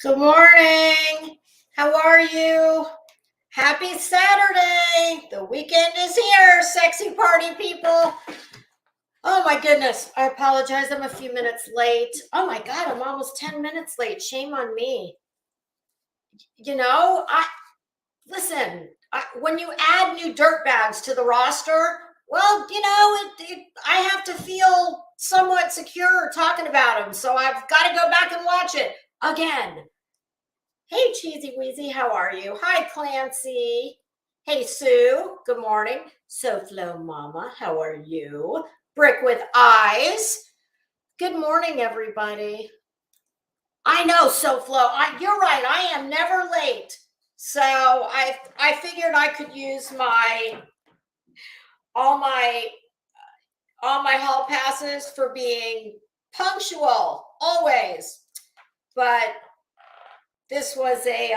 Good morning. How are you? Happy Saturday. The weekend is here, sexy party people. Oh my goodness. I apologize. I'm a few minutes late. Oh my God, I'm almost 10 minutes late. Shame on me. You know, listen, when you add new dirtbags to the roster, well, you know, I have to feel somewhat secure talking about them. So I've got to go back and watch it again. Hey, Cheesy Weezy, how are you? Hi, Clancy. Hey, Sue, good morning. SoFlo Mama, how are you? Brick with Eyes. Good morning, everybody. I know, SoFlo, you're right. I am never late. So I figured I could use all my hall passes for being punctual, always. But this was a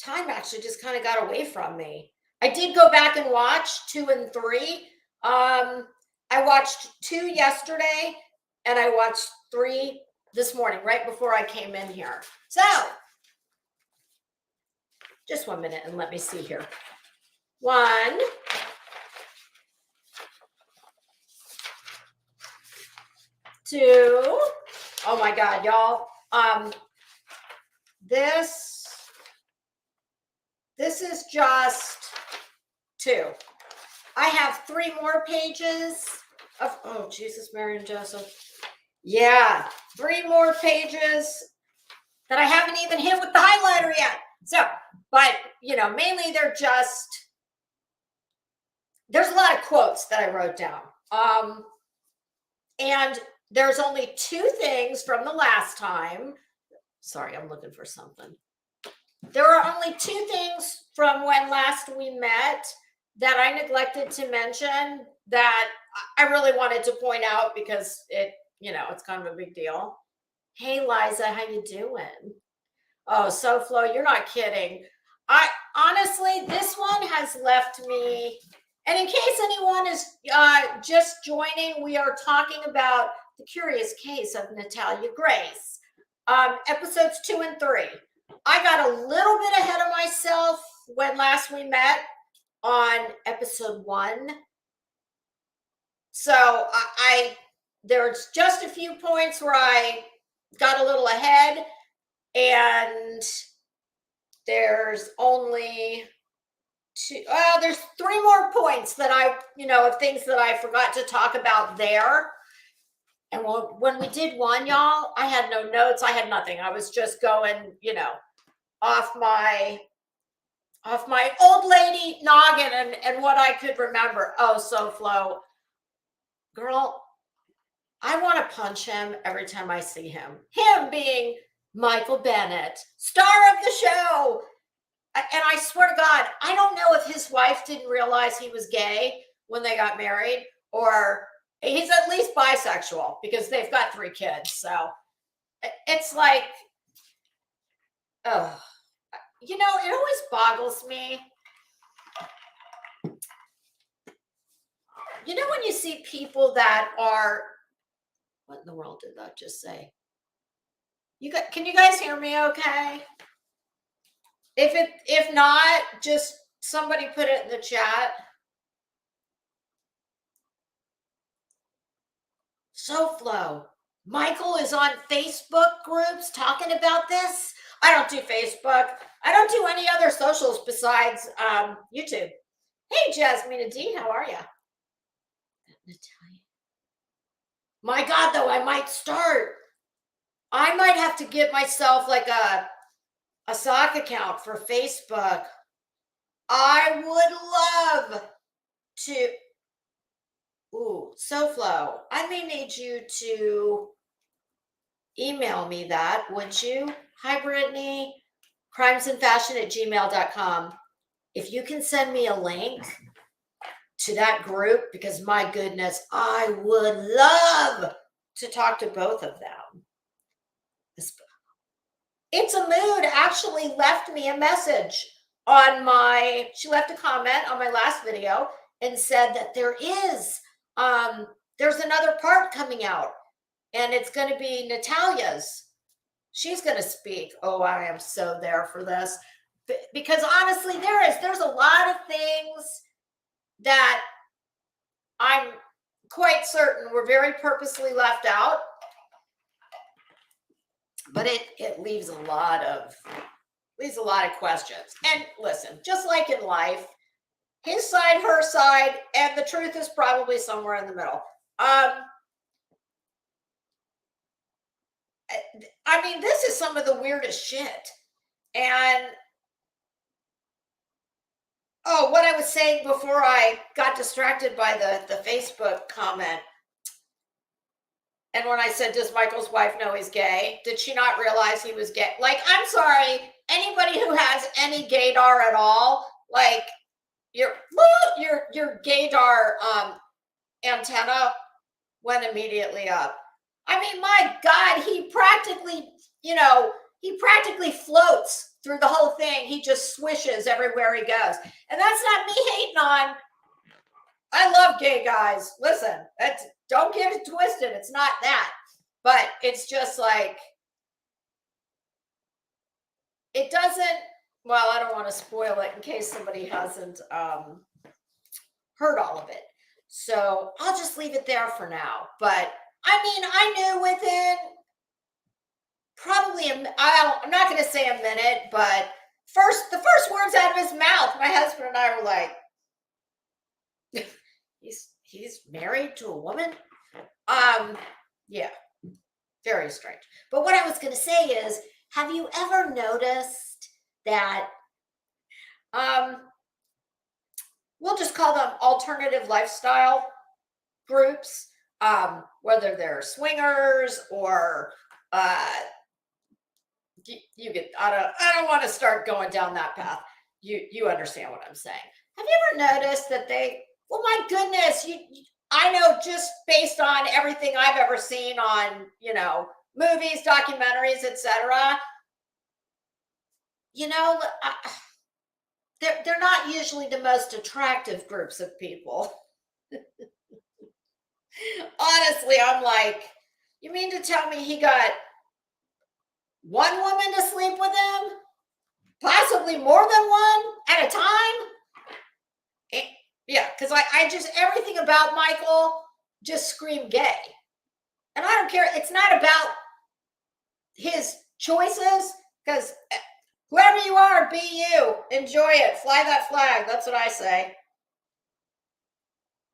time actually just kind of got away from me. I did go back and watch 2 and 3. I watched 2 yesterday and I watched 3 this morning, right before I came in here. So just 1 minute and let me see here. 1, 2. Oh my God, y'all. This is just 2. I have 3 more pages of, oh, Jesus, Mary and Joseph. Yeah, 3 more pages that I haven't even hit with the highlighter yet. So, but, you know, mainly there's a lot of quotes that I wrote down. And there's only 2 things from the last time. Sorry, I'm looking for something. There are only 2 things from when last we met that I neglected to mention that I really wanted to point out because it's kind of a big deal. Hey, Liza, how you doing? Oh, SoFlo, you're not kidding. I honestly, this one has left me. And in case anyone is just joining, we are talking about the curious case of Natalia Grace, episodes 2 and 3. I got a little bit ahead of myself when last we met on episode 1. So there's just a few points where I got a little ahead, and there's only 2. There's 3 more points that of things that I forgot to talk about there. And when we did 1, y'all, I had no notes. I had nothing. I was just going, off my old lady noggin and what I could remember. Oh, SoFlo, girl, I want to punch him every time I see him. Him being Michael Barnett, star of the show. And I swear to God, I don't know if his wife didn't realize he was gay when they got married, or he's at least bisexual because they've got 3 kids. So it's like, oh, it always boggles me. When you see people that are, what in the world did that just say? Can you guys hear me okay? If not, just somebody put it in the chat. SoFlo, Michael is on Facebook groups talking about this. I don't do Facebook. I don't do any other socials besides YouTube. Hey, Jasmine D, how are you? Natalia. My God, though, I might start. I might have to get myself like a sock account for Facebook. I would love to. Ooh, SoFlo, I may need you to email me that, would you? Hi, Brittany. crimesandfashion@gmail.com. If you can send me a link to that group, because my goodness, I would love to talk to both of them. It's a Mood actually left me a message on she left a comment on my last video and said that there's another part coming out and it's going to be Natalia's. She's going to speak. Oh, I am so there for this because honestly, there's a lot of things that I'm quite certain were very purposely left out. But it leaves a lot of questions. And listen, just like in life, his side, her side, and the truth is probably somewhere in the middle. I mean, this is some of the weirdest shit. And what I was saying before I got distracted by the Facebook comment. And when I said, does Michael's wife know he's gay? Did she not realize he was gay? Like, I'm sorry, anybody who has any gaydar at all, like your gaydar antenna went immediately up. I mean, my God, he practically floats through the whole thing. He just swishes everywhere he goes. And that's not me hating on. I love gay guys. Listen, don't get it twisted. It's not that. But it's just like, it doesn't, well, I don't want to spoil it in case somebody hasn't heard all of it. So I'll just leave it there for now. But I mean, I knew within probably, I'm not going to say a minute, but the first words out of his mouth, my husband and I were like, he's married to a woman. Yeah, very strange. But what I was going to say is, have you ever noticed that we'll just call them alternative lifestyle groups, whether they're swingers or you get, I don't want to start going down that path. You understand what I'm saying. Have you ever noticed that well, my goodness, I know just based on everything I've ever seen on, movies, documentaries, etc. They're not usually the most attractive groups of people. Honestly, I'm like, you mean to tell me he got one woman to sleep with him? Possibly more than one at a time? Yeah, because I just, everything about Michael just screamed gay. And I don't care. It's not about his choices, because whoever you are, be you. Enjoy it. Fly that flag. That's what I say.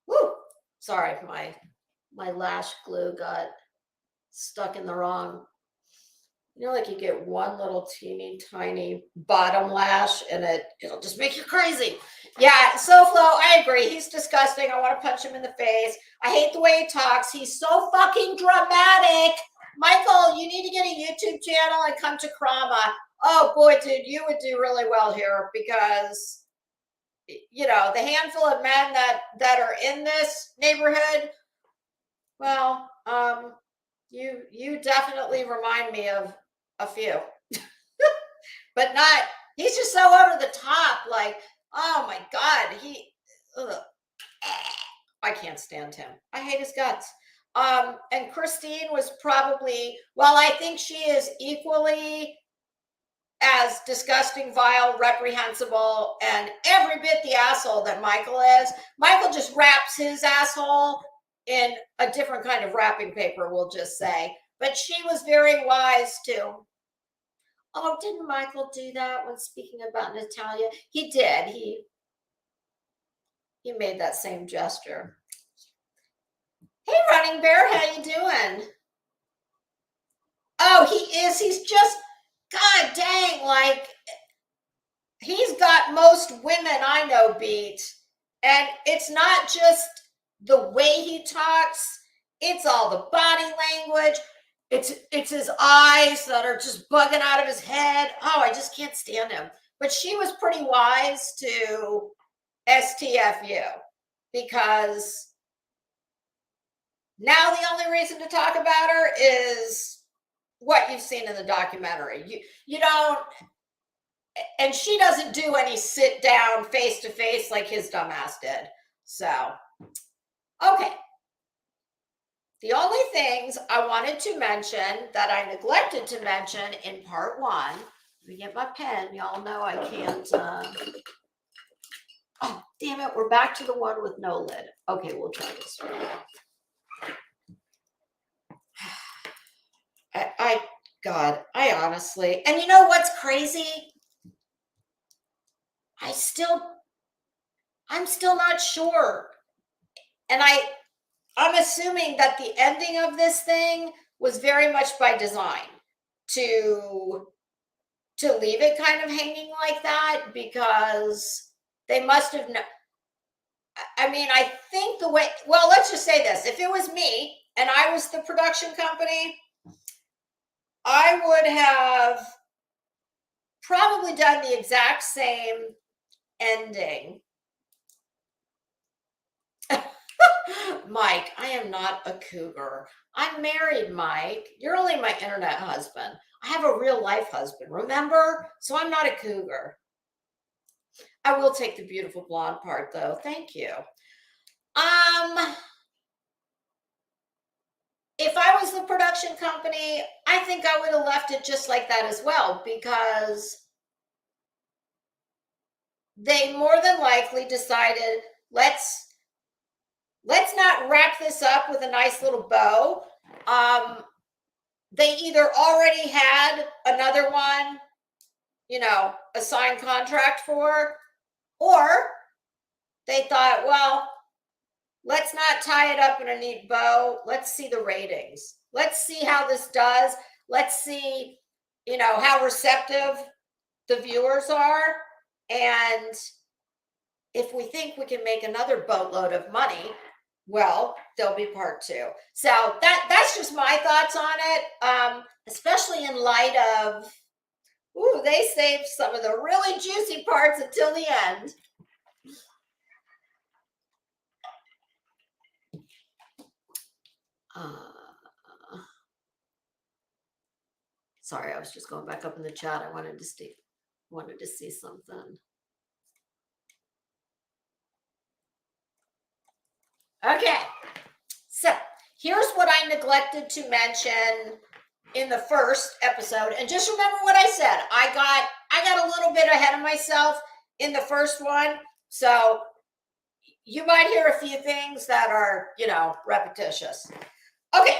Woo. Sorry, my lash glue got stuck in the wrong. Like you get one little teeny tiny bottom lash and it'll just make you crazy. Yeah, SoFlo, I agree. He's disgusting. I want to punch him in the face. I hate the way he talks. He's so fucking dramatic. Michael, you need to get a YouTube channel and come to Krama. Oh boy, dude, you would do really well here because, the handful of men that are in this neighborhood, well, you definitely remind me of a few, but not, he's just so over the top. Like, oh my God, I can't stand him. I hate his guts. And Christine was probably, well, I think she is equally as disgusting, vile, reprehensible, and every bit the asshole that Michael is. Michael just wraps his asshole in a different kind of wrapping paper, we'll just say. But she was very wise too. Oh, didn't Michael do that when speaking about Natalia? He did. He made that same gesture. Hey, Running Bear, how you doing? Oh, he is. He's just, God dang, like, he's got most women I know beat. And it's not just the way he talks, it's all the body language. It's his eyes that are just bugging out of his head. Oh, I just can't stand him. But she was pretty wise to STFU because now the only reason to talk about her is what you've seen in the documentary. You don't, and she doesn't do any sit down face to face like his dumbass did. So, okay. The only things I wanted to mention that I neglected to mention in part one, let me get my pen. Y'all know I can't. Oh, damn it. We're back to the one with no lid. Okay, we'll try this. I honestly, and you know what's crazy? I'm still not sure. And I'm assuming that the ending of this thing was very much by design to leave it kind of hanging like that, because they must have known. I mean, I think the way, well, let's just say this. If it was me and I was the production company, I would have probably done the exact same ending. Mike, I am not a cougar. I'm married, Mike. You're only my internet husband. I have a real life husband, remember? So I'm not a cougar. I will take the beautiful blonde part, though. Thank you. If I was the production company, I think I would have left it just like that as well, because they more than likely decided, let's not wrap this up with a nice little bow. They either already had another one, a signed contract for, or they thought, well, let's not tie it up in a neat bow. Let's see the ratings. Let's see how this does. Let's see, how receptive the viewers are. And if we think we can make another boatload of money, well, there'll be part two. So that's just my thoughts on it, especially in light of, they saved some of the really juicy parts until the end. Sorry, I was just going back up in the chat. I wanted to see something. Okay, so here's what I neglected to mention in the first episode. And just remember what I said. I got a little bit ahead of myself in the first one. So you might hear a few things that are, repetitious. Okay,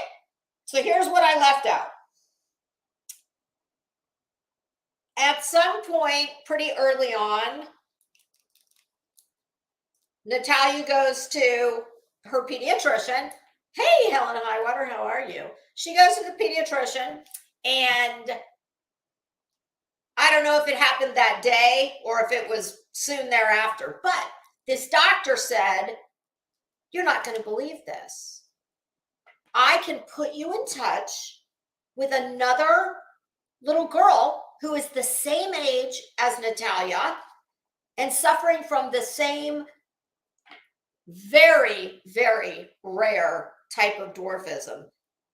so here's what I left out. At some point pretty early on, Natalia goes to her pediatrician. Hey, Helen Highwater, how are you? She goes to the pediatrician, and I don't know if it happened that day or if it was soon thereafter, but this doctor said, you're not going to believe this. I can put you in touch with another little girl who is the same age as Natalia and suffering from the same very, very rare type of dwarfism.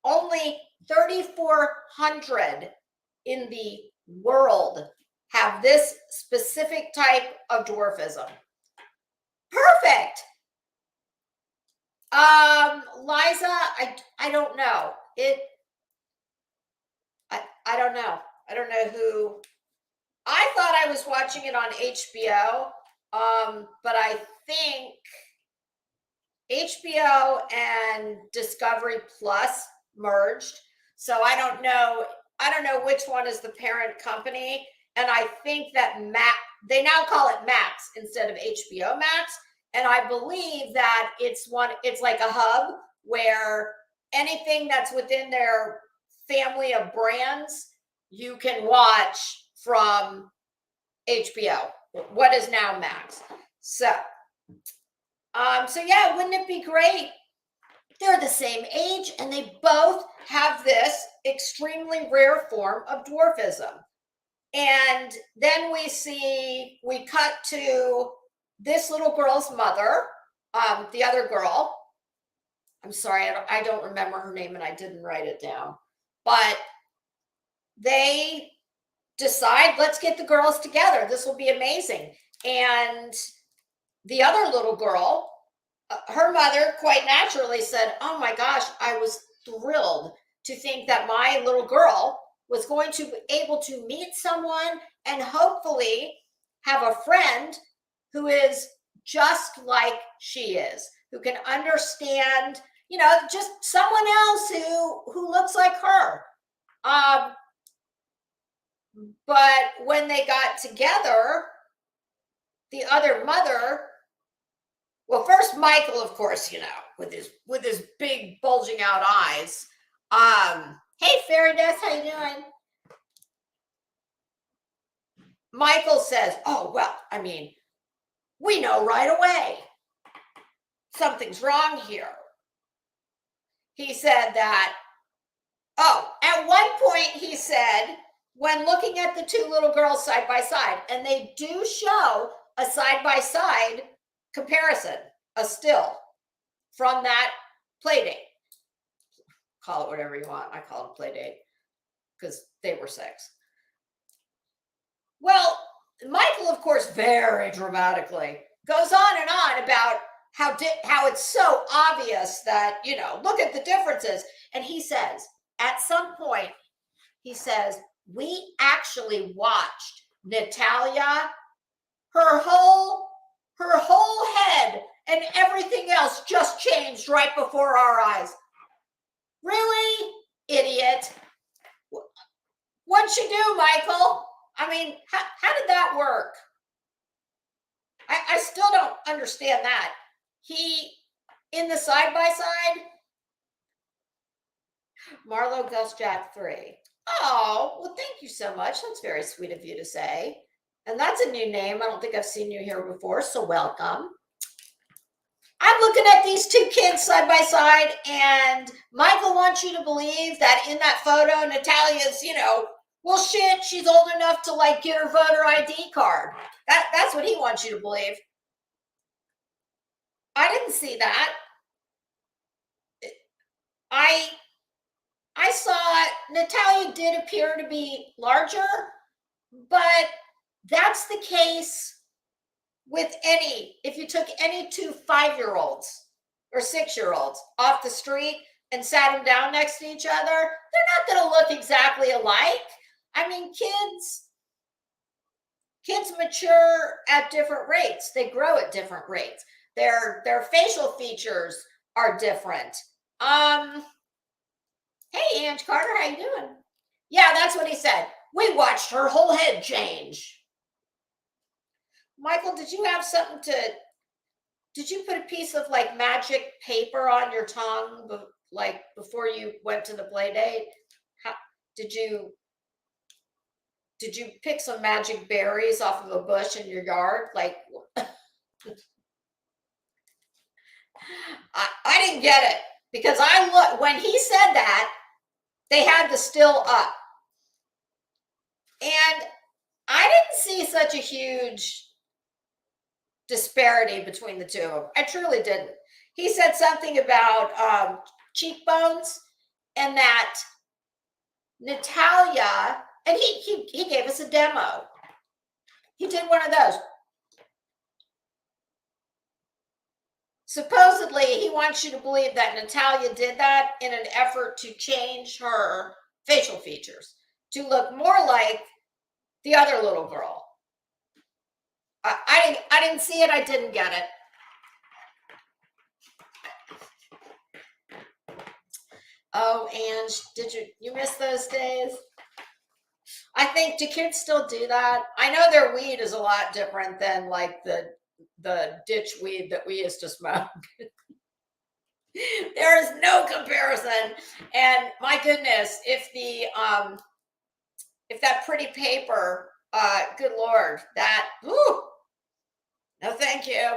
Only 3,400 in the world have this specific type of dwarfism. Perfect. Liza, I don't know. I don't know. I don't know who. I thought I was watching it on HBO, but I think HBO and Discovery Plus merged. So I don't know. I don't know which one is the parent company. And I think that they now call it Max instead of HBO Max. And I believe that it's like a hub where anything that's within their family of brands you can watch from HBO. What is now Max? So yeah, wouldn't it be great? They're the same age and they both have this extremely rare form of dwarfism. And then we cut to this little girl's mother, the other girl. I'm sorry, I don't remember her name and I didn't write it down. But they decide, let's get the girls together. This will be amazing. And the other little girl, her mother quite naturally said, oh my gosh, I was thrilled to think that my little girl was going to be able to meet someone and hopefully have a friend who is just like she is, who can understand, just someone else who looks like her. But when they got together, the other mother, well, first Michael, of course, with his big bulging out eyes. Hey, Fairy Dust, how you doing? Michael says, oh, well, I mean, we know right away. Something's wrong here. He said that, at one point he said, when looking at the two little girls side by side, and they do show a side-by-side comparison, a still from that playdate. Call it whatever you want. I call it playdate because they were 6. Well, Michael, of course, very dramatically goes on and on about how it's so obvious that, look at the differences. And he says, at some point, he says, we actually watched Natalia, her whole head and everything else just changed right before our eyes. Really? Idiot. What'd you do, Michael? I mean, how did that work? I still don't understand that. He, in the side-by-side, Marlo Gus Jack 3. Oh, well, thank you so much. That's very sweet of you to say. And that's a new name. I don't think I've seen you here before, so welcome. I'm looking at these two kids side by side, and Michael wants you to believe that in that photo, Natalia's, well, shit, she's old enough to get her voter ID card. That's what he wants you to believe. I didn't see that. I saw Natalia did appear to be larger, but that's the case with if you took any 2 5-year-olds or 6-year-olds off the street and sat them down next to each other, they're not going to look exactly alike. I mean, kids mature at different rates. They grow at different rates. Their facial features are different. Hey, Ange Carter, how you doing? Yeah, that's what he said. We watched her whole head change. Michael, did you put a piece of magic paper on your tongue before you went to the play date? Did you pick some magic berries off of a bush in your yard? I didn't get it because when he said that, they had the still up. And I didn't see such a huge disparity between the two of them. I truly didn't. He said something about cheekbones and that Natalia, and he gave us a demo. He did one of those. supposedly he wants you to believe that Natalia did that in an effort to change her facial features to look more like the other little girl. I didn't see it. I didn't get it. Oh, and did you miss those days? I think, do kids still do that? I know their weed is a lot different than like the ditch weed that we used to smoke. There is no comparison. And my goodness, if that pretty paper, good Lord, that, woo, no thank you.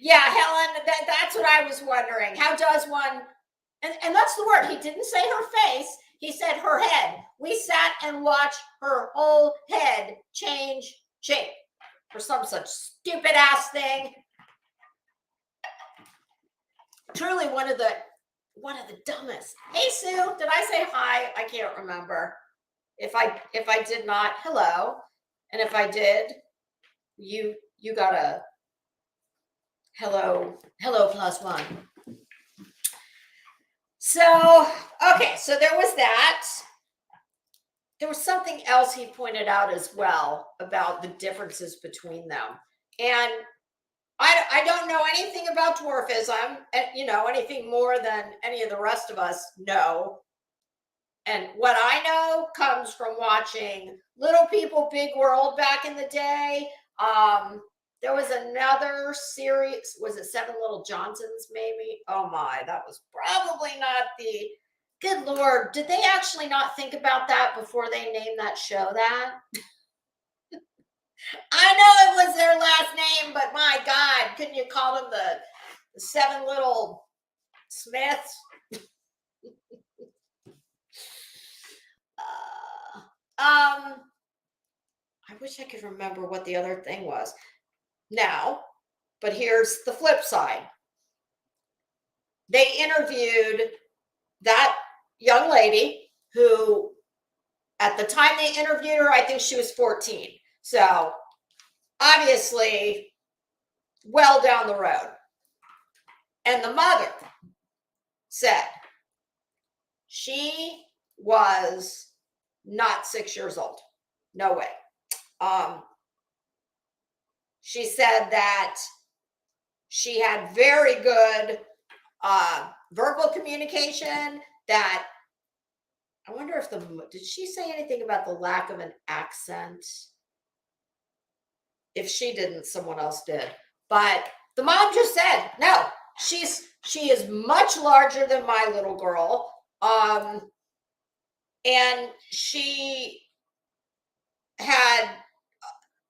Yeah, Helen, that's what I was wondering. How does one, and that's the word, he didn't say her face, he said her head. We sat and watched her whole head change shape for some such stupid ass thing. Truly one of the dumbest. Hey Sue, did I say hi? I can't remember. If I did not, hello. And if I did, you got a hello +1. So, okay, so there was that. There was something else he pointed out as well about the differences between them. And I don't know anything about dwarfism, anything more than any of the rest of us know. And what I know comes from watching Little People, Big World back in the day. There was another series, was it Seven Little Johnsons maybe? Oh my, that was probably not the, good Lord, did they actually not think about that before they named that show that? I know it was their last name, but my God, couldn't you call them the Seven Little Smiths? I wish I could remember what the other thing was now, but here's the flip side. They interviewed that young lady who, at the time they interviewed her, I think she was 14. So obviously well down the road. And the mother said she was not 6 years old. No way. She said that she had very good verbal communication, that I wonder if did she say anything about the lack of an accent? If she didn't, someone else did. But the mom just said, no, she is much larger than my little girl. And she had,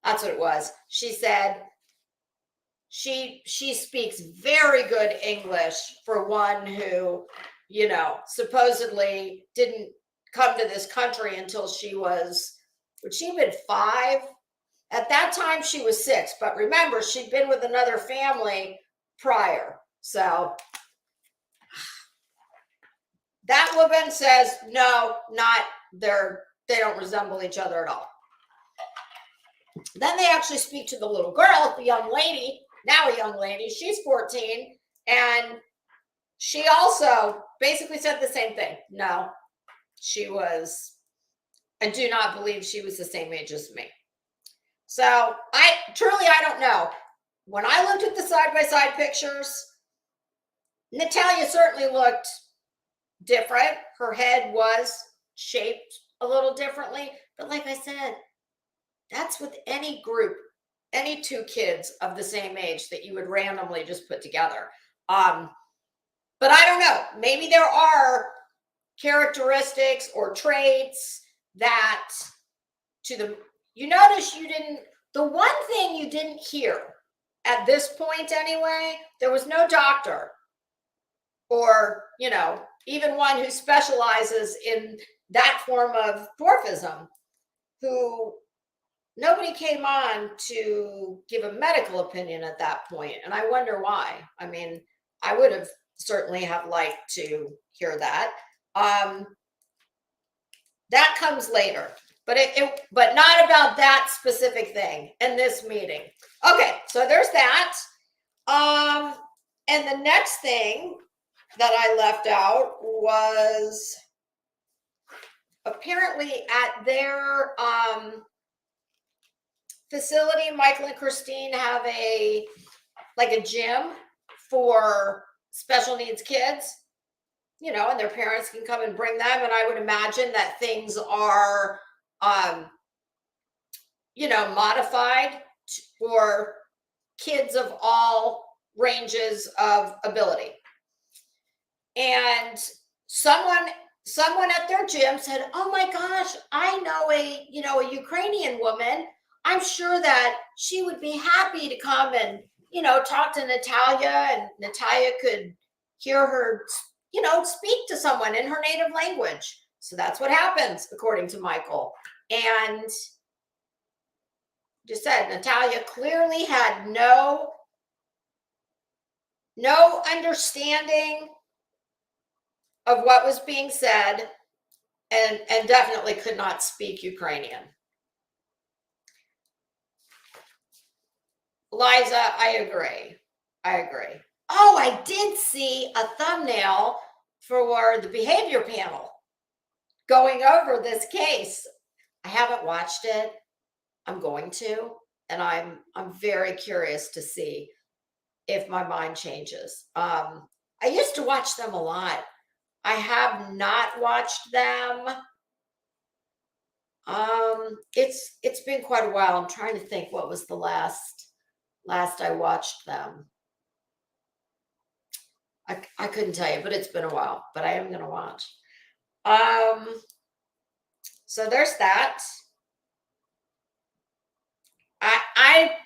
that's what it was. She said she speaks very good English for one who, supposedly didn't come to this country until she was, would she have been 5? At that time, she was 6. But remember, she'd been with another family prior. So that woman says, no, they don't resemble each other at all. Then they actually speak to the little girl, the young lady, now a young lady. She's 14. And she also basically said the same thing. No, I do not believe she was the same age as me. So I don't know. When I looked at the side-by-side pictures, Natalia certainly looked different. Her head was shaped a little differently. But like I said, that's with any group, any 2 kids of the same age that you would randomly just put together. But I don't know. Maybe there are characteristics or traits that you notice the one thing you didn't hear at this point anyway, there was no doctor or, even one who specializes in that form of dwarfism, who nobody came on to give a medical opinion at that point. And I wonder why. I mean, I would have certainly have liked to hear that. That comes later, but but not about that specific thing in this meeting. Okay, so there's that. And the next thing that I left out was apparently at their facility, Michael and Christine have a gym for special needs kids, and their parents can come and bring them. And I would imagine that things are, modified for kids of all ranges of ability. And someone at their gym said, "Oh my gosh, I know a Ukrainian woman. I'm sure that she would be happy to come and talk to Natalia, and Natalia could hear her speak to someone in her native language." So that's what happens, according to Michael. And just said Natalia clearly had no understanding of what was being said, and definitely could not speak Ukrainian. Liza, I agree. Oh, I did see a thumbnail for the behavior panel going over this case. I haven't watched it. I'm going to, and I'm very curious to see if my mind changes. I used to watch them a lot. I have not watched them. It's been quite a while. I'm trying to think what was the last I watched them. I couldn't tell you, but it's been a while. But I am going to watch. So there's that. I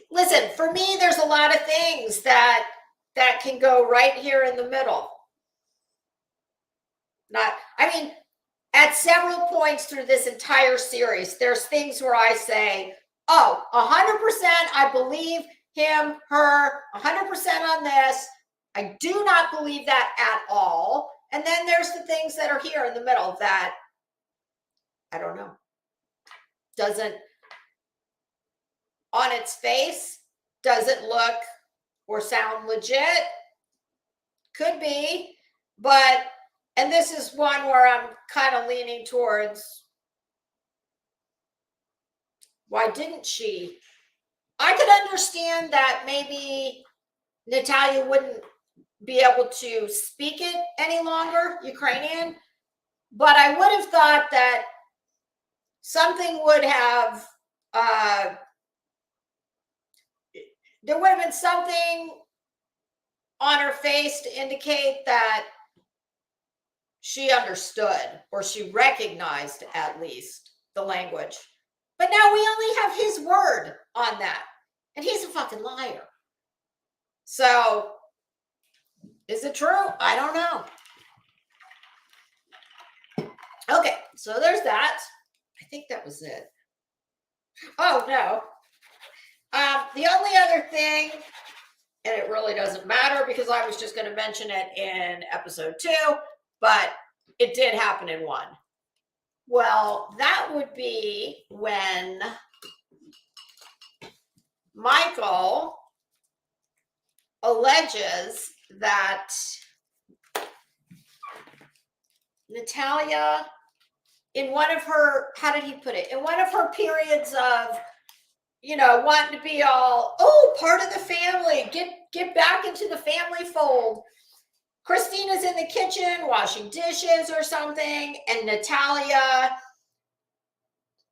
listen, for me, there's a lot of things that can go right here in the middle. At several points through this entire series, there's things where I say, oh, 100%, I believe him, her, 100% on this. I do not believe that at all. And then there's the things that are here in the middle that, I don't know, doesn't, on its face, doesn't look or sound legit. Could be, but, and this is one where I'm kind of leaning towards, why didn't she? I could understand that maybe Natalia wouldn't be able to speak it any longer, Ukrainian, but I would have thought that something would have, there would have been something on her face to indicate that she understood, or she recognized at least, the language. But now we only have his word on that, and he's a fucking liar. So, is it true? I don't know. Okay, so there's that. I think that was it. Oh, no. The only other thing, and it really doesn't matter because I was just going to mention it in episode 2, but it did happen in 1. Well, that would be when Michael alleges that Natalia, in one of her, how did he put it? In one of her periods of, wanting to be all, oh, part of the family, get back into the family fold. Christina's in the kitchen washing dishes or something, and Natalia,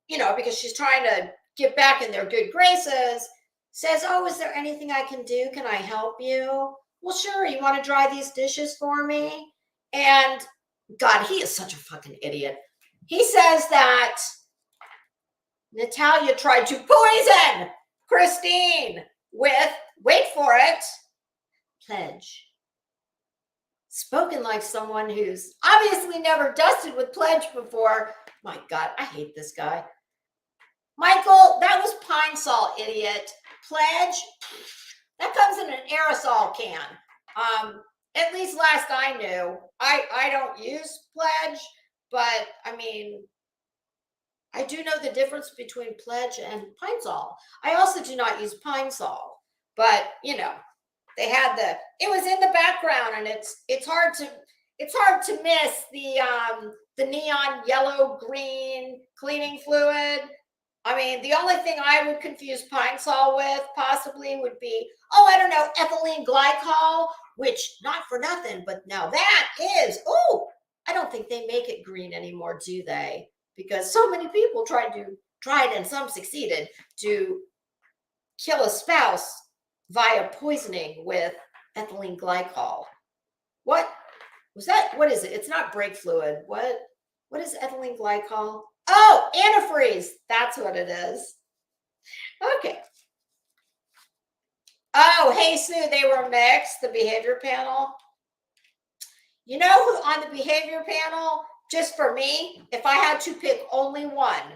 because she's trying to get back in their good graces, says, oh, is there anything I can do? Can I help you? Well, sure. You want to dry these dishes for me? And God, he is such a fucking idiot. He says that Natalia tried to poison Christine with, wait for it, pledge. Spoken like someone who's obviously never dusted with pledge before. My God, I hate this guy. Michael, that was Pine Sol, idiot. Pledge, that comes in an aerosol can. At least last I knew. I don't use pledge, but I do know the difference between pledge and Pine Sol. I also do not use Pine Sol. but you know, they had it was in the background, and it's hard to miss the neon yellow green cleaning fluid. I mean, the only thing I would confuse Pine Sol with possibly would be, oh, I don't know, ethylene glycol, which not for nothing, but now that is, oh, I don't think they make it green anymore, do they? Because so many people tried and some succeeded to kill a spouse via poisoning with ethylene glycol. What was that? What is it? It's not brake fluid. What is ethylene glycol? Oh, antifreeze. That's what it is. Okay. Oh, hey, Sue, they were mixed, the behavior panel. You know who on the behavior panel, just for me, if I had to pick only one,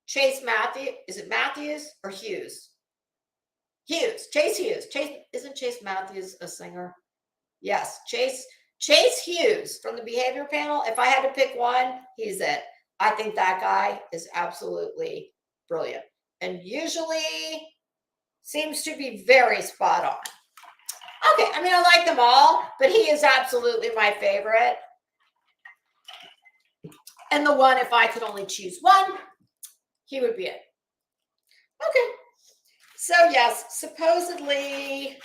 Chase Matthews, is it Matthews or Hughes? Hughes, Chase Hughes. Isn't Chase Matthews a singer? Yes, Chase Hughes from the behavior panel. If I had to pick one, he's it. I think that guy is absolutely brilliant and usually seems to be very spot on. Okay, I mean, I like them all, but he is absolutely my favorite. And the one, if I could only choose one, he would be it. Okay. So yes, supposedly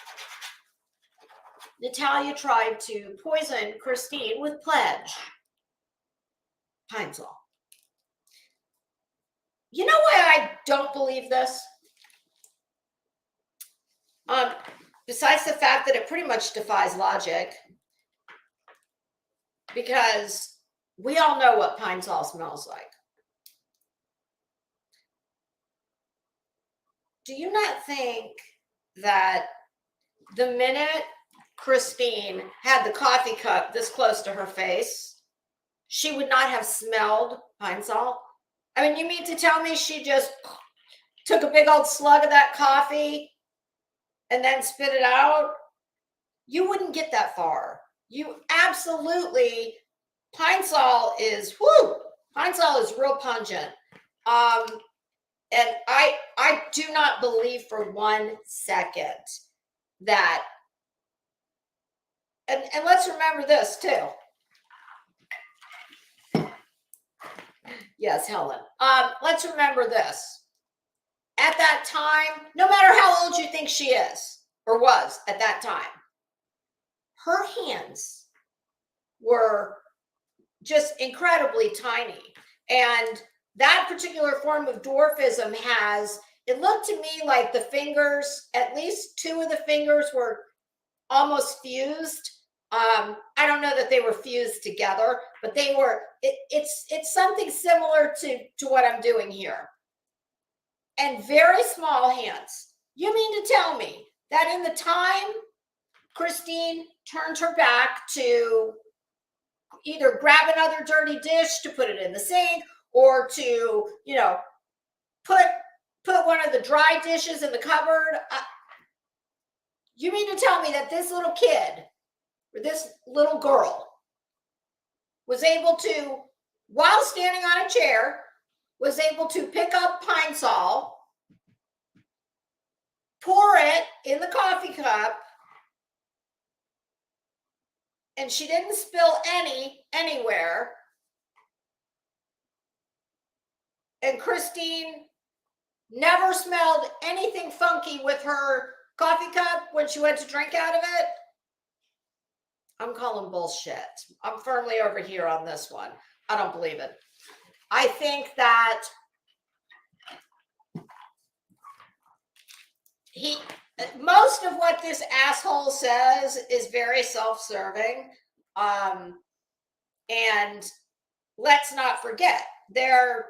Natalia tried to poison Christine with Pledge. Pine Sol. You know why I don't believe this? Besides the fact that it pretty much defies logic, because we all know what Pine Sol smells like. Do you not think that the minute Christine had the coffee cup this close to her face, she would not have smelled Pine Sol? I mean, you mean to tell me she just took a big old slug of that coffee and then spit it out? You wouldn't get that far. You absolutely, Pine Sol is, Pine Sol is real pungent. And I do not believe for 1 second that, and let's remember this too. Yes, Helen. Let's remember this. At that time, no matter how old you think she is or was at that time, her hands were just incredibly tiny. And that particular form of dwarfism it looked to me like the fingers, at least 2 of the fingers were almost fused. I don't know that they were fused together, but they were, it's something similar to what I'm doing here. And very small hands. You mean to tell me that in the time Christine turned her back to either grab another dirty dish to put it in the sink or to, you know, put one of the dry dishes in the cupboard? You mean to tell me that this little kid or this little girl was able to, while standing on a chair, was able to pick up Pine Sol, pour it in the coffee cup, and she didn't spill anywhere, and Christine never smelled anything funky with her coffee cup when she went to drink out of it? I'm calling bullshit. I'm firmly over here on this one. I don't believe it. I think that most of what this asshole says is very self-serving. And let's not forget, they're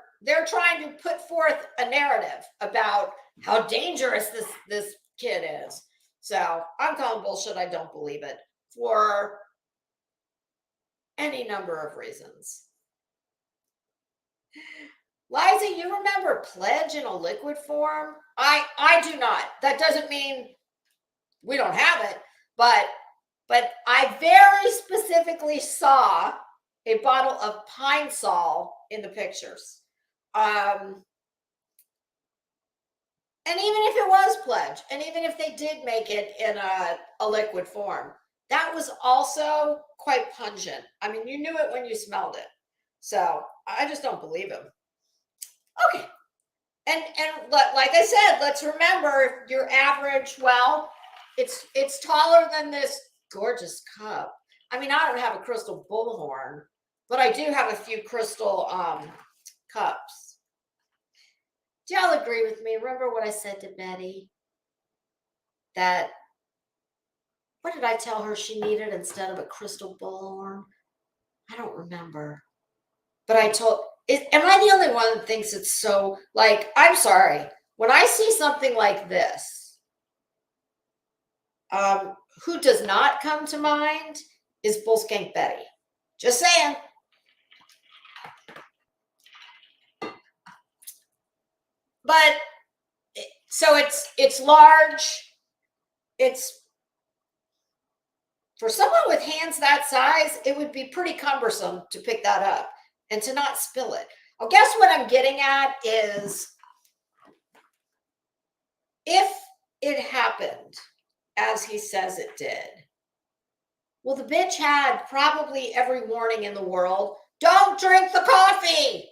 trying to put forth a narrative about how dangerous this kid is. So I'm calling bullshit. I don't believe it for any number of reasons. Liza, you remember Pledge in a liquid form? I do not. That doesn't mean we don't have it, but I very specifically saw a bottle of Pine Sol in the pictures. And even if it was pledge, and even if they did make it in a liquid form, that was also quite pungent. I mean, you knew it when you smelled it. So I just don't believe him. Okay. And like I said, let's remember your average, well, it's taller than this gorgeous cup. I mean, I don't have a crystal bullhorn, but I do have a few crystal cups. Do y'all agree with me? Remember what I said to Betty? That, what did I tell her she needed instead of a crystal bullhorn? I don't remember. But I told, am I the only one that thinks it's so, like, I'm sorry. When I see something like this, who does not come to mind is Bull Skank Betty. Just saying. But, so it's large. It's, for someone with hands that size, it would be pretty cumbersome to pick that up and to not spill it. I guess what I'm getting at is, if it happened as he says it did, well, the bitch had probably every warning in the world. Don't drink the coffee.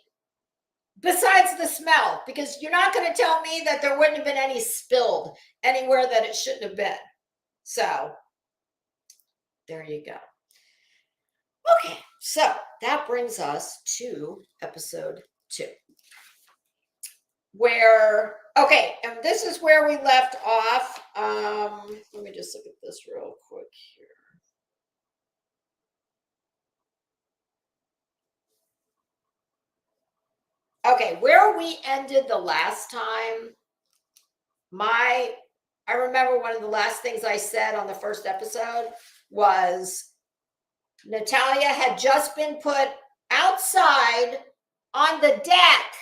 Besides the smell, because you're not going to tell me that there wouldn't have been any spilled anywhere that it shouldn't have been. So there you go. Okay, so that brings us to episode 2, where, okay, and this is where we left off. Let me just look at this real quick here. Okay, where we ended the last time, I remember one of the last things I said on the first episode was Natalia had just been put outside on the deck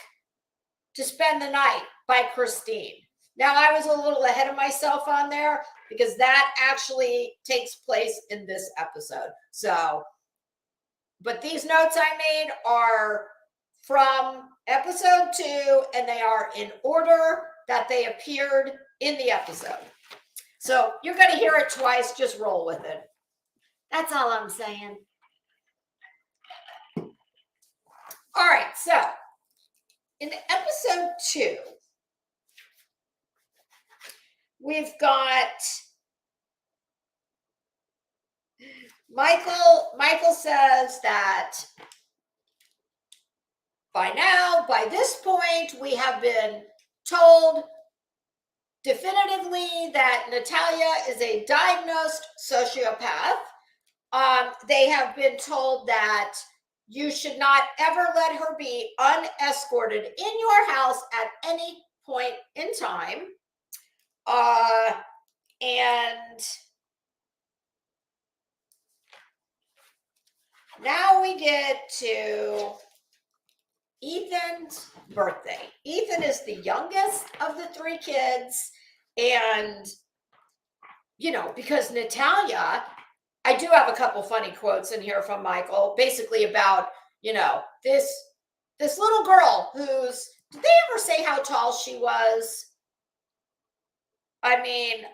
to spend the night by Christine. Now, I was a little ahead of myself on there because that actually takes place in this episode. So, but these notes I made are from episode 2, and they are in order that they appeared in the episode. So you're going to hear it twice, just roll with it. That's all I'm saying. All right, so in episode 2, we've got Michael says that by this point, we have been told definitively that Natalia is a diagnosed sociopath. They have been told that you should not ever let her be unescorted in your house at any point in time. And now we get to Ethan's birthday. Ethan is the youngest of the 3 kids. And, you know, because Natalia, I do have a couple funny quotes in here from Michael, basically about, you know, this little girl who's, did they ever say how tall she was? I mean,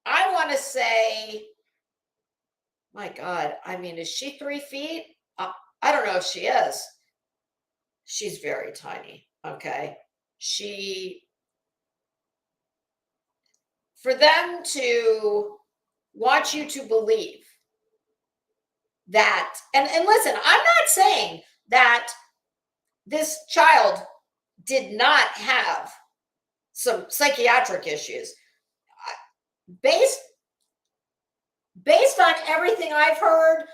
I want to say, my God, I mean, is she 3 feet? I don't know if she is. She's very tiny, okay? For them to want you to believe that, and listen, I'm not saying that this child did not have some psychiatric issues. Based on everything I've heard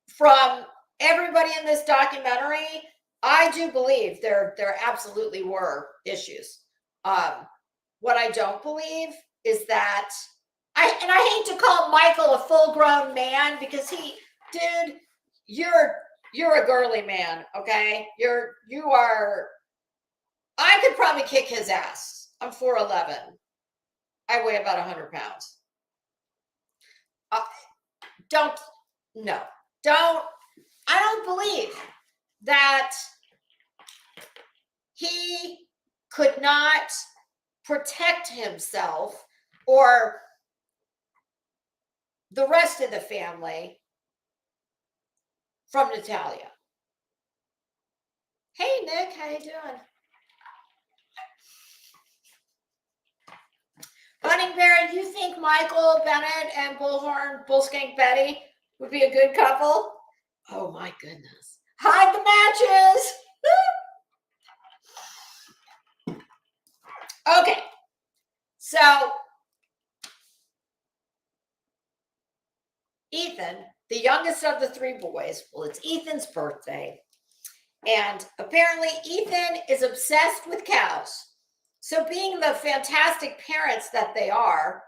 from everybody in this documentary, I do believe there absolutely were issues. What I don't believe is that I hate to call Michael a full-grown man, because dude, you're a girly man, okay? You are. I could probably kick his ass. I'm 4'11". I weigh about 100 pounds. I don't believe that he could not protect himself or the rest of the family from Natalia. Hey, Nick, how you doing? Bunning Bear, you think Michael, Bennett, and Bullhorn, Bullskank Betty would be a good couple? Oh my goodness. Hide the matches. Okay. So Ethan, the youngest of the three boys, well, it's Ethan's birthday. And apparently Ethan is obsessed with cows. So being the fantastic parents that they are,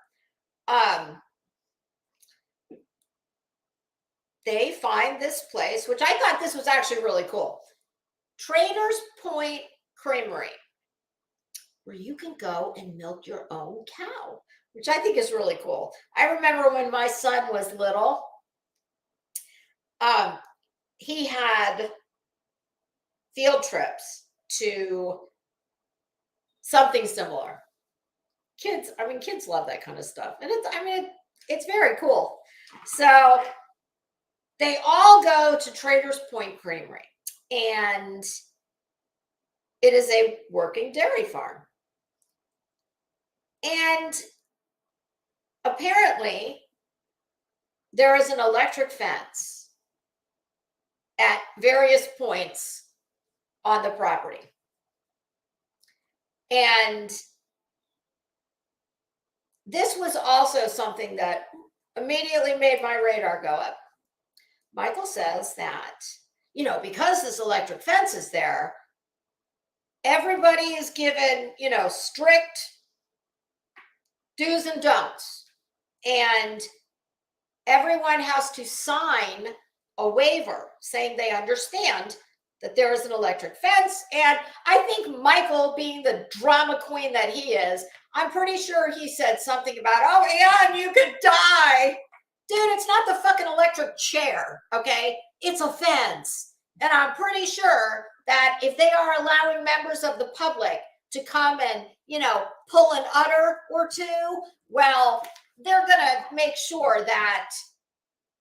they find this place, which I thought this was actually really cool. Traders Point Creamery, where you can go and milk your own cow, which I think is really cool. I remember when my son was little, he had field trips to something similar. Kids love that kind of stuff. And it's very cool. So they all go to Traders Point Creamery, and it is a working dairy farm. And apparently there is an electric fence at various points on the property. And this was also something that immediately made my radar go up. Michael says that, because this electric fence is there, everybody is given, strict do's and don'ts. And everyone has to sign a waiver saying they understand that there is an electric fence. And I think Michael, being the drama queen that he is, I'm pretty sure he said something about, oh yeah, and you could die. Dude, it's not the fucking electric chair, okay? It's a fence. And I'm pretty sure that if they are allowing members of the public to come and, pull an udder or two, well, they're going to make sure that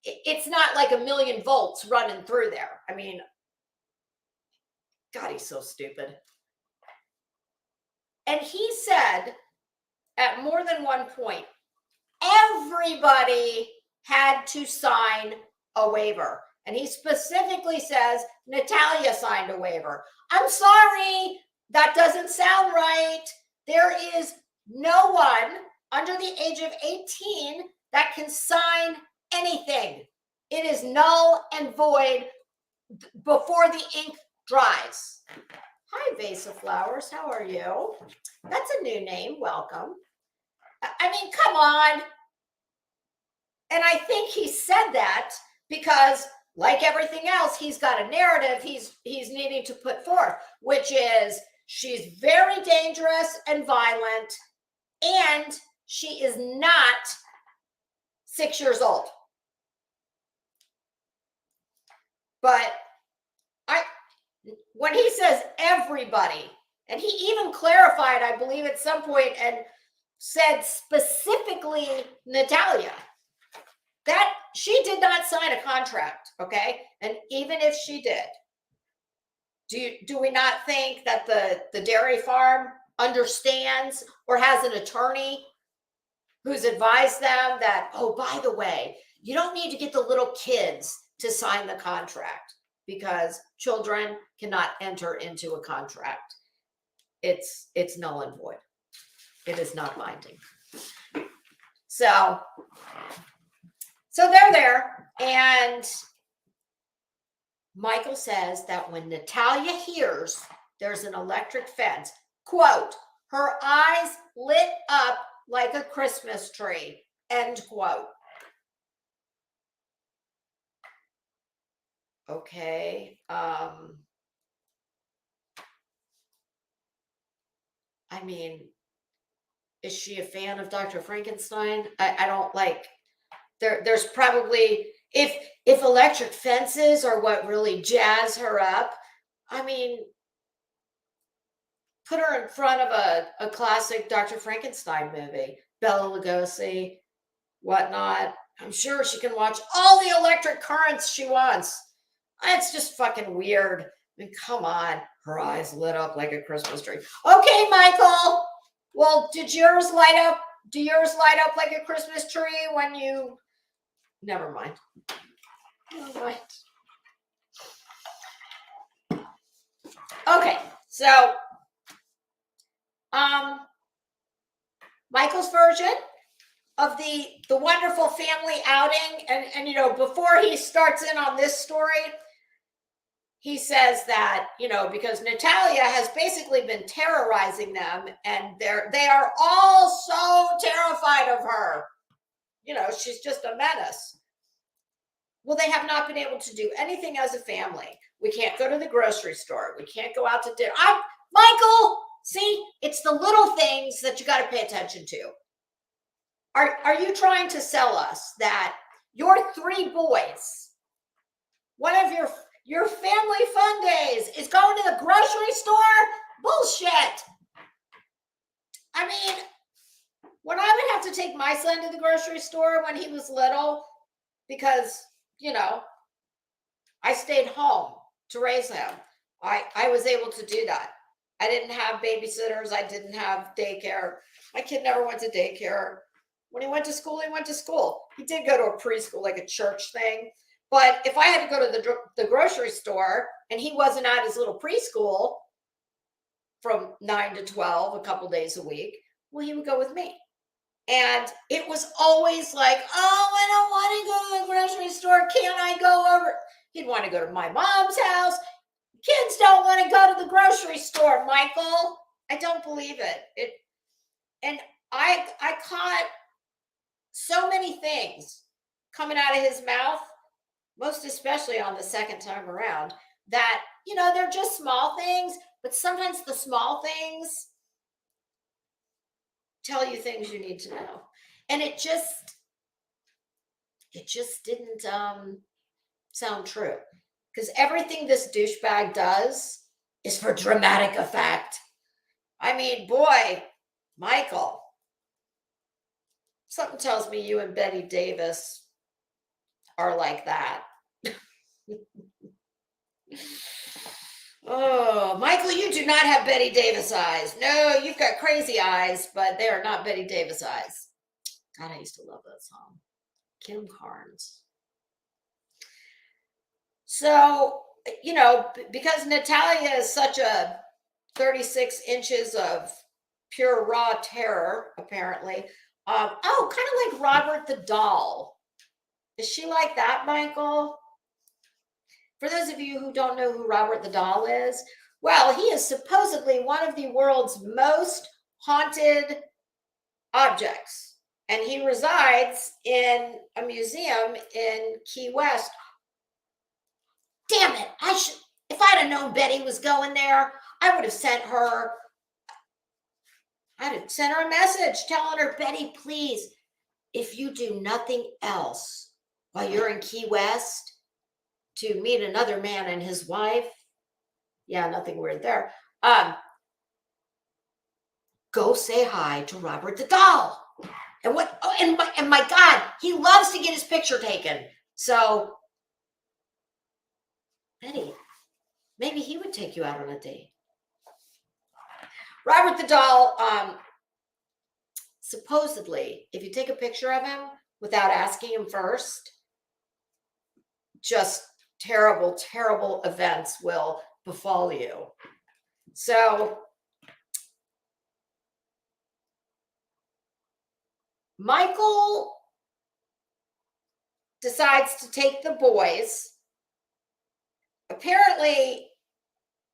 it's not like 1,000,000 volts running through there. I mean, God, he's so stupid. And he said at more than one point, everybody had to sign a waiver. And he specifically says Natalia signed a waiver. I'm sorry, that doesn't sound right. There is no one under the age of 18 that can sign anything. It is null and void before the ink dries. Hi, Vase of Flowers. How are you? That's a new name. Welcome. I mean, come on. And I think he said that because, like everything else, he's got a narrative he's needing to put forth, which is she's very dangerous and violent, and she is not 6 years old. But when he says everybody, and he even clarified, I believe at some point, and said specifically Natalia, that she did not sign a contract, okay? And even if she did, do we not think that the dairy farm understands or has an attorney who's advised them that, oh, by the way, you don't need to get the little kids to sign the contract because children cannot enter into a contract. It's null and void. It is not binding. So they're there, and Michael says that when Natalia hears there's an electric fence, quote, her eyes lit up like a Christmas tree, end quote. Okay. I mean, is she a fan of Dr. Frankenstein? I don't like, there's probably, if electric fences are what really jazz her up, I mean, put her in front of a classic Dr. Frankenstein movie, Bela Lugosi, whatnot. I'm sure she can watch all the electric currents she wants. It's just fucking weird. I mean, come on. Her eyes lit up like a Christmas tree. Okay, Michael. Well, did yours light up? Do yours light up like a Christmas tree when you... Never mind. Never mind. Okay, so Michael's version of the wonderful family outing, and you know, before he starts in on this story, he says that, you know, because Natalia has basically been terrorizing them, and they are all so terrified of her. You know, she's just a menace. Well, they have not been able to do anything as a family. We can't go to the grocery store. We can't go out to dinner. Michael, see, it's the little things that you got to pay attention to. Are you trying to sell us that your 3 boys, one of your family fun days is going to the grocery store? Bullshit. I mean, when I would have to take my son to the grocery store when he was little, because, you know, I stayed home to raise him, I was able to do that. I didn't have babysitters. I didn't have daycare. My kid never went to daycare. When he went to school, he went to school. He did go to a preschool, like a church thing. But if I had to go to the grocery store and he wasn't at his little preschool from 9 to 12, a couple days a week, well, he would go with me. And it was always like, oh, I don't want to go to the grocery store. Can't I go over? He'd want to go to my mom's house. Kids don't want to go to the grocery store, Michael. I don't believe it. And I caught so many things coming out of his mouth, most especially on the second time around, that, you know, they're just small things, but sometimes the small things tell you things you need to know. And it just didn't sound true, because everything this douchebag does is for dramatic effect. I mean, boy, Michael, something tells me you and Betty Davis are like that. Oh, Michael, you do not have Betty Davis eyes. No, you've got crazy eyes, but they are not Betty Davis eyes. God, I used to love that song. Kim Carnes. So, you know, because Natalia is such a 36 inches of pure raw terror, apparently. Kind of like Robert the Doll. Is she like that, Michael? For those of you who don't know who Robert the Doll is, well, he is supposedly one of the world's most haunted objects. And he resides in a museum in Key West. Damn it. If I'd have known Betty was going there, I would have sent her. I'd have sent her a message telling her, Betty, please, if you do nothing else while you're in Key West to meet another man and his wife, yeah, nothing weird there, go say hi to Robert the Doll. And my God, he loves to get his picture taken. So, Betty, maybe he would take you out on a date. Robert the Doll, supposedly, if you take a picture of him without asking him first, just terrible, terrible events will befall you. So, Michael decides to take the boys. Apparently,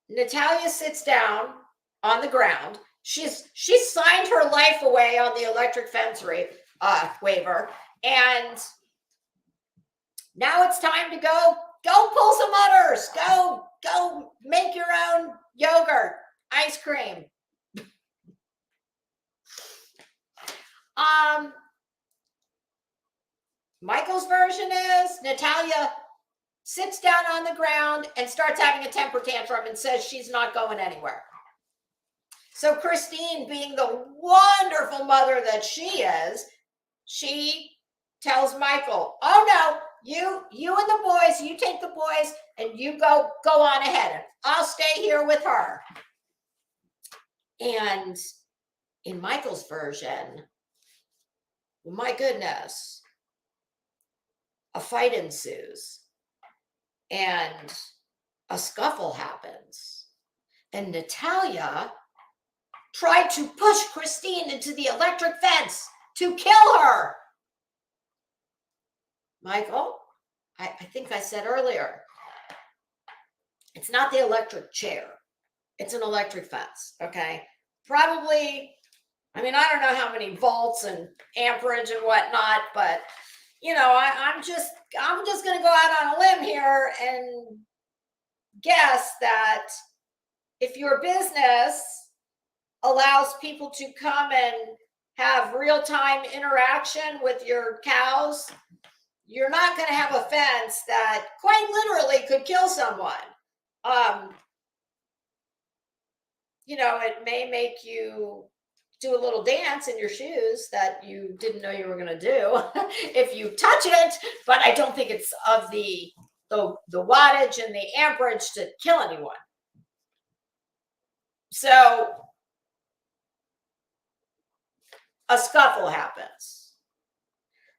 Natalia sits down on the ground. She's signed her life away on the electric fence waiver, and now it's time to go pull some udders. Go make your own yogurt, ice cream. Michael's version is Natalia sits down on the ground and starts having a temper tantrum and says she's not going anywhere. So Christine, being the wonderful mother that she is, she tells Michael, oh no, you and the boys, you take the boys and you go on ahead. I'll stay here with her. And in Michael's version, my goodness, a fight ensues and a scuffle happens. And Natalia tried to push Christine into the electric fence to kill her. Michael, I think I said earlier, it's not the electric chair. It's an electric fence, okay? Probably, I mean, I don't know how many volts and amperage and whatnot, but, you know, I'm just going to go out on a limb here and guess that if your business allows people to come and have real-time interaction with your cows, you're not going to have a fence that quite literally could kill someone. You know, it may make you do a little dance in your shoes that you didn't know you were going to do if you touch it, but I don't think it's of the wattage and the amperage to kill anyone. So a scuffle happens.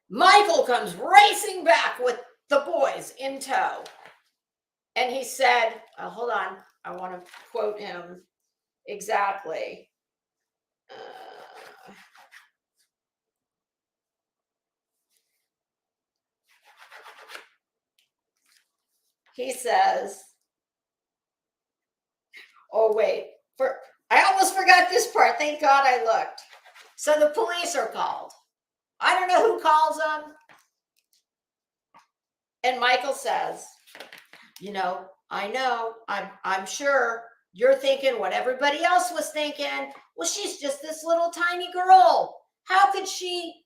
Michael comes racing back with the boys in tow. And he said, hold on, I want to quote him exactly. He says, oh, wait, I almost forgot this part. Thank God I looked. So the police are called. I don't know who calls them. And Michael says, you know, I'm sure you're thinking what everybody else was thinking. Well, she's just this little tiny girl. How could she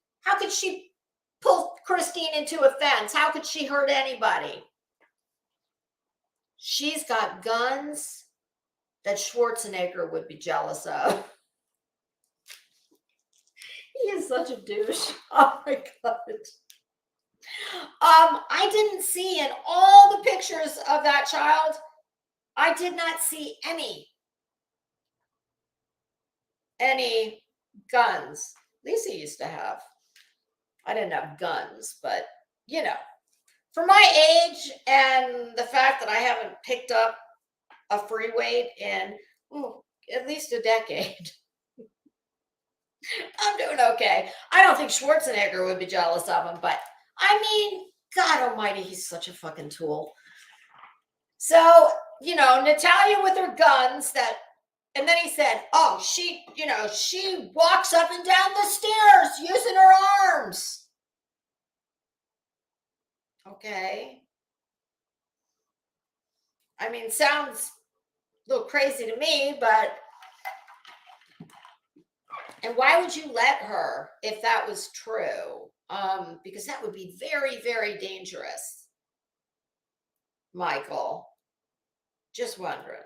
pull Christine into a fence? How could she hurt anybody? She's got guns that Schwarzenegger would be jealous of. He is such a douche. Oh my God. I didn't see in all the pictures of that child, I did not see any guns. Lisa used to have. I didn't have guns, but you know, for my age and the fact that I haven't picked up a free weight in at least a decade, I'm doing okay. I don't think Schwarzenegger would be jealous of him, but I mean, God almighty, he's such a fucking tool. So, you know, Natalia with her guns and then he said, oh, she walks up and down the stairs using her arms. Okay. I mean, sounds a little crazy to me, but and why would you let her if that was true? Because that would be very, very dangerous. Michael, just wondering.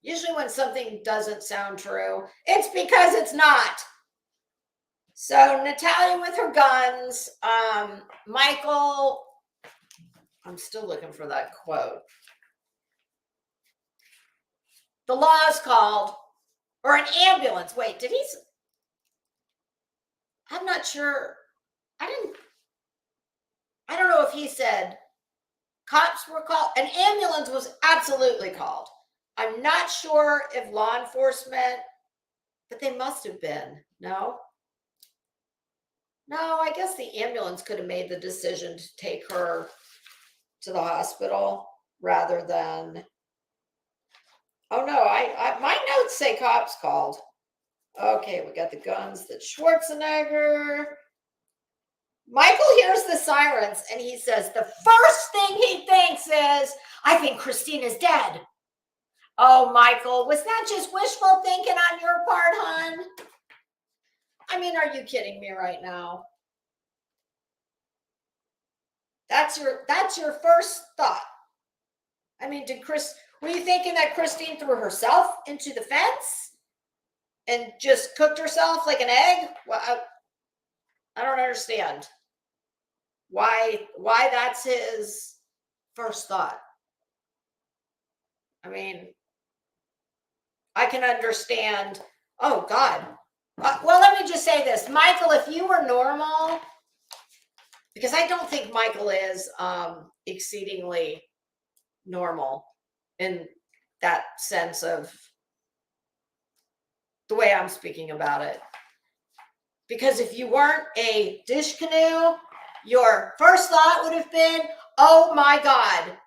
Usually when something doesn't sound true, it's because it's not. So Natalia with her guns, Michael, I'm still looking for that quote. The law is called, or an ambulance. Wait, I'm not sure. I don't know if he said cops were called. An ambulance was absolutely called. I'm not sure if law enforcement, but they must have been. No, I guess the ambulance could have made the decision to take her to the hospital rather than. Oh no, my notes say cops called. Okay, we got the guns that Schwarzenegger. Michael hears the sirens and he says the first thing he thinks is, I think Christine is dead. Oh, Michael, was that just wishful thinking on your part, hon? I mean, are you kidding me right now? That's your first thought. I mean, were you thinking that Christine threw herself into the fence? and just cooked herself like an egg? Well, I don't understand why that's his first thought. I mean, I can understand, oh God. Well, let me just say this, Michael, if you were normal, because I don't think Michael is exceedingly normal in that sense of the way I'm speaking about it. Because if you weren't a dish canoe, your first thought would have been, oh my God,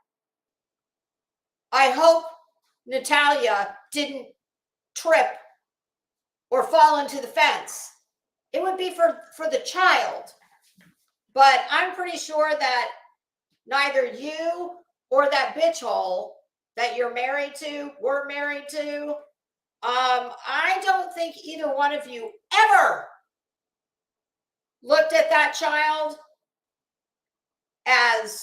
I hope Natalia didn't trip or fall into the fence. It would be for the child. But I'm pretty sure that neither you or that bitch hole that you're married to, were married to, I don't think either one of you ever looked at that child as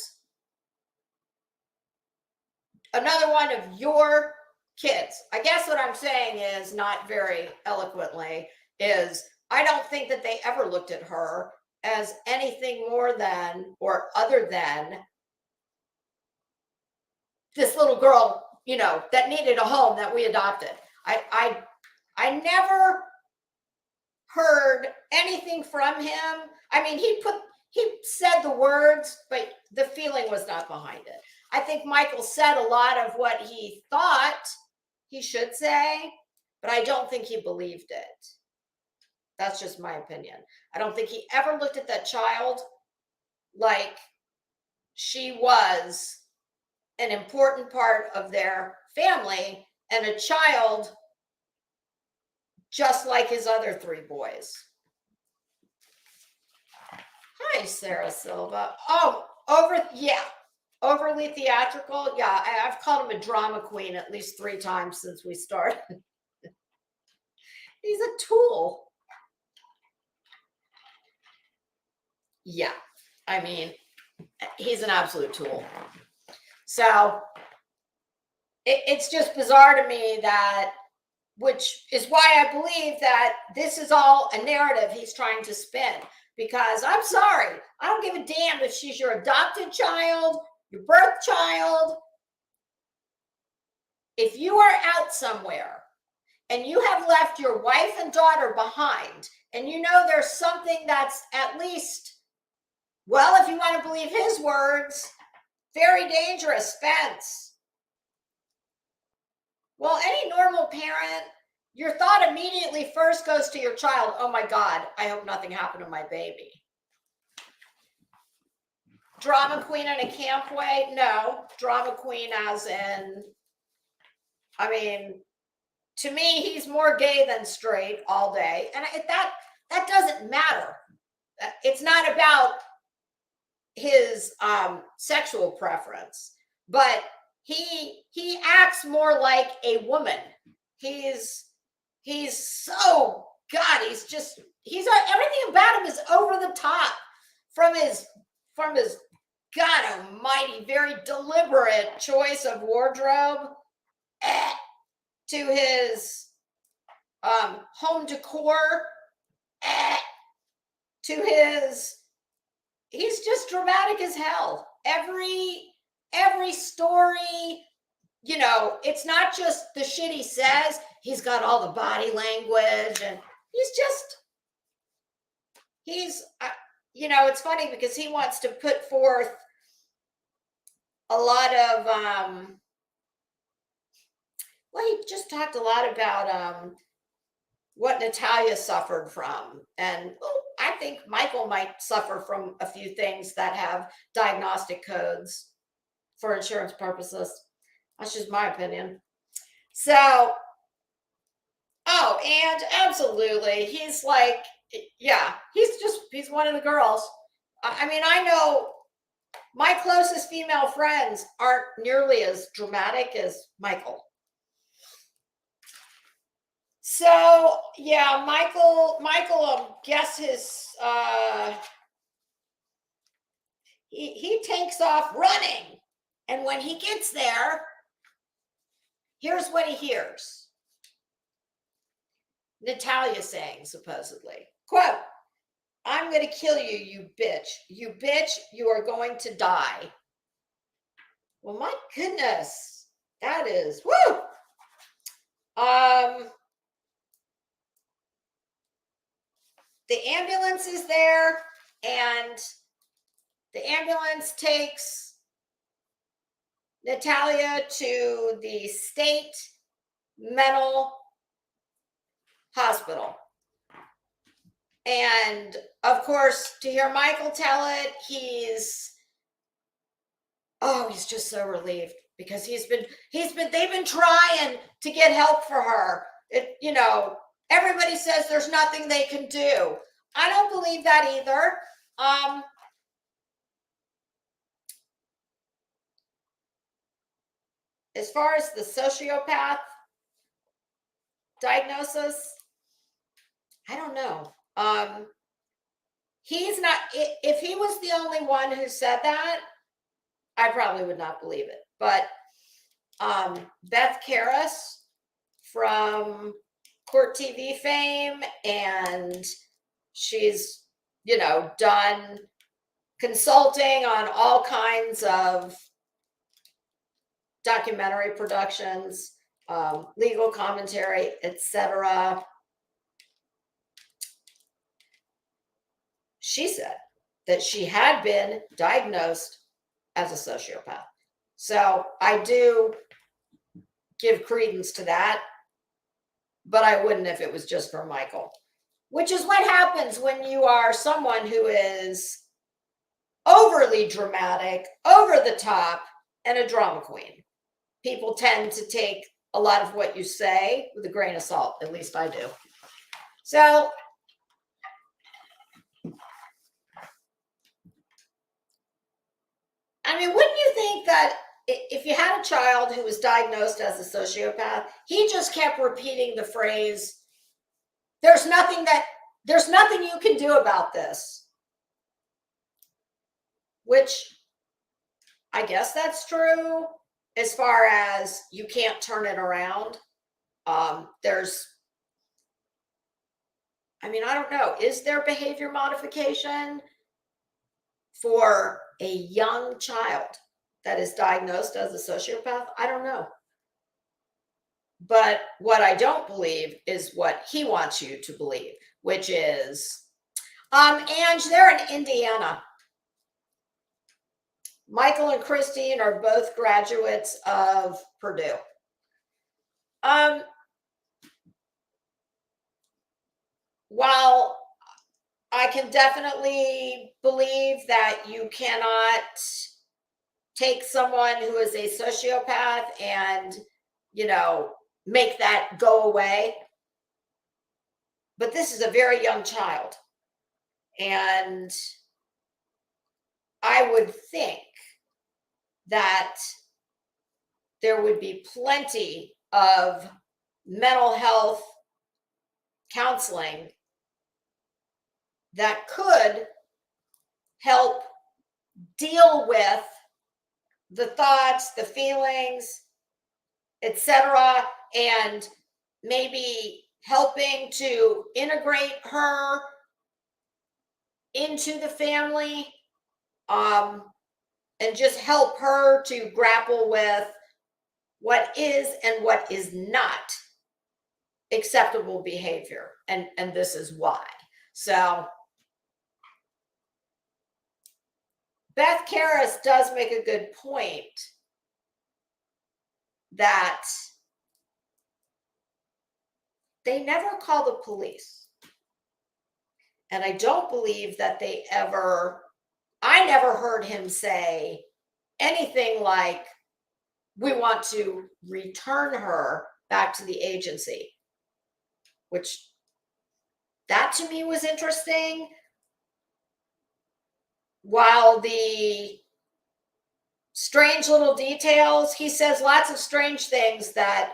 another one of your kids. I guess what I'm saying is, not very eloquently, is I don't think that they ever looked at her as anything more than or other than this little girl, you know, that needed a home that we adopted. I never heard anything from him. I mean, he said the words, but the feeling was not behind it. I think Michael said a lot of what he thought he should say, but I don't think he believed it. That's just my opinion. I don't think he ever looked at that child like she was an important part of their family and a child just like his other three boys. Hi, Sarah Silva. Oh, overly theatrical. Yeah, I've called him a drama queen at least 3 times since we started. He's a tool. Yeah, I mean, he's an absolute tool. So it's just bizarre to me that, which is why I believe that this is all a narrative he's trying to spin. Because I'm sorry, I don't give a damn if she's your adopted child, your birth child. If you are out somewhere and you have left your wife and daughter behind, and you know there's something that's at least, well, if you want to believe his words, very dangerous fence. Well, any normal parent, your thought immediately first goes to your child, oh my God, I hope nothing happened to my baby. Drama queen in a camp way? No. Drama queen as in, I mean, to me, he's more gay than straight all day. And that doesn't matter. It's not about his sexual preference, but he acts more like a woman. He's so, God, he's everything about him is over the top, from his God almighty, very deliberate choice of wardrobe to his home decor to his, he's just dramatic as hell. Every story, you know, it's not just the shit he says. He's got all the body language, and he's you know, it's funny because he wants to put forth a lot of well, he just talked a lot about what Natalia suffered from, and I think Michael might suffer from a few things that have diagnostic codes for insurance purposes. That's just my opinion. So, oh, and absolutely, he's like, yeah, he's one of the girls. I mean, I know my closest female friends aren't nearly as dramatic as Michael. So yeah, Michael, guess his he takes off running, and when he gets there, here's what he hears. Natalia saying, supposedly, quote, "I'm going to kill you, you bitch. You bitch, you are going to die." Well, my goodness, that is, woo! The ambulance is there, and the ambulance takes Natalia to the state mental hospital. And of course, to hear Michael tell it, he's just so relieved, because they've been trying to get help for her. Everybody says there's nothing they can do. I don't believe that either. As far as the sociopath diagnosis, I don't know. He's not, if he was the only one who said that, I probably would not believe it. But Beth Karras from Court TV fame, and she's, done consulting on all kinds of documentary productions, legal commentary, etc. She said that she had been diagnosed as a sociopath. So I do give credence to that, but I wouldn't if it was just for Michael, which is what happens when you are someone who is overly dramatic, over the top, and a drama queen. People tend to take a lot of what you say with a grain of salt. At least I do. So wouldn't you think that if you had a child who was diagnosed as a sociopath, he just kept repeating the phrase, there's nothing you can do about this, which I guess that's true as far as you can't turn it around. I don't know. Is there behavior modification for a young child that is diagnosed as a sociopath? I don't know. But what I don't believe is what he wants you to believe, which is, Ange, they're in Indiana. Michael and Christine are both graduates of Purdue. While I can definitely believe that you cannot take someone who is a sociopath and, make that go away, but this is a very young child. And I would think that there would be plenty of mental health counseling that could help deal with the thoughts, the feelings, etc., and maybe helping to integrate her into the family, and just help her to grapple with what is and what is not acceptable behavior, and this is why. So Beth Karras does make a good point that they never call the police. And I don't believe that I never heard him say anything like, we want to return her back to the agency, which that to me was interesting. While the strange little details, he says lots of strange things that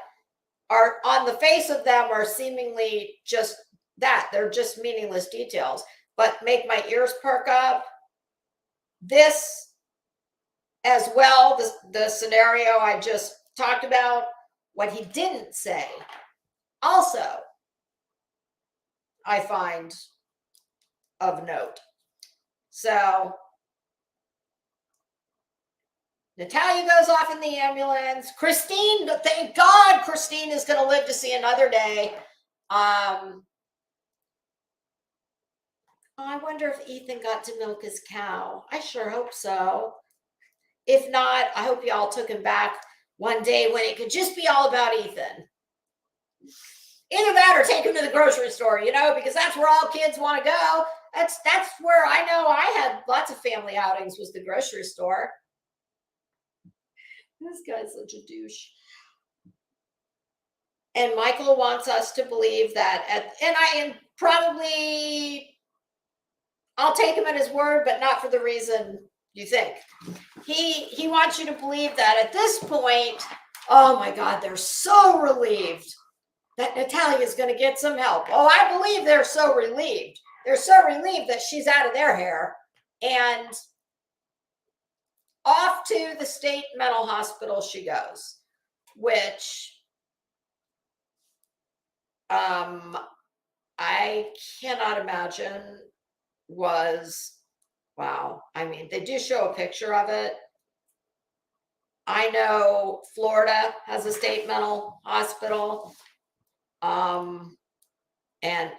are on the face of them are seemingly just that. They're just meaningless details, but make my ears perk up. This as well, the scenario I just talked about, what he didn't say also I find of note. So Natalia goes off in the ambulance. Christine, thank God Christine is going to live to see another day. I wonder if Ethan got to milk his cow. I sure hope so. If not, I hope y'all took him back one day when it could just be all about Ethan. Either that or take him to the grocery store, because that's where all kids want to go. That's where I know I had lots of family outings, was the grocery store. This guy's such a douche. And Michael wants us to believe that, I'll take him at his word, but not for the reason you think. He wants you to believe that at this point, oh my God, they're so relieved that Natalia is going to get some help. Oh, I believe they're so relieved. They're so relieved that she's out of their hair. And off to the state mental hospital she goes, which I cannot imagine was, wow. I mean, they do show a picture of it. I know Florida has a state mental hospital. And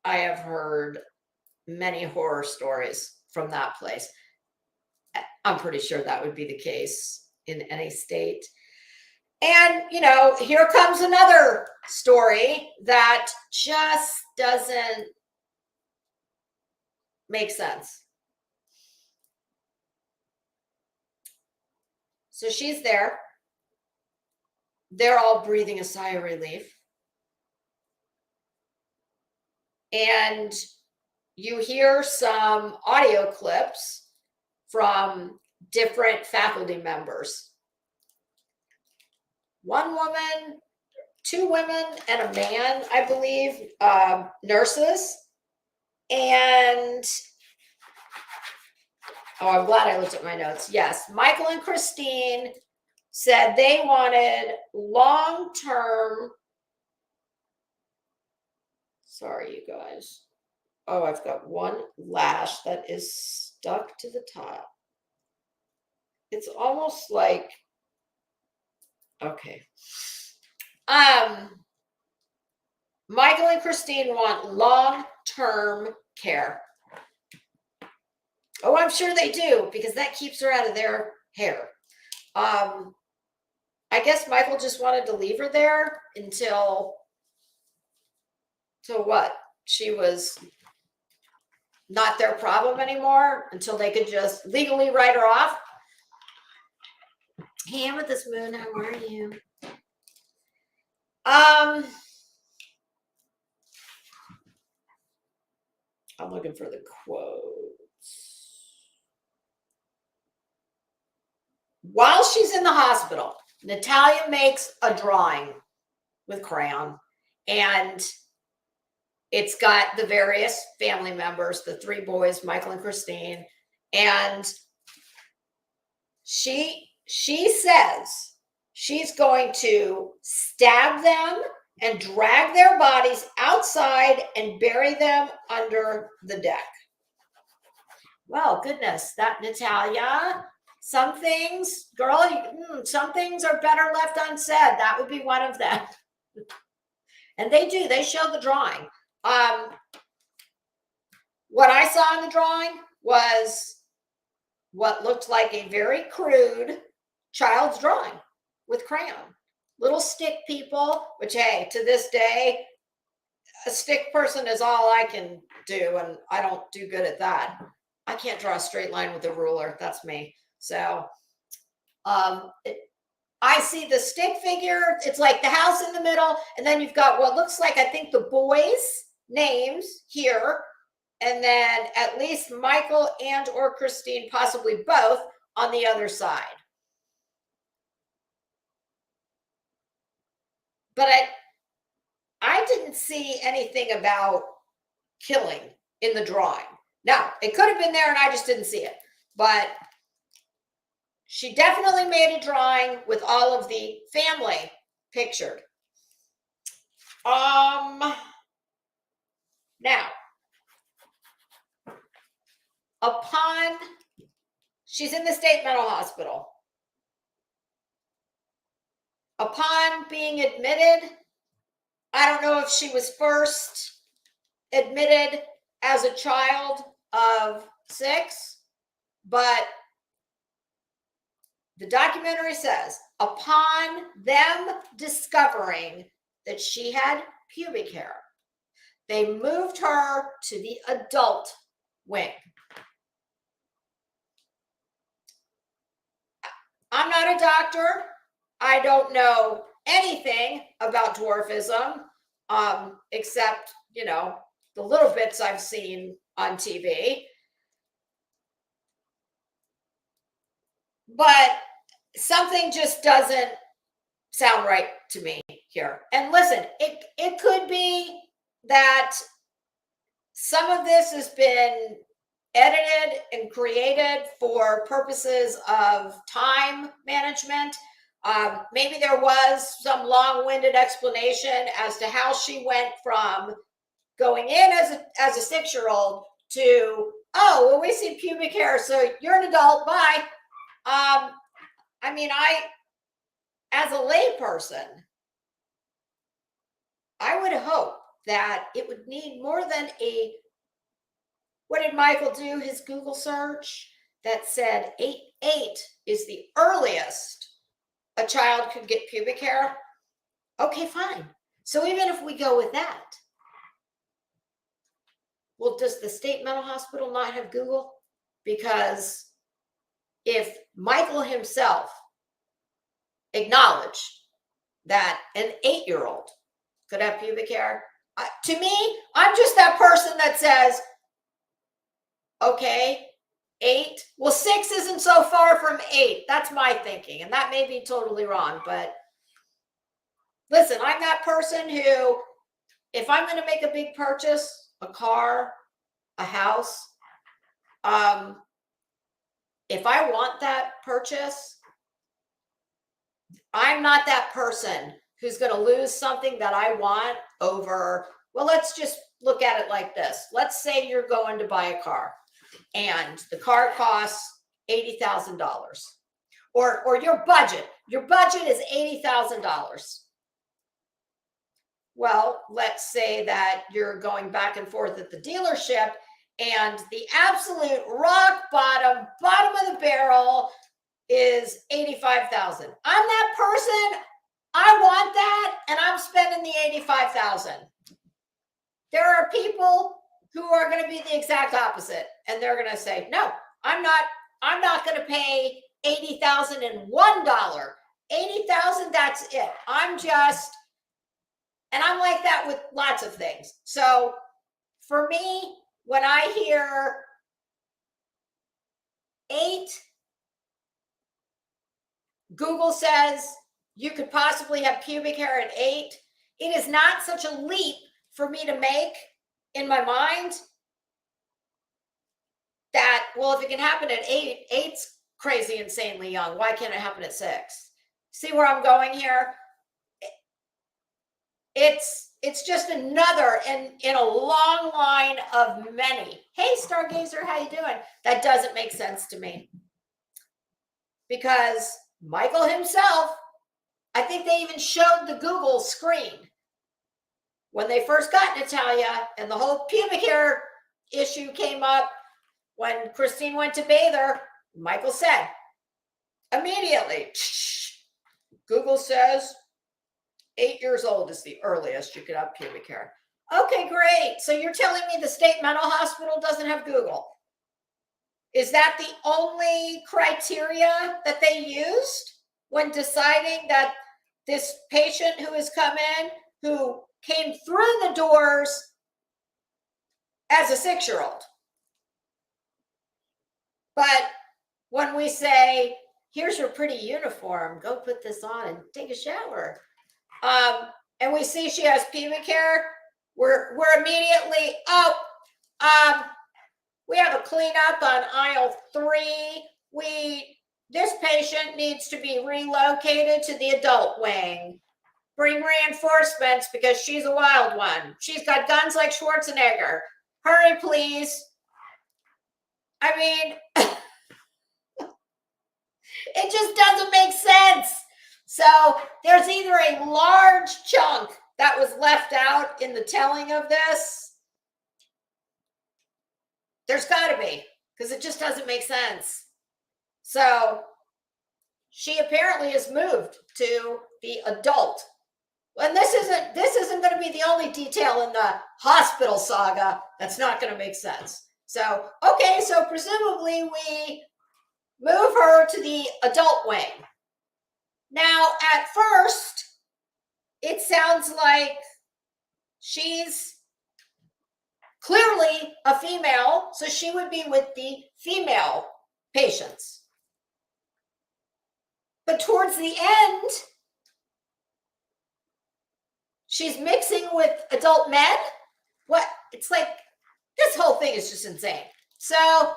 I have heard many horror stories from that place. I'm pretty sure that would be the case in any state. And, here comes another story that just doesn't make sense. So she's there. They're all breathing a sigh of relief. And you hear some audio clips from different faculty members. One woman, two women, and a man, I believe, nurses. And, I'm glad I looked at my notes. Yes, Michael and Christine said they wanted long-term. Sorry, you guys. Oh, I've got one lash that is stuck to the top. It's almost like, okay. Michael and Christine want long-term care. Oh, I'm sure they do, because that keeps her out of their hair. I guess Michael just wanted to leave her there until what? She was not their problem anymore, until they could just legally write her off. Hey, Amethyst Moon, how are you? I'm looking for the quotes. While she's in the hospital, Natalia makes a drawing with crayon, and it's got the various family members, the three boys, Michael and Christine, and she says she's going to stab them and drag their bodies outside and bury them under the deck. Well, goodness, that Natalia, some things, girl, some things are better left unsaid. That would be one of them. And they show the drawing. What I saw in the drawing was what looked like a very crude child's drawing with crayon. Little stick people, which, hey, to this day, a stick person is all I can do, and I don't do good at that. I can't draw a straight line with a ruler. That's me. So I see the stick figure. It's like the house in the middle, and then you've got what looks like, I think, the boys' names here, and then at least Michael and or Christine, possibly both, on the other side. But I didn't see anything about killing in the drawing. Now, it could have been there and I just didn't see it. But she definitely made a drawing with all of the family pictured. Now, she's in the state mental hospital. Upon being admitted, I don't know if she was first admitted as a child of 6, but the documentary says, upon them discovering that she had pubic hair, they moved her to the adult wing. I'm not a doctor. I don't know anything about dwarfism, except, the little bits I've seen on TV. But something just doesn't sound right to me here. And listen, it could be that some of this has been edited and created for purposes of time management. Maybe there was some long-winded explanation as to how she went from going in as a 6-year-old to, oh, well, we see pubic hair, so you're an adult, bye. As a layperson, I would hope that it would need more than what did Michael do? His Google search that said 8 is the earliest a child could get pubic hair. Okay, fine. So even if we go with that, well, does the state mental hospital not have Google? Because if Michael himself acknowledged that an 8-year-old could have pubic hair, to me, I'm just that person that says, okay, 8. Well, 6 isn't so far from 8. That's my thinking, and that may be totally wrong. But listen, I'm that person who, if I'm going to make a big purchase, a car, a house, if I want that purchase, I'm not that person who's going to lose something that I want over, well, let's just look at it like this. Let's say you're going to buy a car and the car costs $80,000, or your budget is $80,000. Well, let's say that you're going back and forth at the dealership and the absolute rock bottom of the barrel is $85,000. I'm that person. I want that, and I'm spending the $85,000. There are people who are going to be the exact opposite, and they're going to say, "No, I'm not going to pay $80,001. $80,000, that's it. And I'm like that with lots of things. So for me, when I hear 8, Google says you could possibly have pubic hair at 8. It is not such a leap for me to make in my mind that, well, if it can happen at 8, 8's crazy, insanely young. Why can't it happen at 6? See where I'm going here? It's just another in a long line of many. Hey, Stargazer, how you doing? That doesn't make sense to me. Because Michael himself, I think they even showed the Google screen when they first got Natalia, and the whole pubic hair issue came up when Christine went to bathe her. Michael said immediately, Google says 8 years old is the earliest you could have pubic hair. Okay, great. So you're telling me the state mental hospital doesn't have Google? Is that the only criteria that they used when deciding that this patient who has come in, who came through the doors as a 6-year-old? But when we say, here's your pretty uniform, go put this on and take a shower, and we see she has pubic hair, we're immediately, we have a cleanup on aisle 3. This patient needs to be relocated to the adult wing. bring reinforcements because she's a wild one. She's got guns like Schwarzenegger. Hurry, please. I mean, it just doesn't make sense. So there's either a large chunk that was left out in the telling of this. There's got to be, because it just doesn't make sense. So she apparently is moved to the adult. And this isn't going to be the only detail in the hospital saga that's not going to make sense. So, okay, so presumably we move her to the adult wing. Now, at first, it sounds like she's clearly a female, so she would be with the female patients. But towards the end, she's mixing with adult men. What? It's like, this whole thing is just insane. So,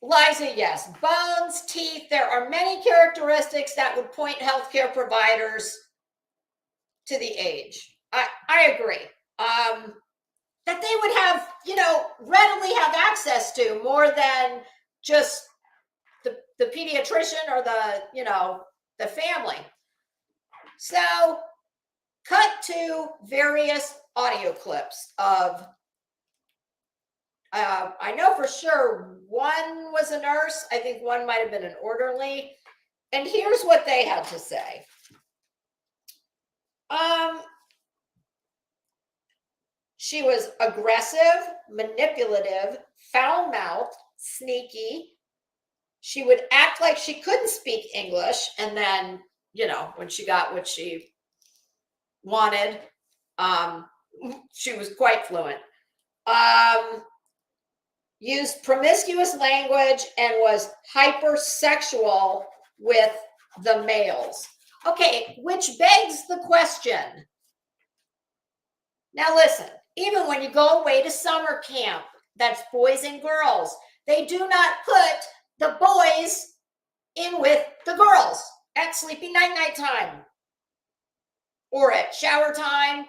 Liza, yes, bones, teeth, there are many characteristics that would point healthcare providers to the age. I agree. That they would have, readily have access to more than just the pediatrician or the family. So, cut to various audio clips of, I know for sure one was a nurse. I think one might have been an orderly. And here's what they had to say. She was aggressive, manipulative, foul-mouthed, sneaky. She would act like she couldn't speak English. And then, when she got what she wanted, she was quite fluent. Used promiscuous language and was hypersexual with the males. Okay, which begs the question. Now listen, even when you go away to summer camp, that's boys and girls, they do not put the boys in with the girls at sleepy night time or at shower time,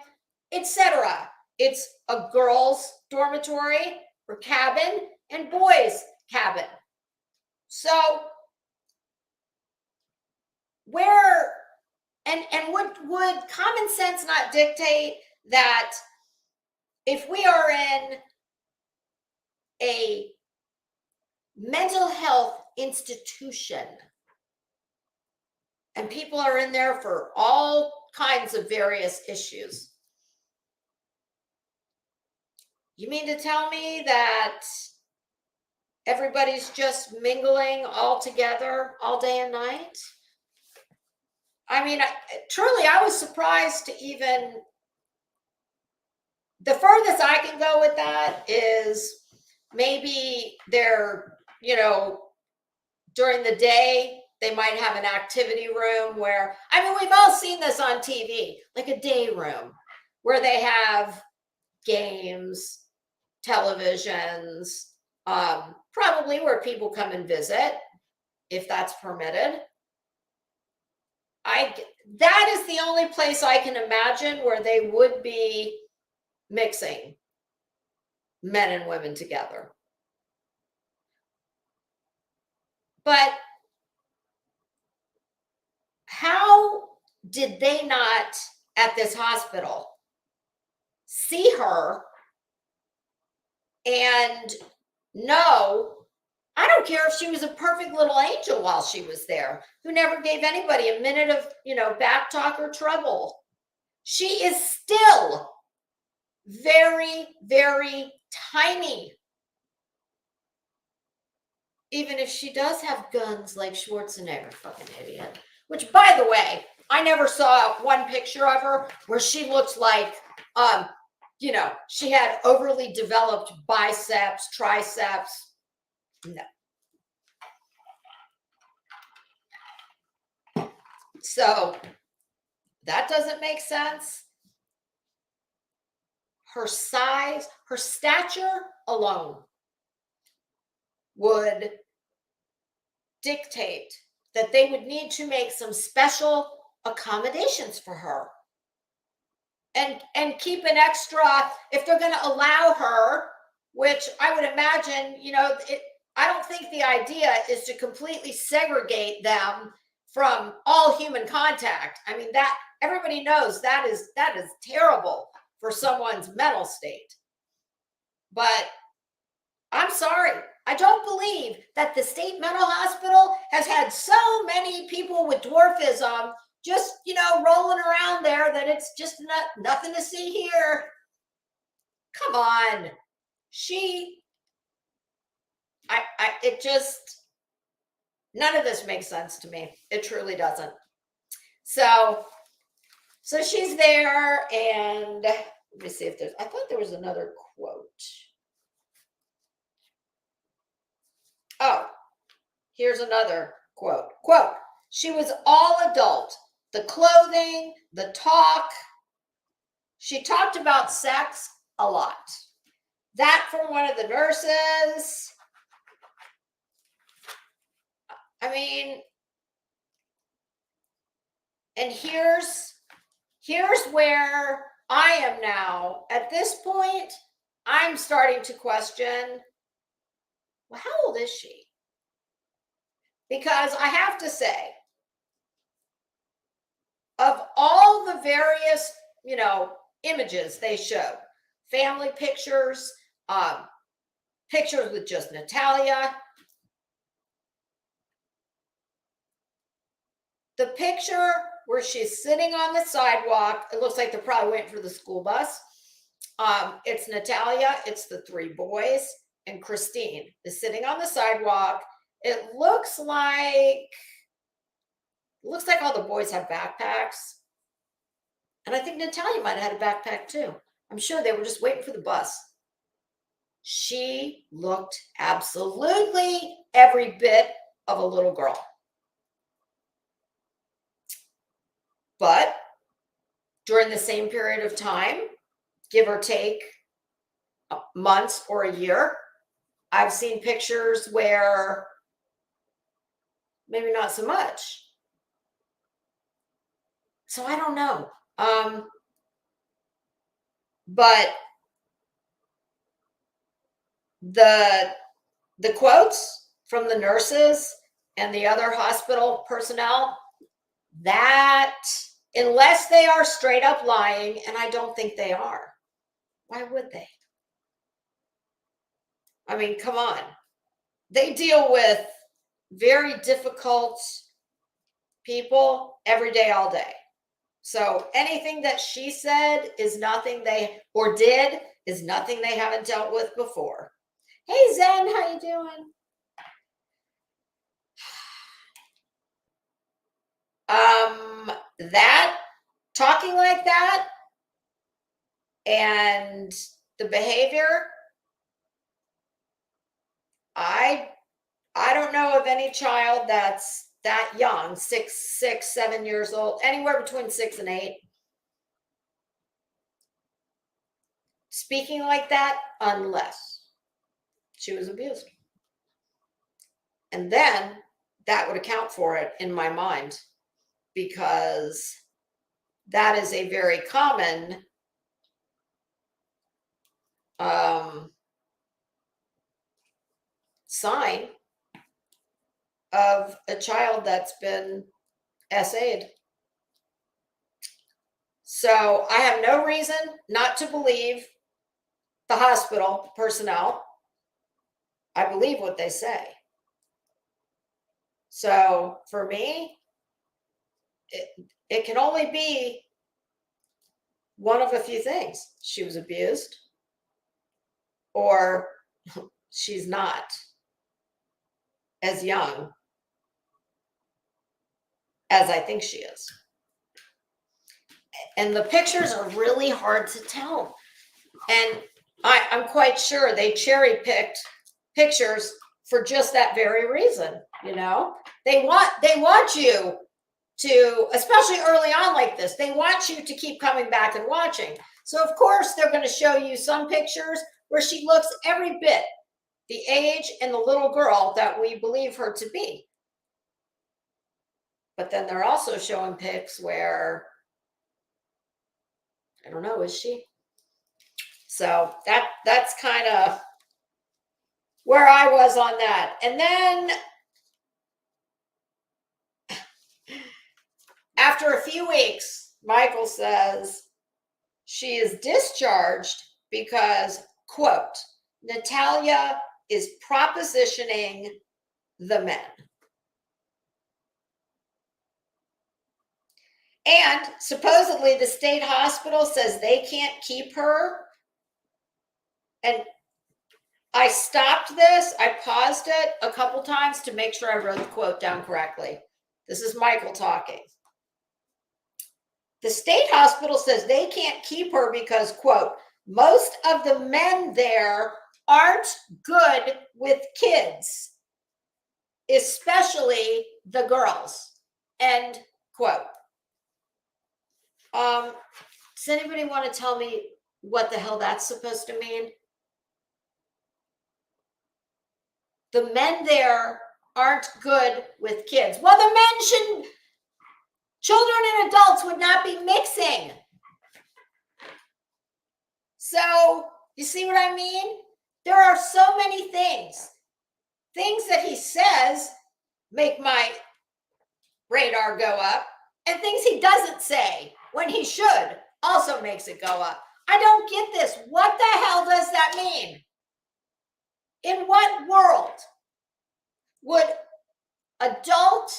etc. It's a girls' dormitory or cabin and boys' cabin. So where and would common sense not dictate that if we are in a mental health institution and people are in there for all kinds of various issues, you mean to tell me that everybody's just mingling all together all day and night? I mean, truly, I was surprised to even, the furthest I can go with that is maybe they're, during the day, they might have an activity room where, we've all seen this on TV, like a day room where they have games, televisions, probably where people come and visit, if that's permitted. That is the only place I can imagine where they would be mixing men and women together. But how did they not, at this hospital, see her and know? I don't care if she was a perfect little angel while she was there, who never gave anybody a minute of, back talk or trouble. She is still very, very tiny. Even if she does have guns like Schwarzenegger, fucking idiot. Which, by the way, I never saw one picture of her where she looked like, she had overly developed biceps, triceps. No. So that doesn't make sense. Her size, her stature alone would dictate that they would need to make some special accommodations for her and keep an extra, if they're going to allow her, which I would imagine, I don't think the idea is to completely segregate them from all human contact. I mean, that everybody knows that is terrible for someone's mental state. But I'm sorry, I don't believe that the state mental hospital has had so many people with dwarfism just, rolling around there that it's just nothing to see here. Come on. None of this makes sense to me. It truly doesn't. So she's there, and let me see if I thought there was another quote. Oh, here's another quote. Quote, she was all adult. The clothing, the talk. She talked about sex a lot. That from one of the nurses. I mean, and here's where I am now. At this point, I'm starting to question, well, how old is she? Because I have to say, of all the various, images they show, family pictures, pictures with just Natalia, the picture where she's sitting on the sidewalk, it looks like they're probably waiting for the school bus. It's Natalia, it's the three boys, and Christine is sitting on the sidewalk. It looks like all the boys have backpacks. And I think Natalia might have had a backpack too. I'm sure they were just waiting for the bus. She looked absolutely every bit of a little girl. But during the same period of time, give or take months or a year, I've seen pictures where maybe not so much. So I don't know. But the quotes from the nurses and the other hospital personnel, that unless they are straight up lying, and I don't think they are, why would they? I mean, come on. They deal with very difficult people every day, all day. So anything that she said is nothing is nothing they haven't dealt with before. Hey, Zen, how you doing? That talking like that and the behavior, I don't know of any child that's that young, 6, 7 years old, anywhere between 6 and 8, speaking like that unless she was abused. And then that would account for it in my mind, because that is a very common sign of a child that's been SA'd. So I have no reason not to believe the hospital personnel. I believe what they say. So for me, it can only be one of a few things. She was abused, or she's not as young as I think she is. And the pictures are really hard to tell. And I'm quite sure they cherry-picked pictures for just that very reason. They want you to, especially early on like this, they want you to keep coming back and watching. So of course they're going to show you some pictures where she looks every bit the age and the little girl that we believe her to be. But then they're also showing pics where, I don't know, is she? So that's kind of where I was on that. And then after a few weeks, Michael says she is discharged because, quote, Natalia is propositioning the men. And supposedly the state hospital says they can't keep her. And I stopped this. I paused it a couple times to make sure I wrote the quote down correctly. This is Michael talking. The state hospital says they can't keep her because, quote, most of the men there aren't good with kids, especially the girls, end quote. Does anybody want to tell me what the hell that's supposed to mean? The men there aren't good with kids. Well, the men shouldn't, children and adults would not be mixing. So, you see what I mean? There are so many things. Things that he says make my radar go up, and things he doesn't say when he should also makes it go up. I don't get this. What the hell does that mean? In what world would adult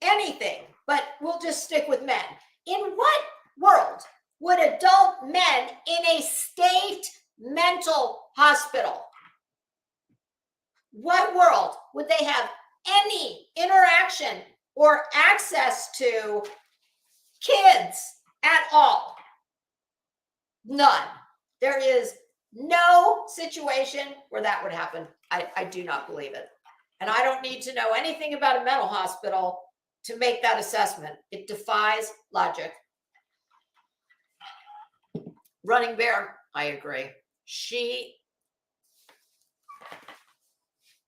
anything, but we'll just stick with men. In what world would adult men in a state mental hospital, what world would they have any interaction or access to kids at all? None. There is no situation where that would happen. I do not believe it. And I don't need to know anything about a mental hospital to make that assessment. It defies logic. Running Bear, I agree.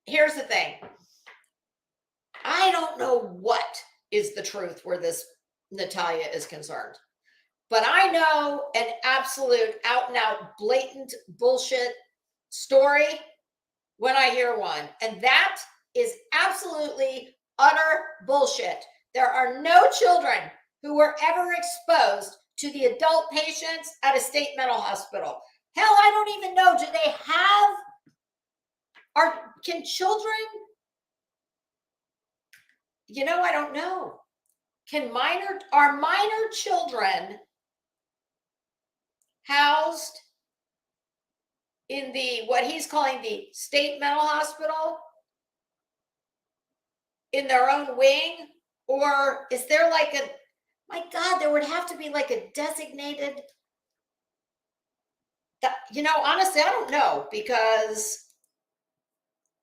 Here's the thing. I don't know what is the truth where this Natalia is concerned. But I know an absolute out and out blatant bullshit story when I hear one. And that is absolutely utter bullshit. There are no children who were ever exposed to the adult patients at a state mental hospital. Hell, I don't even know. Do they have, can children, I don't know. Are minor children housed in what he's calling the state mental hospital in their own wing? Or is there my God, there would have to be like a designated, honestly, I don't know, because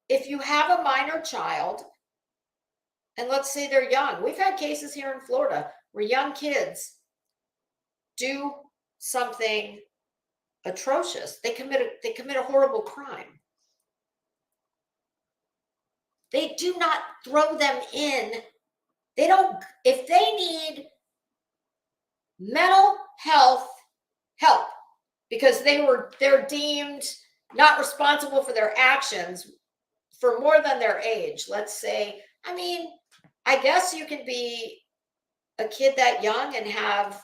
if you have a minor child, and let's say they're young, we've had cases here in Florida where young kids do something atrocious. They commit a horrible crime. They do not throw them in. They don't, if they need mental health help because they're deemed not responsible for their actions for more than their age. Let's say, I guess you can be a kid that young and have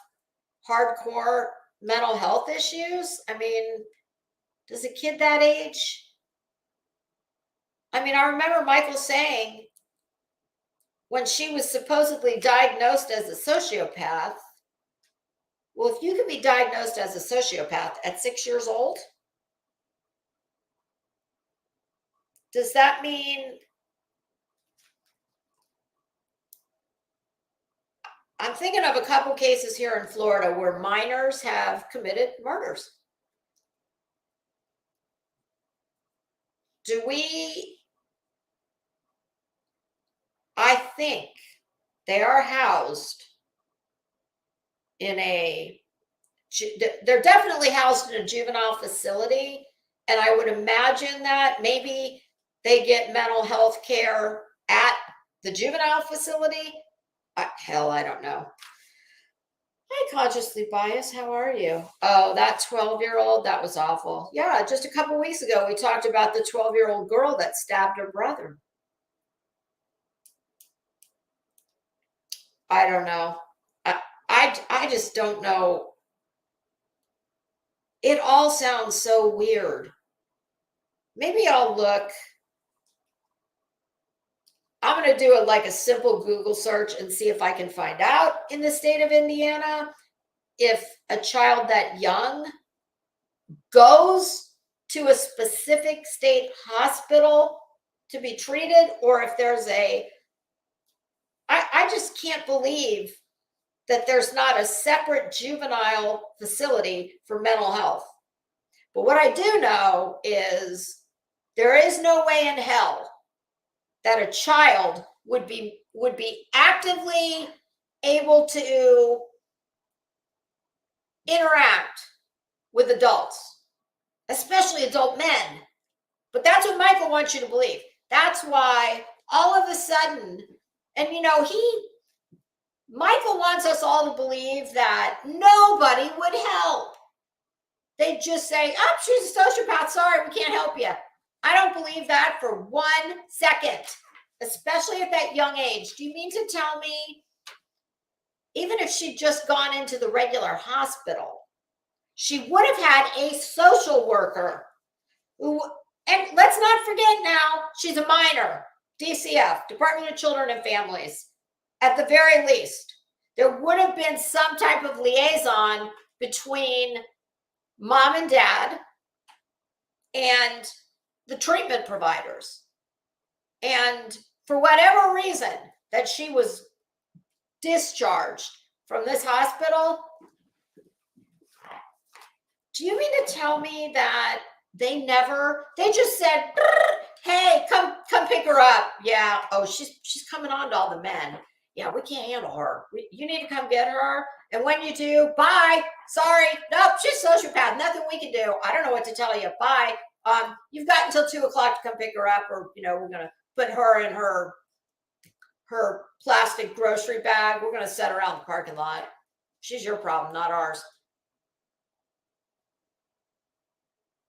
hardcore mental health issues. Does a kid that age? I remember Michael saying when she was supposedly diagnosed as a sociopath, well, if you can be diagnosed as a sociopath at 6 years old, does that mean, I'm thinking of a couple cases here in Florida where minors have committed murders. I think they are housed they're definitely housed in a juvenile facility. And I would imagine that maybe they get mental health care at the juvenile facility. Hell, I don't know. Hi, Consciously Biased. How are you? Oh, that 12-year-old, that was awful. Yeah, just a couple weeks ago, we talked about the 12-year-old girl that stabbed her brother. I don't know. I just don't know. It all sounds so weird. Maybe I'll look. I'm going to do like a simple Google search and see if I can find out in the state of Indiana if a child that young goes to a specific state hospital to be treated, or if there's I just can't believe that there's not a separate juvenile facility for mental health. But what I do know is there is no way in hell that a child would be actively able to interact with adults, especially adult men. But that's what Michael wants you to believe. That's why all of a sudden, and Michael wants us all to believe that nobody would help. They just say, oh, she's a sociopath. Sorry, we can't help you. I don't believe that for 1 second, especially at that young age. Do you mean to tell me, even if she'd just gone into the regular hospital, she would have had a social worker who, and let's not forget now, she's a minor, DCF, Department of Children and Families. At the very least, there would have been some type of liaison between mom and dad and the treatment providers. And for whatever reason that she was discharged from this hospital, do you mean to tell me that they just said, hey, come pick her up. Yeah. Oh, she's coming on to all the men. Yeah, we can't handle her. You need to come get her. And when you do, bye. Sorry. Nope, she's a sociopath. Nothing we can do. I don't know what to tell you. Bye. You've got until 2 o'clock to come pick her up, or we're gonna put her in her plastic grocery bag. We're gonna set her out in the parking lot. She's your problem, not ours.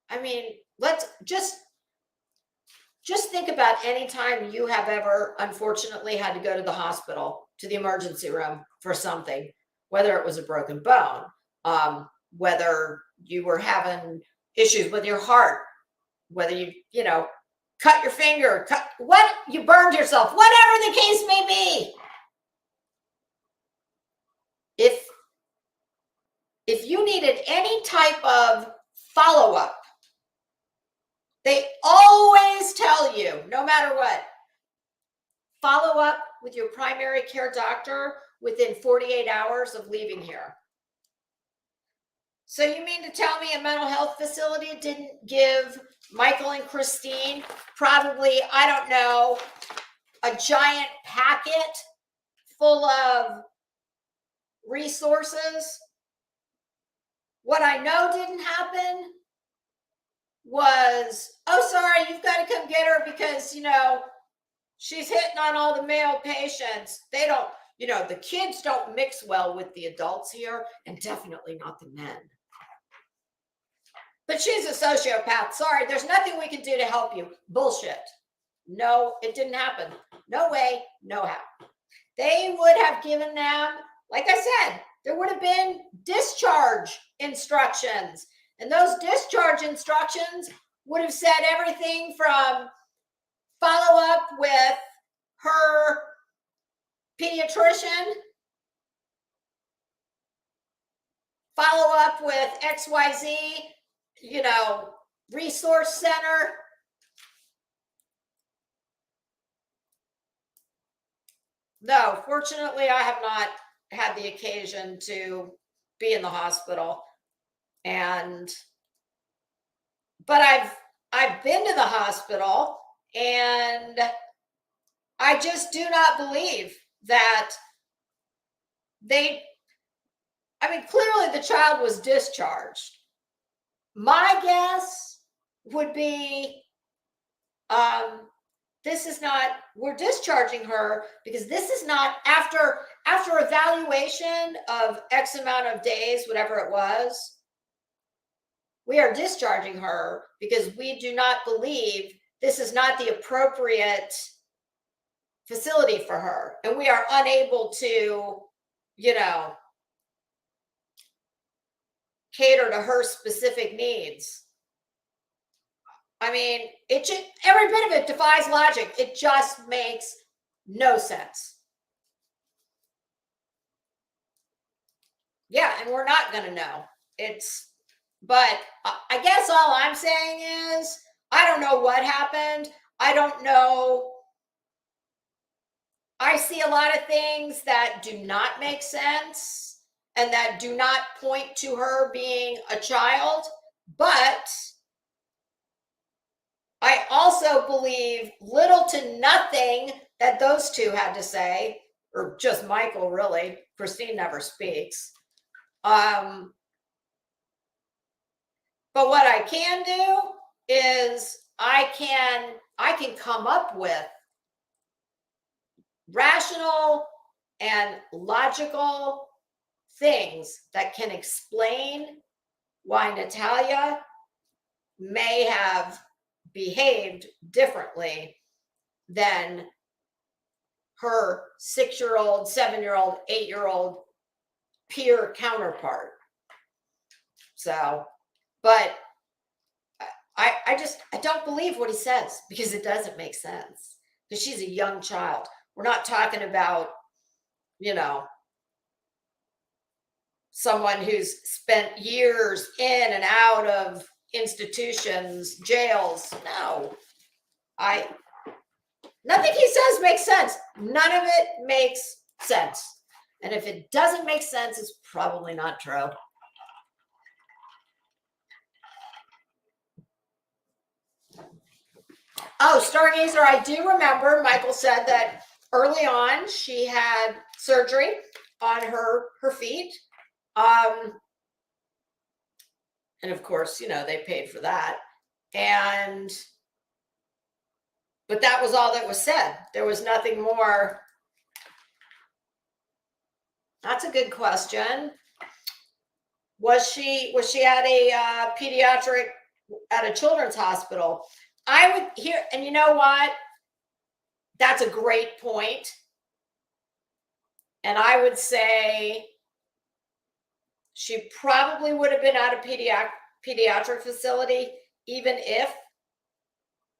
I mean, let's just think about any time you have ever, unfortunately, had to go to the hospital, to the emergency room for something, whether it was a broken bone, whether you were having issues with your heart, whether you cut your finger, you burned yourself, whatever the case may be. If you needed any type of follow-up, they always tell you, no matter what, follow up with your primary care doctor within 48 hours of leaving here. So you mean to tell me a mental health facility didn't give Michael and Christine probably, I don't know, a giant packet full of resources? What I know didn't happen was, oh, sorry, you've got to come get her because, she's hitting on all the male patients. They don't, the kids don't mix well with the adults here, and definitely not the men. But she's a sociopath. Sorry, there's nothing we can do to help you. Bullshit. No, it didn't happen. No way, no how. They would have given them, like I said, there would have been discharge instructions. And those discharge instructions would have said everything from follow up with her pediatrician, follow up with XYZ, resource center. No, fortunately, I have not had the occasion to be in the hospital. But I've been to the hospital, and I just do not believe that clearly the child was discharged. My guess would be this is not, we're discharging her because this is not after evaluation of X amount of days, whatever it was. We are discharging her because we do not believe this is not the appropriate facility for her. And we are unable to, cater to her specific needs. I mean, every bit of it defies logic. It just makes no sense. Yeah, and we're not going to know. But I guess all I'm saying is, I don't know what happened. I don't know. I see a lot of things that do not make sense and that do not point to her being a child, but I also believe little to nothing that those two had to say, or just Michael, really. Christine never speaks. But what I can do is I can come up with rational and logical things that can explain why Natalia may have behaved differently than her 6-year-old, 7-year-old, 8-year-old peer counterpart. So, but I don't believe what he says because it doesn't make sense. Because she's a young child. We're not talking about, someone who's spent years in and out of institutions, jails. No, nothing he says makes sense. None of it makes sense. And if it doesn't make sense, it's probably not true. Oh, Stargazer, I do remember Michael said that early on she had surgery on her feet. And of course, they paid for that. But that was all that was said. There was nothing more. That's a good question. Was she at a pediatric, at a children's hospital? I would hear, and you know what? That's a great point. And I would say she probably would have been at a pediatric facility, even if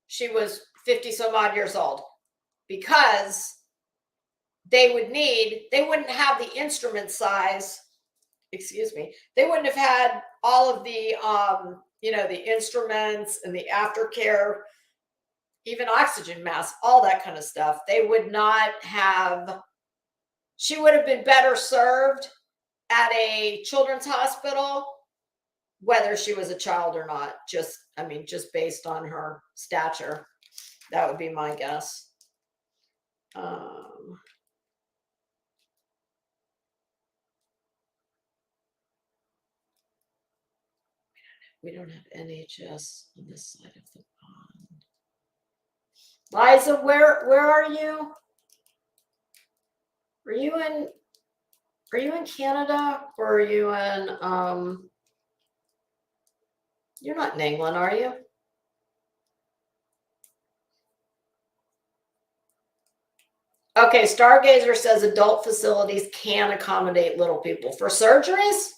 she was 50 some odd years old, because they wouldn't have the instrument size, they wouldn't have had all of the, the instruments and the aftercare, even oxygen masks, all that kind of stuff. They would not have, she would have been better served at a children's hospital, whether she was a child or not, just based on her stature. That would be my guess. We don't have NHS on this side of the pond. Liza, where are you? Are you in Canada, or are you in you're not in England, are you? Okay, Stargazer says adult facilities can accommodate little people for surgeries.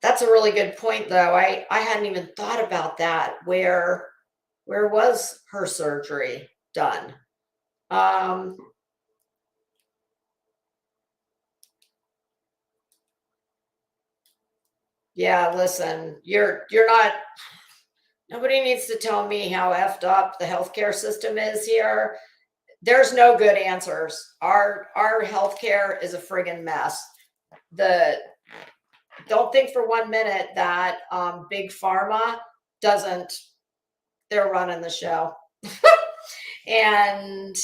That's a really good point, though. I hadn't even thought about that. Where was her surgery done? Yeah, listen, you're not. Nobody needs to tell me how effed up the healthcare system is here. There's no good answers. Our healthcare is a friggin' mess. Don't think for 1 minute that big pharma doesn't. They're running the show. And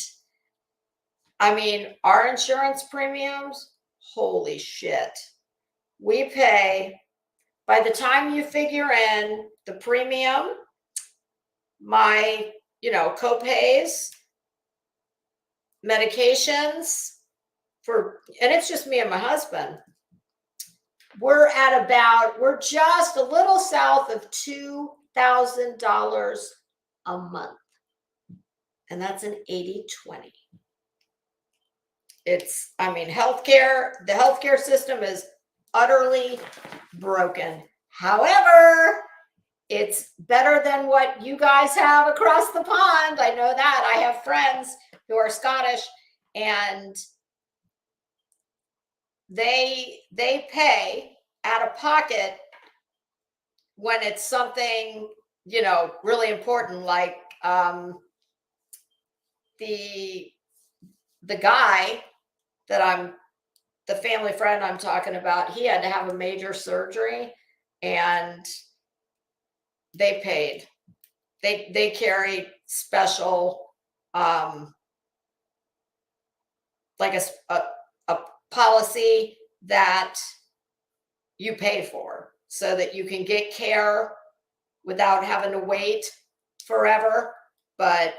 our insurance premiums, holy shit. We pay, by the time you figure in the premium my, co-pays, medications and it's just me and my husband. We're just a little south of $2,000 a month. And that's an 80/20. The healthcare system is utterly broken. However, it's better than what you guys have across the pond. I know that. I have friends who are Scottish, and they pay out of pocket when it's something, really important, like the guy the family friend I'm talking about, he had to have a major surgery, and they paid. They carry special, like a policy that you pay for so that you can get care without having to wait forever. But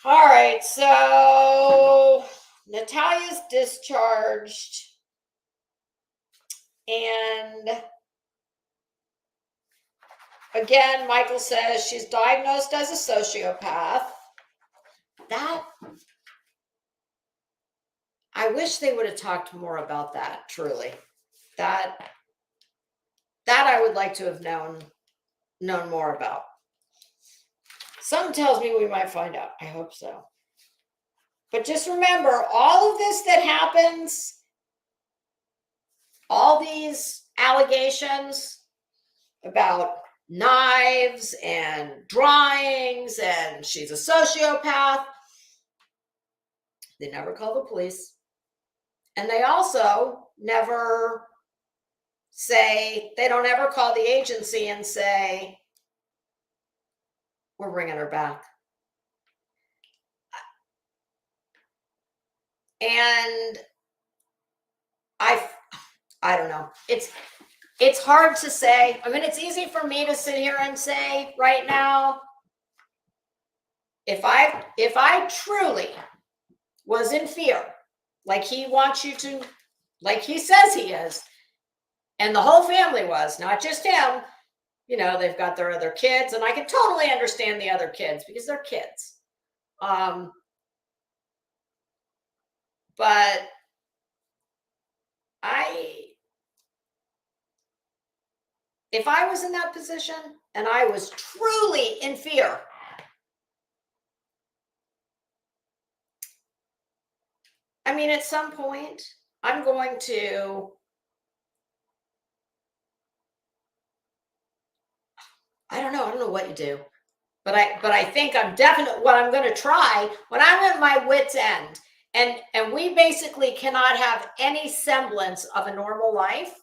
all right, so Natalia's discharged, and again, Michael says she's diagnosed as a sociopath. That, I wish they would have talked more about that, truly. That I would like to have known more about. Something tells me we might find out. I hope so. But just remember, all of this that happens, all these allegations about knives and drawings and she's a sociopath, they never call the police. And they also never say, they don't ever call the agency and say, we're bringing her back. And I don't know. It's hard to say. I mean, it's easy for me to sit here and say right now, if I truly was in fear, like he wants you to, like he says he is, and the whole family was, not just him, they've got their other kids, and I can totally understand the other kids because they're kids. But if I was in that position and I was truly in fear, I mean, at some point, I'm going to, I don't know what you do, but I think I'm definitely, what I'm going to try when I'm at my wit's end, and we basically cannot have any semblance of a normal life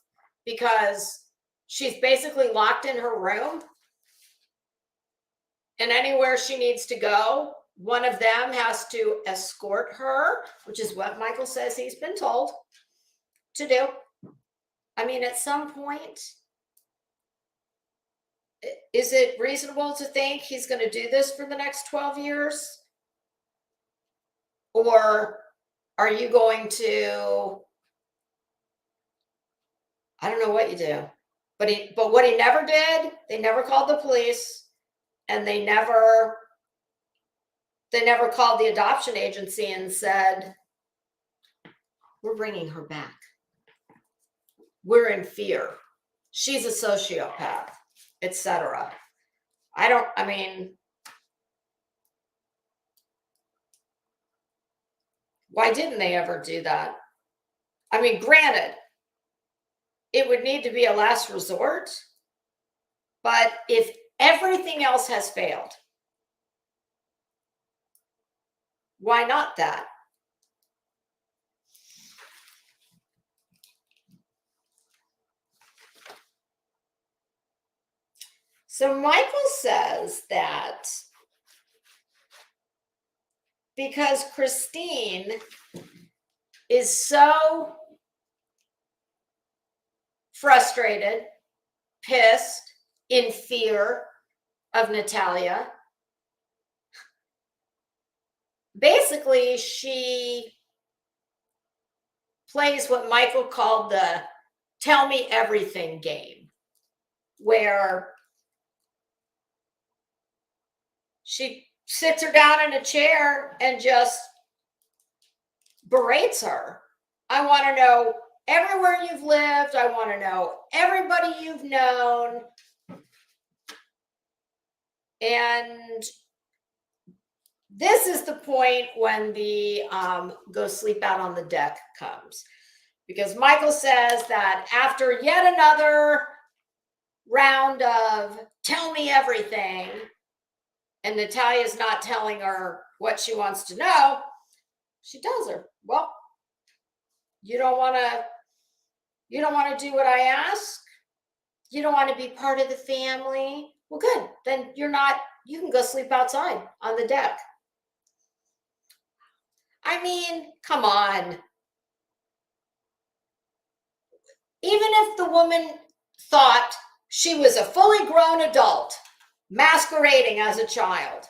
because she's basically locked in her room, and anywhere she needs to go, one of them has to escort her, which is what Michael says he's been told to do. I mean, at some point, is it reasonable to think he's going to do this for the next 12 years? Or are you going to, I don't know what you do, but what he never did, they never called the police, and they never called the adoption agency and said, we're bringing her back. We're in fear. She's a sociopath, etc. Why didn't they ever do that? I mean, granted, it would need to be a last resort, but if everything else has failed, why not that? So Michael says that because Christine is so frustrated, pissed, in fear of Natalia. Basically, she plays what Michael called the tell me everything game, where she sits her down in a chair and just berates her. I want to know everywhere you've lived. I want to know everybody you've known. And this is the point when the go sleep out on the deck comes. Because Michael says that after yet another round of tell me everything, and Natalia's not telling her what she wants to know, she tells her, well, you don't want to do what I ask? You don't want to be part of the family? Well, good. Then you can go sleep outside on the deck. I mean, come on. Even if the woman thought she was a fully grown adult masquerading as a child,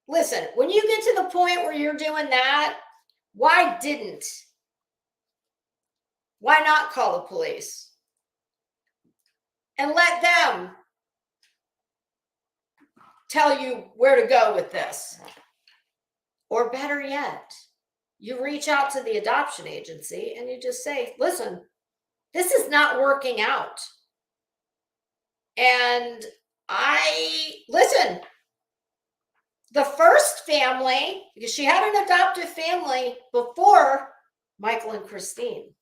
listen, when you get to the point where you're doing that, why not call the police and let them tell you where to go with this? Or better yet, you reach out to the adoption agency and you just say, listen, this is not working out. And listen, the first family, because she had an adoptive family before Michael and Christine,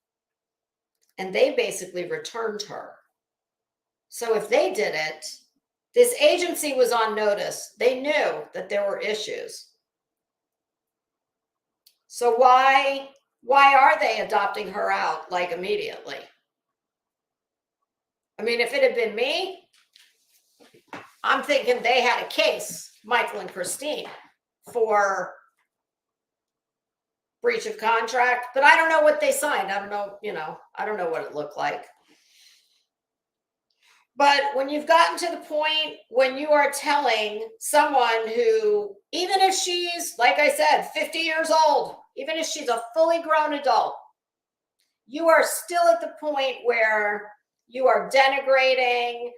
and they basically returned her. So if they did it, this agency was on notice. They knew that there were issues. So why are they adopting her out like immediately? I mean, if it had been me, I'm thinking they had a case, Michael and Christine, for breach of contract, but I don't know what they signed. I don't know what it looked like. But when you've gotten to the point when you are telling someone who, even if she's, like I said, 50 years old, even if she's a fully grown adult, you are still at the point where you are denigrating,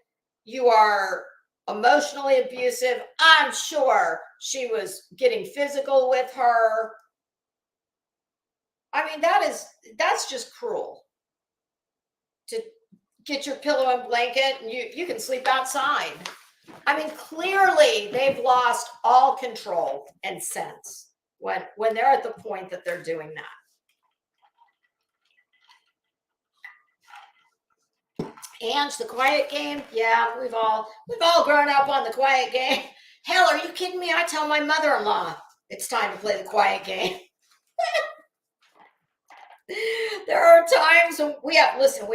you are emotionally abusive. I'm sure she was getting physical with her. I mean, that's just cruel. To get your pillow and blanket and you can sleep outside. I mean, clearly they've lost all control and sense when they're at the point that they're doing that. Ange, the quiet game. Yeah, we've all grown up on the quiet game. Hell, are you kidding me? I tell my mother-in-law it's time to play the quiet game. There are times when we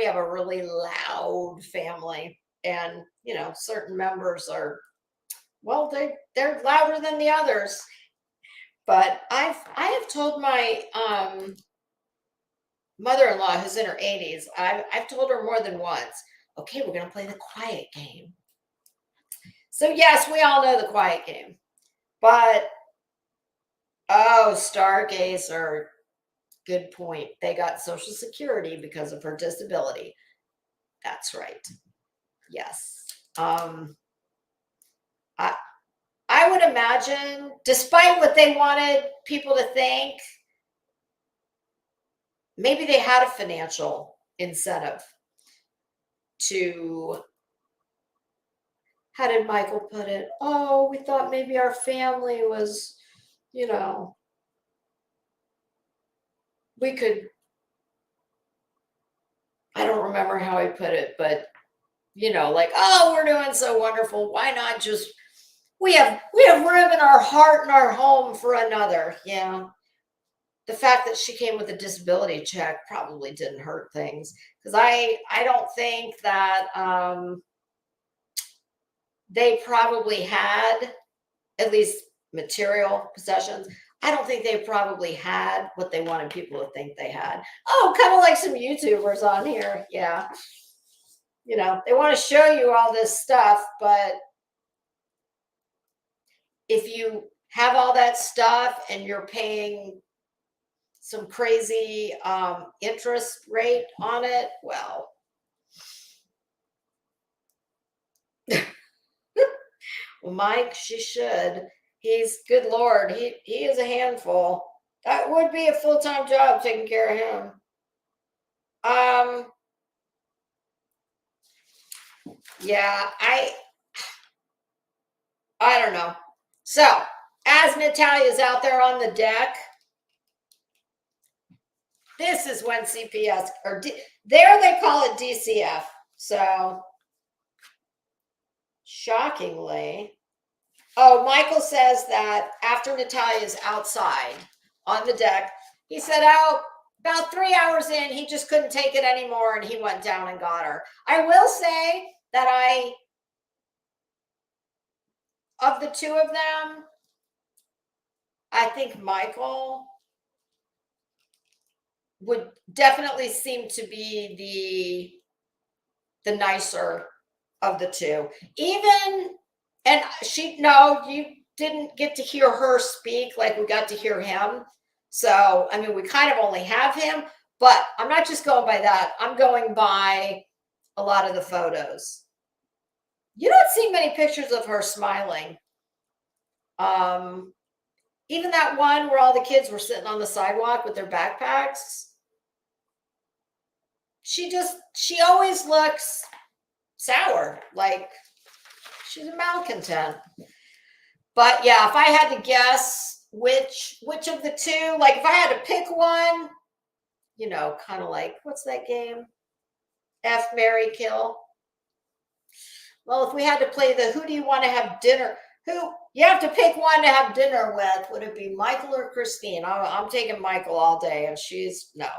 have a really loud family, and certain members are, well, they're louder than the others. But I have told my mother-in-law, who's in her 80s, I've told her more than once, okay, we're gonna play the quiet game. So yes, we all know the quiet game, but Stargazer. Good point. They got Social Security because of her disability. That's right. Yes. I would imagine, despite what they wanted people to think, maybe they had a financial incentive to, how did Michael put it? Oh, we thought maybe our family was, we could, I don't remember how he put it, but like, oh, we're doing so wonderful. Why not just, we have room in our heart and our home for another. Yeah. The fact that she came with a disability check probably didn't hurt things, because I don't think that they probably had, at least material possessions, I don't think they probably had what they wanted people to think they had. Oh, kind of like some YouTubers on here. Yeah. they want to show you all this stuff, but if you have all that stuff and you're paying some crazy interest rate on it, well, Mike, she should. He's, good Lord, he is a handful. That would be a full-time job taking care of him. Yeah, I don't know. So, as Natalia's out there on the deck, this is when CPS, or there they call it DCF. So, shockingly, oh, Michael says that after Natalia's outside on the deck, he said, oh, about 3 hours in, he just couldn't take it anymore, and he went down and got her. I will say that of the two of them, I think Michael would definitely seem to be the nicer of the two. Even, and you didn't get to hear her speak like we got to hear him. So, I mean, we kind of only have him, but I'm not just going by that. I'm going by a lot of the photos. You don't see many pictures of her smiling. Even that one where all the kids were sitting on the sidewalk with their backpacks, she always looks sour, like she's a malcontent. But yeah, if I had to guess which of the two, like if I had to pick one, kind of like, what's that game? F, Marry, Kill. Well, if we had to play the who do you want to have dinner? Who you have to pick one to have dinner with? Would it be Michael or Christine? I'm taking Michael all day, and she's no.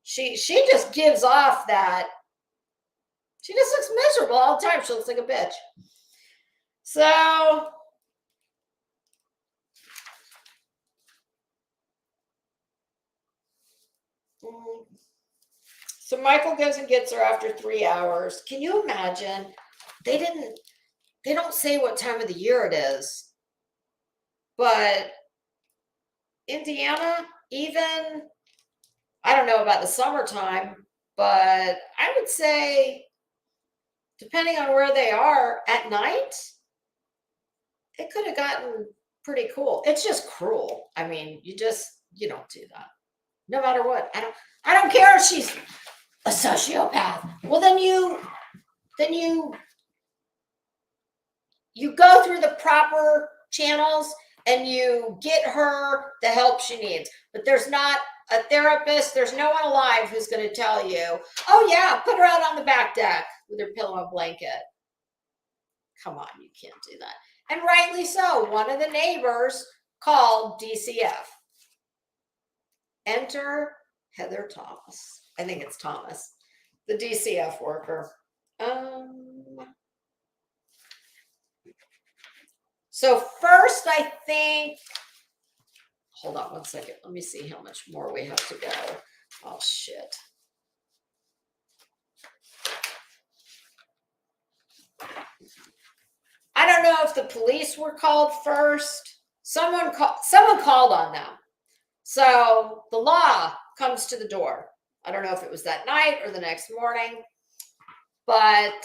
She just gives off that. She just looks miserable all the time. She looks like a bitch. So Michael goes and gets her after 3 hours. Can you imagine? They don't say what time of the year it is, but Indiana, even, I don't know about the summertime, but I would say, depending on where they are at night, it could have gotten pretty cool. It's just cruel. I mean, you don't do that. No matter what. I don't care if she's a sociopath. Well, then you go through the proper channels and you get her the help she needs. But there's not a therapist, there's no one alive who's going to tell you, oh yeah, put her out on the back deck with her pillow and blanket. Come on, you can't do that. And rightly so. One of the neighbors called DCF. Enter Heather Thomas. I think it's Thomas, the DCF worker. So first, I think, hold on one second. Let me see how much more we have to go. Oh, shit. I don't know if the police were called first. Someone called on them. So the law comes to the door. I don't know if it was that night or the next morning, but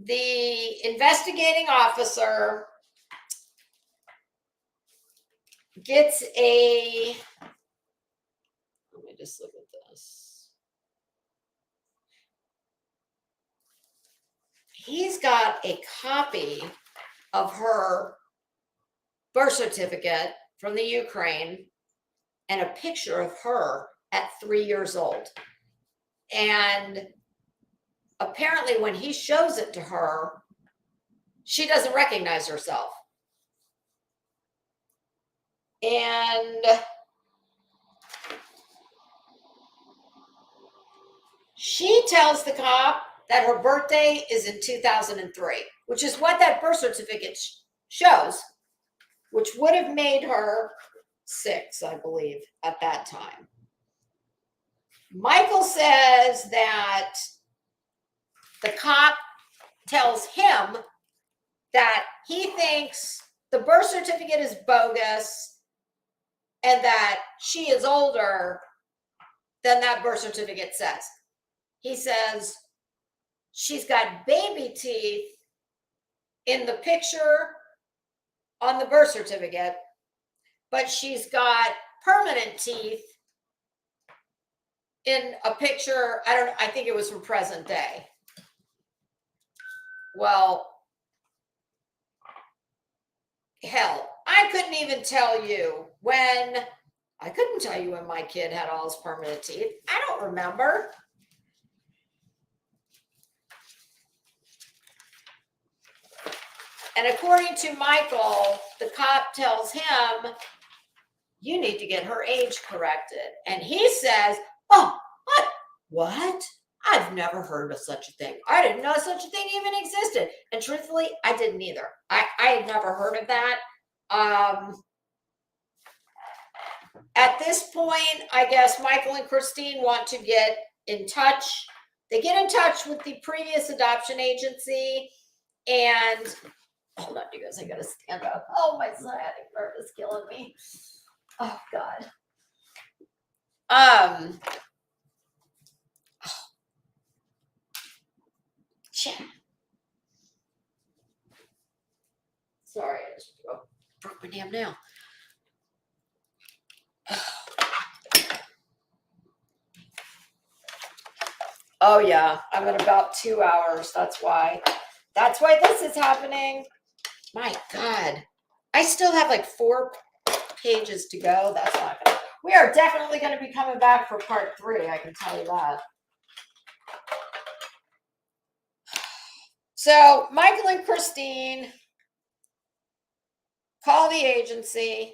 the investigating officer gets a, let me just look at this. He's got a copy of her birth certificate from the Ukraine and a picture of her at 3 years old. And apparently when he shows it to her, she doesn't recognize herself. And she tells the cop that her birthday is in 2003, which is what that birth certificate shows, which would have made her 6, I believe, at that time. Michael says that the cop tells him that he thinks the birth certificate is bogus and that she is older than that birth certificate says. He says she's got baby teeth in the picture on the birth certificate, but she's got permanent teeth in a picture. I think it was from present day. Well, hell, I couldn't tell you when my kid had all his permanent teeth. I don't remember. And according to Michael, the cop tells him, you need to get her age corrected. And he says, oh, what? I've never heard of such a thing. I didn't know such a thing even existed. And truthfully, I didn't either. I had never heard of that. At this point, I guess Michael and Christine want to get in touch. They get in touch with the previous adoption agency. And hold on, you guys, I gotta stand up. Oh, my sciatic nerve is killing me. Oh, God. Sorry, I just broke my damn nail. Oh yeah, I'm at about 2 hours. That's why this is happening. My God, I still have like 4 pages to go. That's not gonna. We are definitely going to be coming back for part 3. I can tell you that. So Michael and Christine call the agency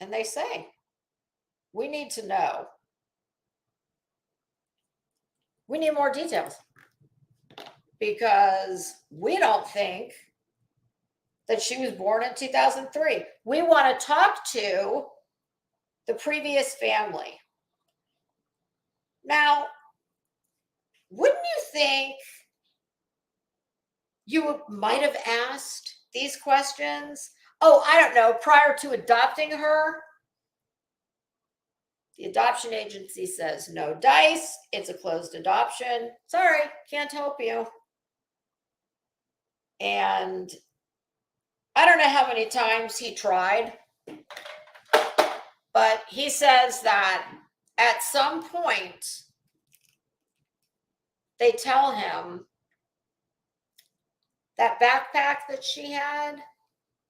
and they say, we need to know. We need more details because we don't think that she was born in 2003. We want to talk to the previous family. Now, wouldn't you think you might have asked these questions? Oh, I don't know, prior to adopting her? The adoption agency says no dice. It's a closed adoption. Sorry, can't help you. And I don't know how many times he tried, but he says that at some point they tell him that backpack that she had,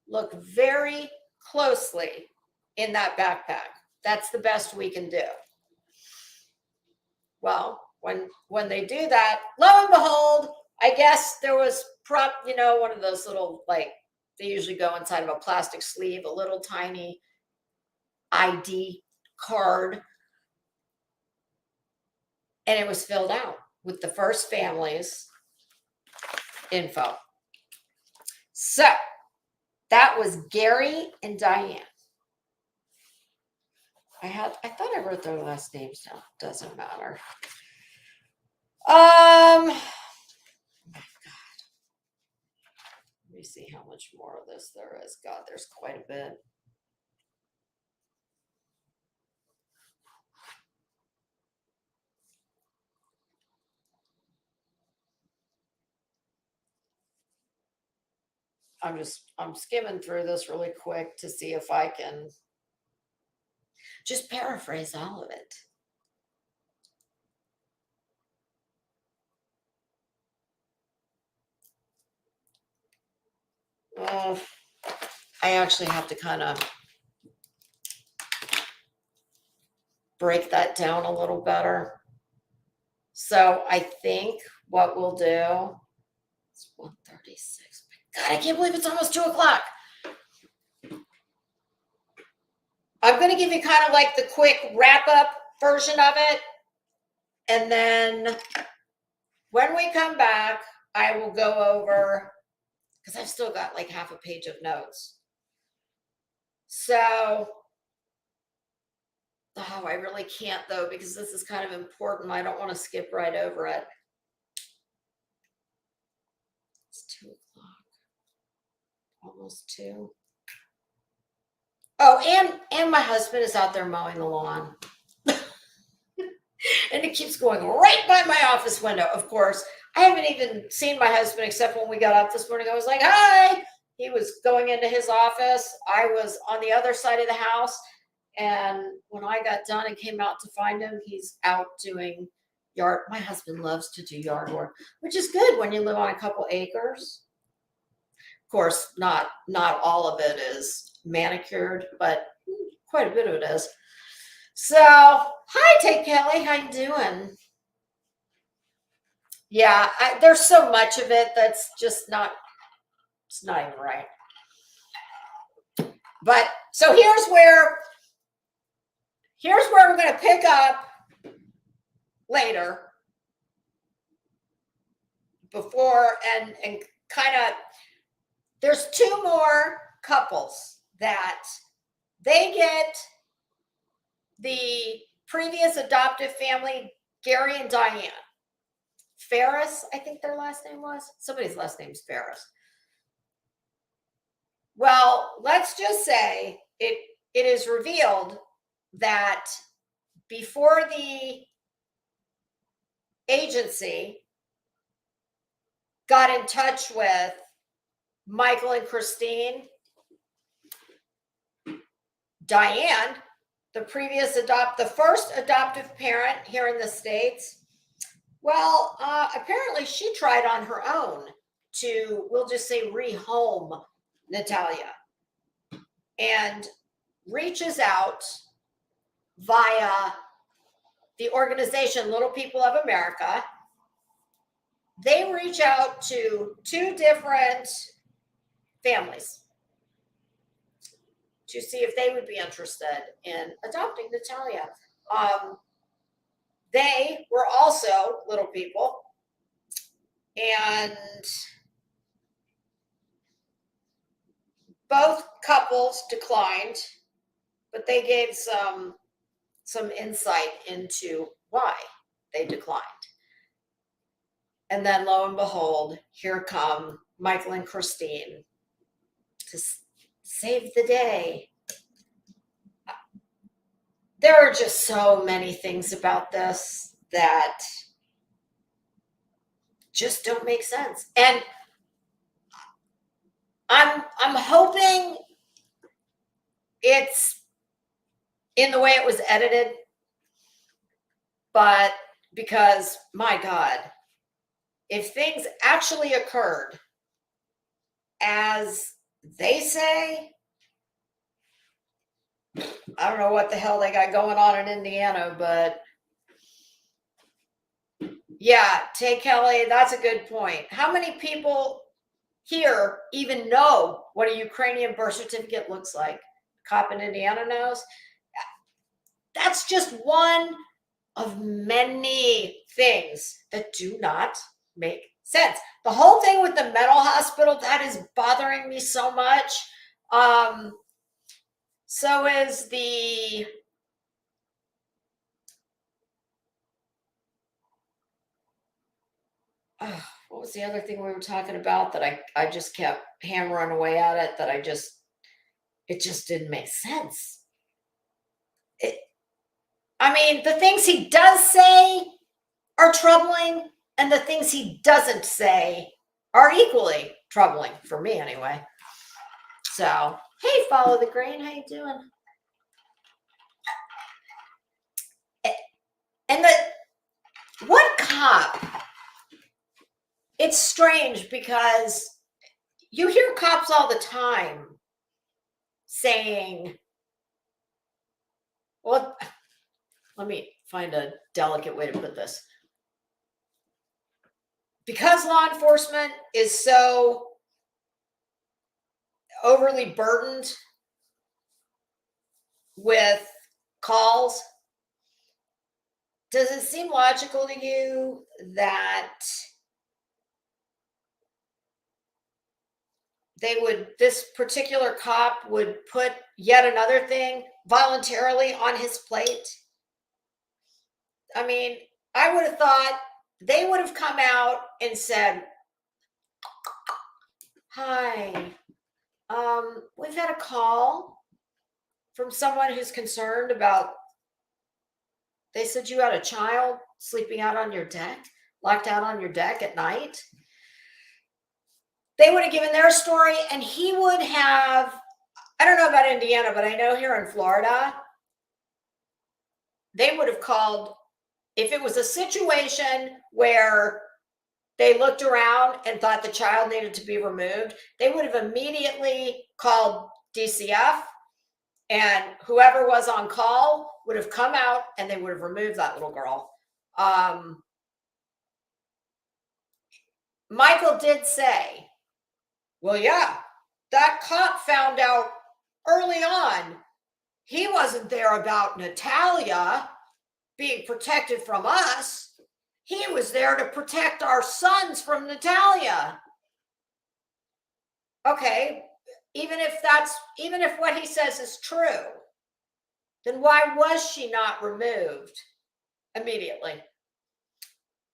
look very closely in that backpack. That's the best we can do. Well, when they do that, lo and behold, I guess there was one of those little, like, they usually go inside of a plastic sleeve, a little tiny ID card. And it was filled out with the first family's info. So that was Gary and Diane. I thought I wrote their last names down. Doesn't matter. Oh my God. Let me see how much more of this there is. God, there's quite a bit. I'm skimming through this really quick to see if I can just paraphrase all of it. I actually have to kind of break that down a little better. So I think what we'll do is 1:36. God, I can't believe it's almost 2 o'clock. I'm going to give you kind of like the quick wrap up version of it. And then when we come back, I will go over, because I've still got like half a page of notes. So Oh, I really can't though, because this is kind of important. I don't want to skip right over it. It's 2 o'clock, almost 2. Oh, and my husband is out there mowing the lawn. And it keeps going right by my office window. Of course, I haven't even seen my husband except when we got up this morning. I was like, hi. He was going into his office. I was on the other side of the house. And when I got done and came out to find him, he's out doing yard. My husband loves to do yard work, which is good when you live on a couple acres. Of course, not all of it is manicured, but quite a bit of it is. So, hi, Take Kelly. How you doing? Yeah, there's so much of it that's just not. It's not even right. But so here's where we're going to pick up later. Before and kind of, there's 2 more couples that they get the previous adoptive family, Gary and Diane Ferris, I think their last name was. Somebody's last name's Ferris. Well, let's just say it is revealed that before the agency got in touch with Michael and Christine, Diane, the first adoptive parent here in the States, well, apparently she tried on her own to, we'll just say, rehome Natalia, and reaches out via the organization Little People of America. They reach out to 2 different families to see if they would be interested in adopting Natalia. They were also Little People, and both couples declined, but they gave some insight into why they declined. And then lo and behold, here come Michael and Christine to save the day. There are just so many things about this that just don't make sense. And I'm hoping it's in the way it was edited, but because, my God, if things actually occurred as they say, I don't know what the hell they got going on in Indiana, but yeah, Tay Kelly, that's a good point. How many people here even know what a Ukrainian birth certificate looks like? A cop in Indiana knows. That's just one of many things that do not make sense. The whole thing with the mental hospital, that is bothering me so much. So is the what was the other thing we were talking about that I just kept hammering away at it, that it just didn't make sense. I mean, the things he does say are troubling, and the things he doesn't say are equally troubling for me anyway. So, hey, Follow the Green, how you doing? And what cop? It's strange because you hear cops all the time saying, well, let me find a delicate way to put this. Because law enforcement is so overly burdened with calls, does it seem logical to you that this particular cop would put yet another thing voluntarily on his plate. I mean, I would have thought they would have come out and said, hi, we've had a call from someone who's concerned about, they said you had a child sleeping out on your deck, locked out on your deck at night. They would have given their story, and he would have, I don't know about Indiana, but I know here in Florida, they would have called, if it was a situation where they looked around and thought the child needed to be removed, they would have immediately called DCF, and whoever was on call would have come out and they would have removed that little girl. Michael did say, well, yeah, that cop found out early on he wasn't there about Natalia being protected from us. He was there to protect our sons from Natalia. Okay, even if what he says is true, then why was she not removed immediately?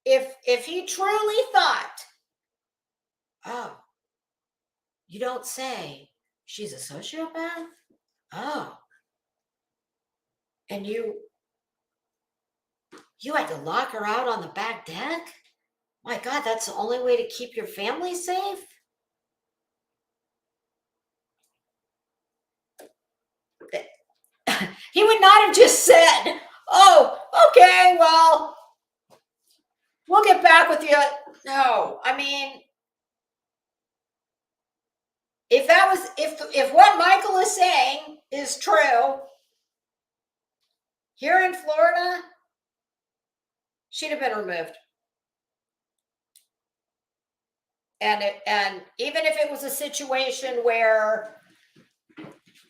If he truly thought, oh, you don't say, she's a sociopath? Oh, and you had to lock her out on the back deck? My God, that's the only way to keep your family safe? He would not have just said, oh, okay, well, we'll get back with you. No, I mean, if what Michael is saying is true, here in Florida, she'd have been removed. And even if it was a situation where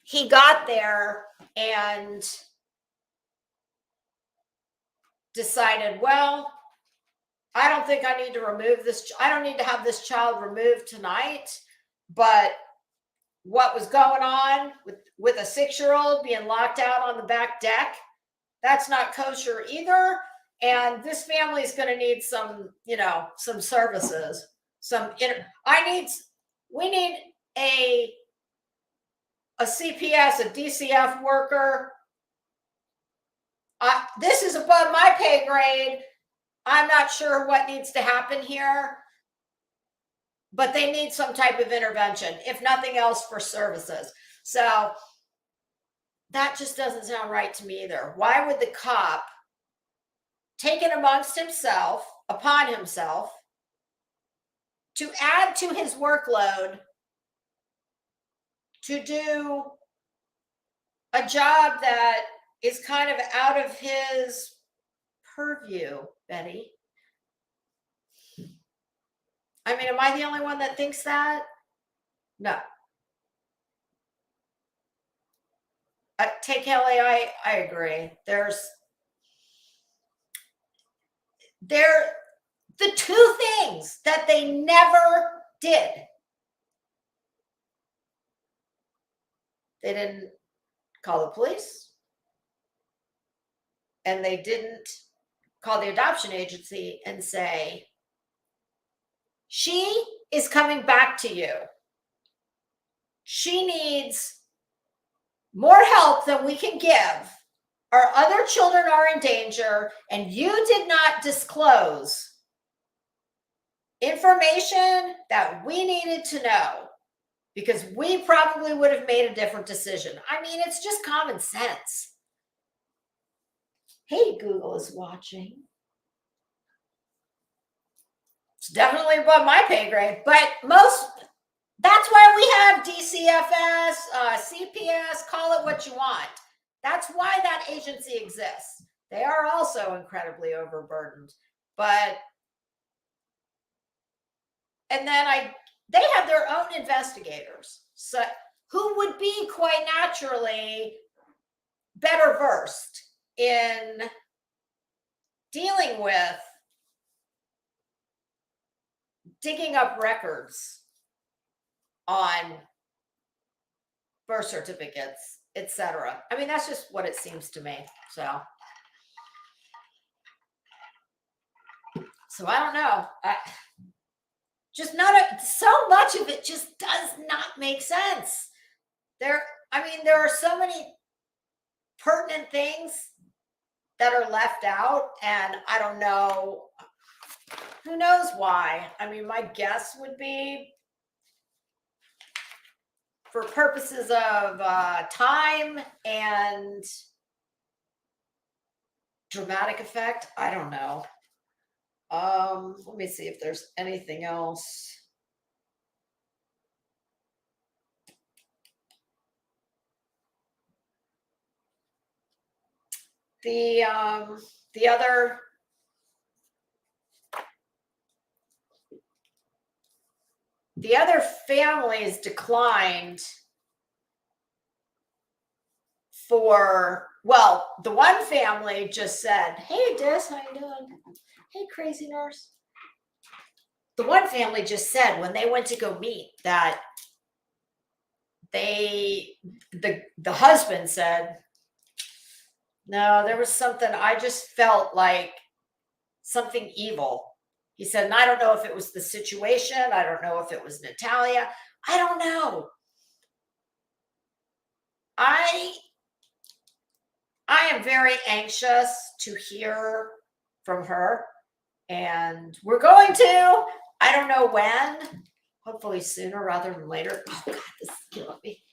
he got there and decided, well, I don't think I need to remove this. I don't need to have this child removed tonight. But what was going on with a 6-year-old being locked out on the back deck, that's not kosher either. And this family is going to need some, some services. We need a CPS, a DCF worker. This is above my pay grade. I'm not sure what needs to happen here, but they need some type of intervention, if nothing else, for services. So that just doesn't sound right to me either. Why would the cop take it upon himself, to add to his workload, to do a job that is kind of out of his purview, Betty? I mean, am I the only one that thinks that? No. Take Kelly, I agree. The two things that they never did. They didn't call the police, and they didn't call the adoption agency and say, she is coming back to you. She needs more help than we can give. Our other children are in danger, and you did not disclose information that we needed to know, because we probably would have made a different decision. I mean, it's just common sense. Hey, Google is watching. It's definitely above my pay grade, but that's why we have DCFS, CPS, call it what you want. That's why that agency exists. They are also incredibly overburdened, and then they have their own investigators, so who would be quite naturally better versed in dealing with digging up records on birth certificates, etc. I mean, that's just what it seems to me. So I don't know. Just so much of it just does not make sense. There are so many pertinent things that are left out, and I don't know. Who knows why? I mean, my guess would be for purposes of time and dramatic effect. I don't know. Let me see if there's anything else. The other families declined for, well, the one family just said, "Hey, Des, how you doing? Hey, crazy nurse." The one family just said when they went to go meet that the husband said, "No, there was something, I just felt like something evil." He said, and I don't know if it was the situation. I don't know if it was Natalia. I don't know. I am very anxious to hear from her, and we're going to. I don't know when. Hopefully sooner rather than later. Oh God, this is killing me.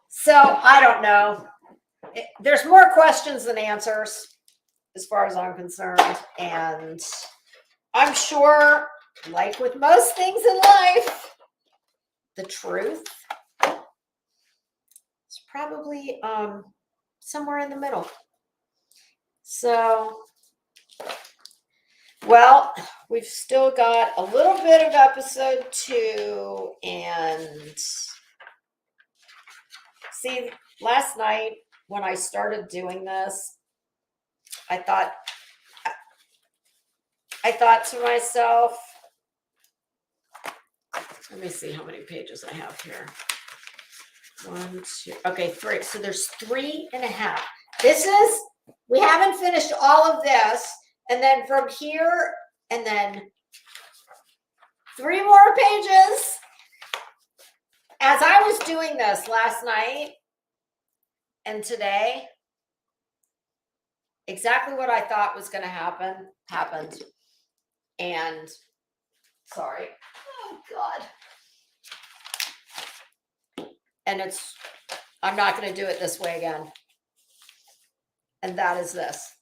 So I don't know. There's more questions than answers, as far as I'm concerned, and I'm sure, like with most things in life, the truth is probably somewhere in the middle. So, well, we've still got a little bit of episode 2, and see, last night when I started doing this, I thought to myself, let me see how many pages I have here. 1, 2, okay, 3. So there's 3.5. We haven't finished all of this. And then from here, and then 3 more pages. As I was doing this last night and today, exactly what I thought was going to happen happened. And sorry. Oh God. And I'm not going to do it this way again. And that is this.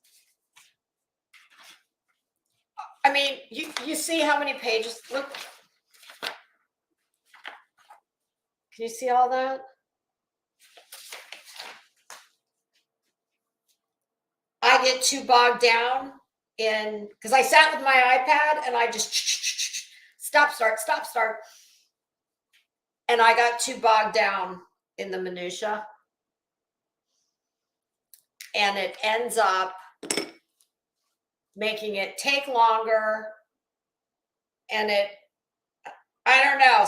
I mean, you see how many pages? Look. Can you see all that? I get too bogged down in, because I sat with my iPad and I just stop, start. And I got too bogged down in the minutia. And it ends up making it take longer. And I don't know,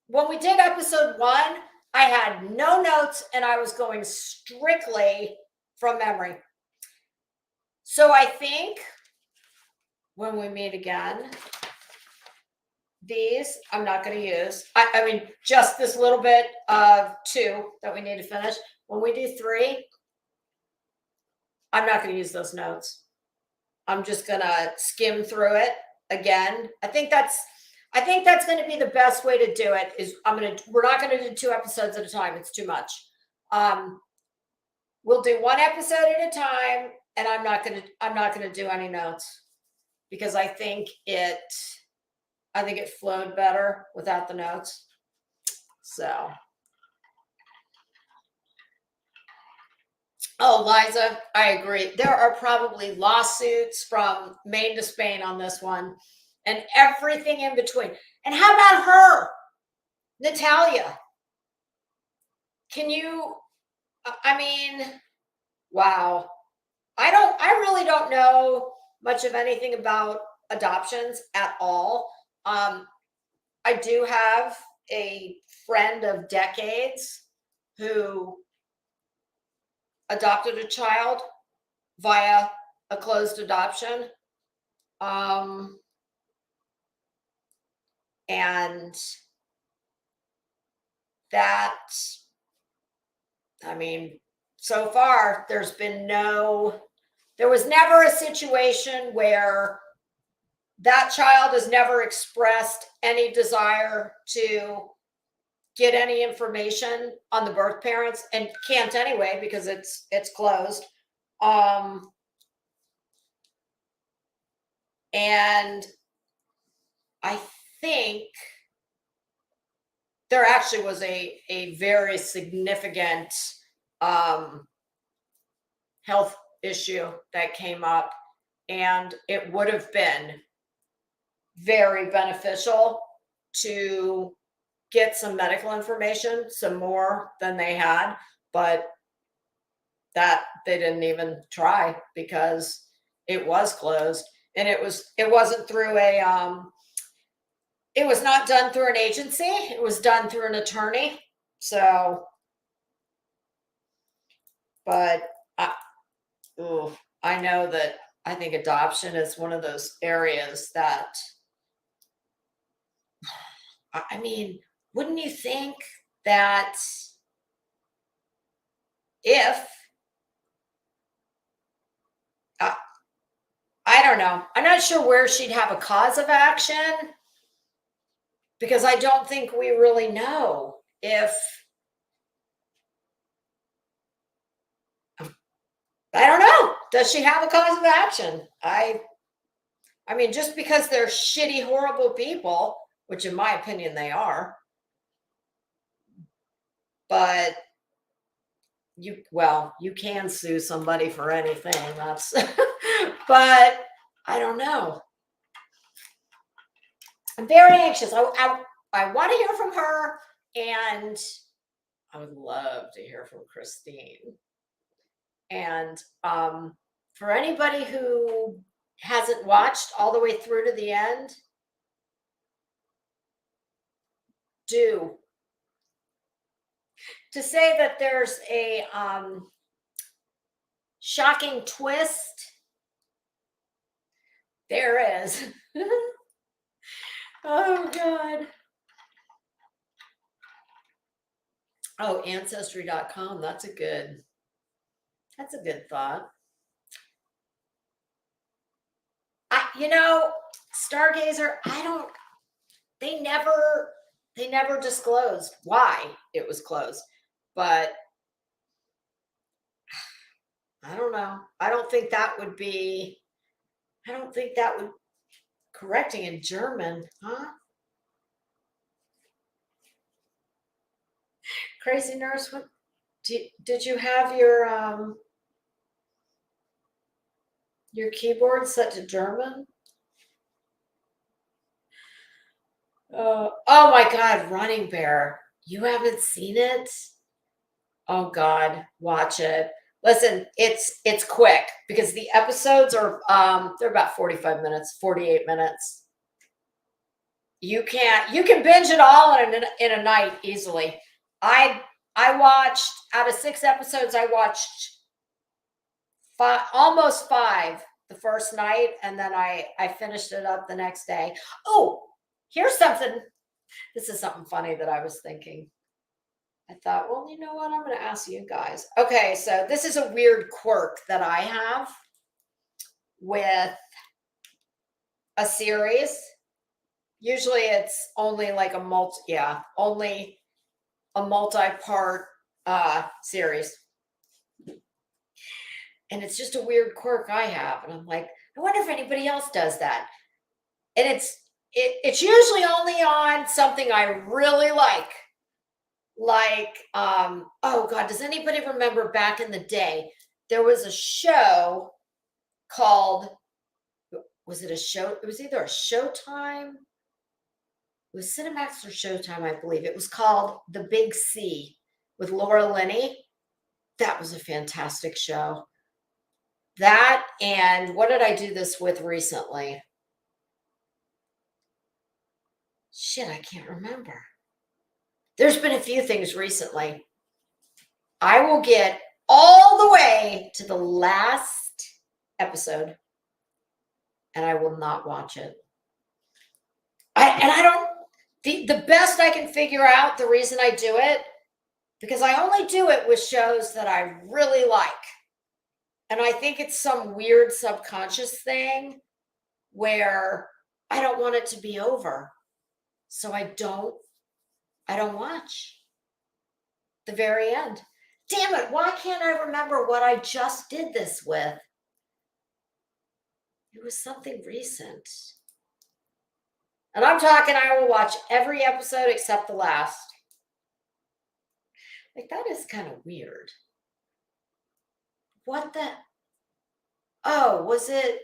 when we did episode 1, I had no notes and I was going strictly from memory. So I think when we meet again, these I'm not going to use. I mean, just this little bit of 2 that we need to finish. When we do 3, I'm not going to use those notes. I'm just going to skim through it again. I think that's going to be the best way to do it. We're not going to do 2 episodes at a time. It's too much. We'll do 1 episode at a time, and I'm not going to do any notes, because I think it flowed better without the notes. So, oh, Liza, I agree. There are probably lawsuits from Maine to Spain on this one, and everything in between. And how about her, Natalia? Can you? I mean, wow. I really don't know much of anything about adoptions at all. I do have a friend of decades who adopted a child via a closed adoption. And that, I mean, so far there was never a situation where that child has never expressed any desire to get any information on the birth parents, and can't anyway because it's closed. And I think there actually was a very significant health issue that came up, and it would have been very beneficial to get some medical information, some more than they had, but that they didn't even try because it was closed, and it wasn't through it was not done through an agency. It was done through an attorney. So, but I know that I think adoption is one of those areas that, I mean, wouldn't you think that if, I don't know, I'm not sure where she'd have a cause of action, because I don't think we really know if, I don't know, does she have a cause of action? I mean, just because they're shitty, horrible people, which in my opinion they are, but you can sue somebody for anything. That's, but I don't know. I'm very anxious. I want to hear from her, and I would love to hear from Christine. And for anybody who hasn't watched all the way through to the end, do. To say that there's a shocking twist, there is. Oh God. Oh, ancestry.com. That's a good thought. Stargazer, they never disclosed why it was closed, but I don't know. I don't think that would correcting in German, huh? Crazy nurse, what did you have your keyboard set to German? Oh my God, Running Bear. You haven't seen it? Oh God, watch it. Listen, it's quick because the episodes are they're about 45 minutes, 48 minutes. You can binge it all in a night easily. I watched, out of 6 episodes, I watched almost 5 the first night, and then I finished it up the next day. Oh, here's something. This is something funny that I was thinking. I thought, well, you know what? I'm going to ask you guys. Okay, so this is a weird quirk that I have with a series. Usually it's only like only a multi-part series. And it's just a weird quirk I have. And I'm like, I wonder if anybody else does that. And it's usually only on something I really like. Oh God, does anybody remember back in the day, there was a show called, was it a show? It was either a Showtime. It was Cinemax or Showtime, I believe. It was called The Big C with Laura Linney. That was a fantastic show. That, and what did I do this with recently? Shit, I can't remember. There's been a few things recently. I will get all the way to the last episode and I will not watch it. The best I can figure out the reason I do it, because I only do it with shows that I really like. And I think it's some weird subconscious thing where I don't want it to be over. So I don't watch the very end. Damn it, why can't I remember what I just did this with? It was something recent. And I'm talking, I will watch every episode except the last. Like, that is kind of weird. What the? Oh, was it?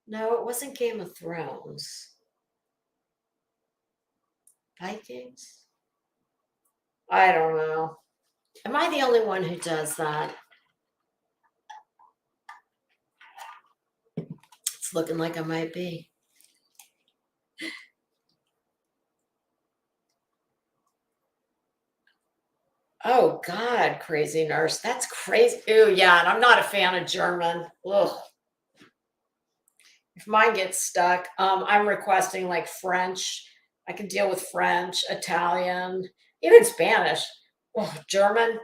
No, it wasn't Game of Thrones. Vikings? I don't know. Am I the only one who does that? It's looking like I might be. Oh, God, Crazy Nurse. That's crazy. Ooh, yeah, and I'm not a fan of German. Ugh. If mine gets stuck, I'm requesting like French. I can deal with French, Italian, even Spanish. Oh, German?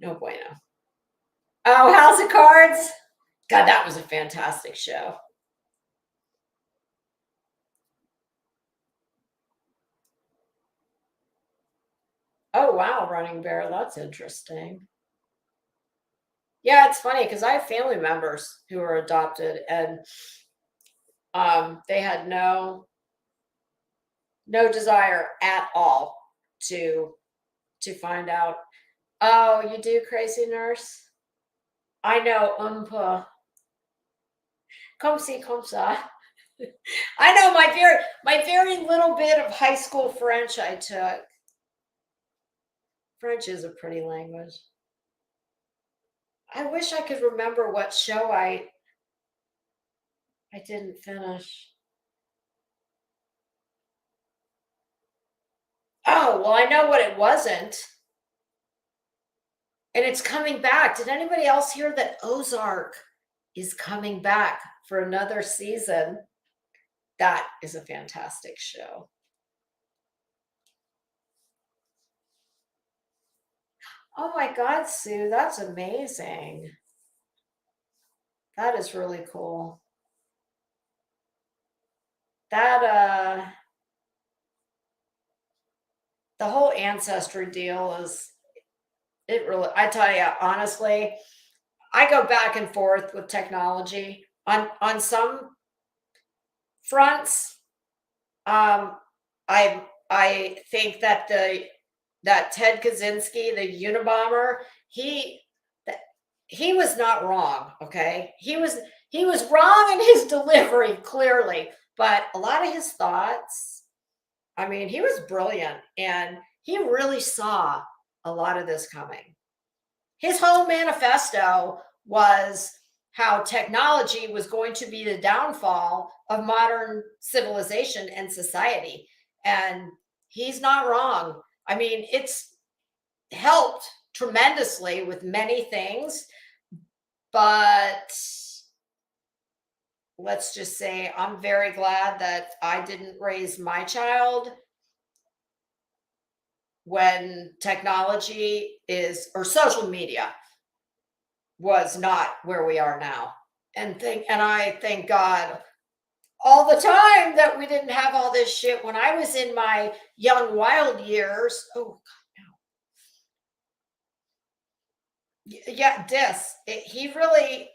No bueno. Oh, House of Cards? God, that was a fantastic show. Oh, wow, Running Bear. That's interesting. Yeah, it's funny because I have family members who are adopted and they had no desire at all to find out. Oh, you do, Crazy Nurse? I know, comme si, comme ça. I know my very little bit of high school French I took. French is a pretty language. I wish I could remember what show I didn't finish. Oh, well, I know what it wasn't. And it's coming back. Did anybody else hear that Ozark is coming back for another season? That is a fantastic show. Oh my God, Sue, that's amazing. That is really cool. That the whole ancestry deal is, it really, I tell you honestly, I go back and forth with technology on some fronts. I think that Ted Kaczynski, the Unabomber, he was not wrong. Okay, he was wrong in his delivery clearly, but a lot of his thoughts. I mean, he was brilliant, and he really saw a lot of this coming. His whole manifesto was how technology was going to be the downfall of modern civilization and society. And he's not wrong. I mean, it's helped tremendously with many things, but let's just say I'm very glad that I didn't raise my child when technology is, or social media was not where we are now. And I thank God all the time that we didn't have all this shit when I was in my young wild years. Oh God, no. Yeah, he really,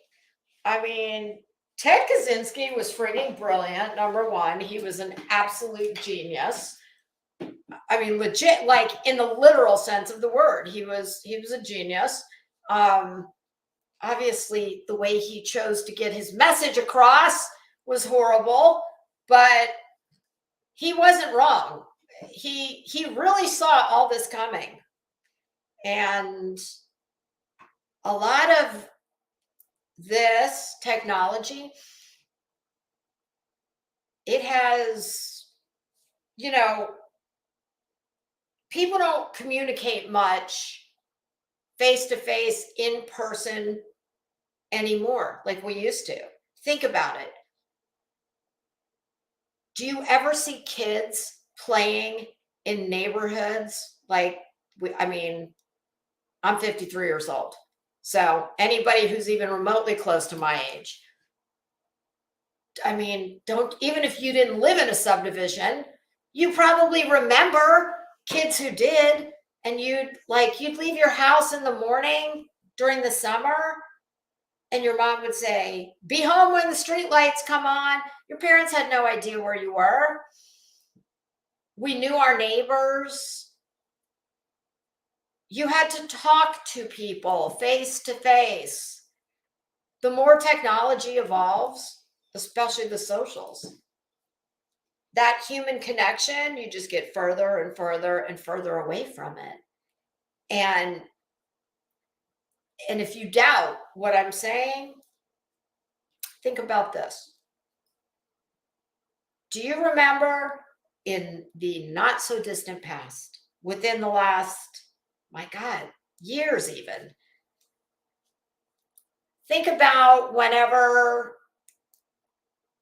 I mean, Ted Kaczynski was freaking brilliant. Number one, he was an absolute genius. I mean, legit, like in the literal sense of the word, he was a genius. Obviously, the way he chose to get his message across was horrible, but he wasn't wrong. He really saw all this coming, and a lot of this technology it has, you know, people don't communicate much face to face in person anymore like we used to. Think about it. Do you ever see kids playing in neighborhoods? Like, I mean, I'm 53 years old. So anybody who's even remotely close to my age, I mean, don't, even if you didn't live in a subdivision, you probably remember kids who did, and you'd leave your house in the morning during the summer, and your mom would say, be home when the street lights come on. Your parents had no idea where you were. We knew our neighbors. You had to talk to people face to face. The more technology evolves, especially the socials, that human connection, you just get further and further and further away from it. And if you doubt what I'm saying, think about this. Do you remember in the not so distant past, within the last, my God, years even, think about whenever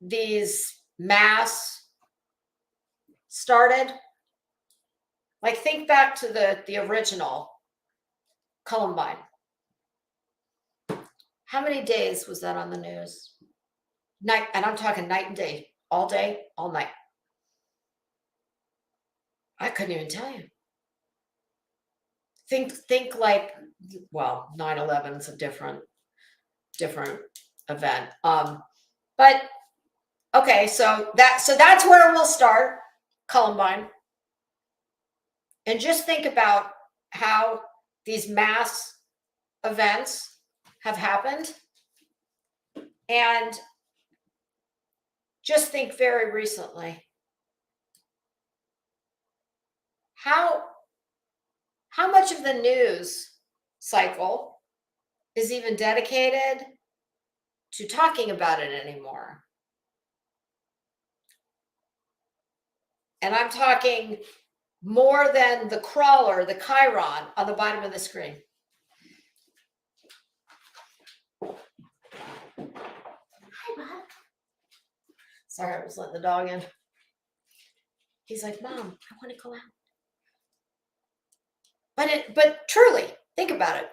these masks started. Like, think back to the original Columbine. How many days was that on the news? Night, and I'm talking night and day, all night. I couldn't even tell you. Think like, well, 9/11 is a different event. But okay, so that's where we'll start, Columbine. And just think about how these mass events have happened. And just think very recently, how much of the news cycle is even dedicated to talking about it anymore? And I'm talking more than the crawler, the chyron on the bottom of the screen. Hi, Bob. Sorry, I was letting the dog in. He's like, Mom, I want to go out. But truly, think about it.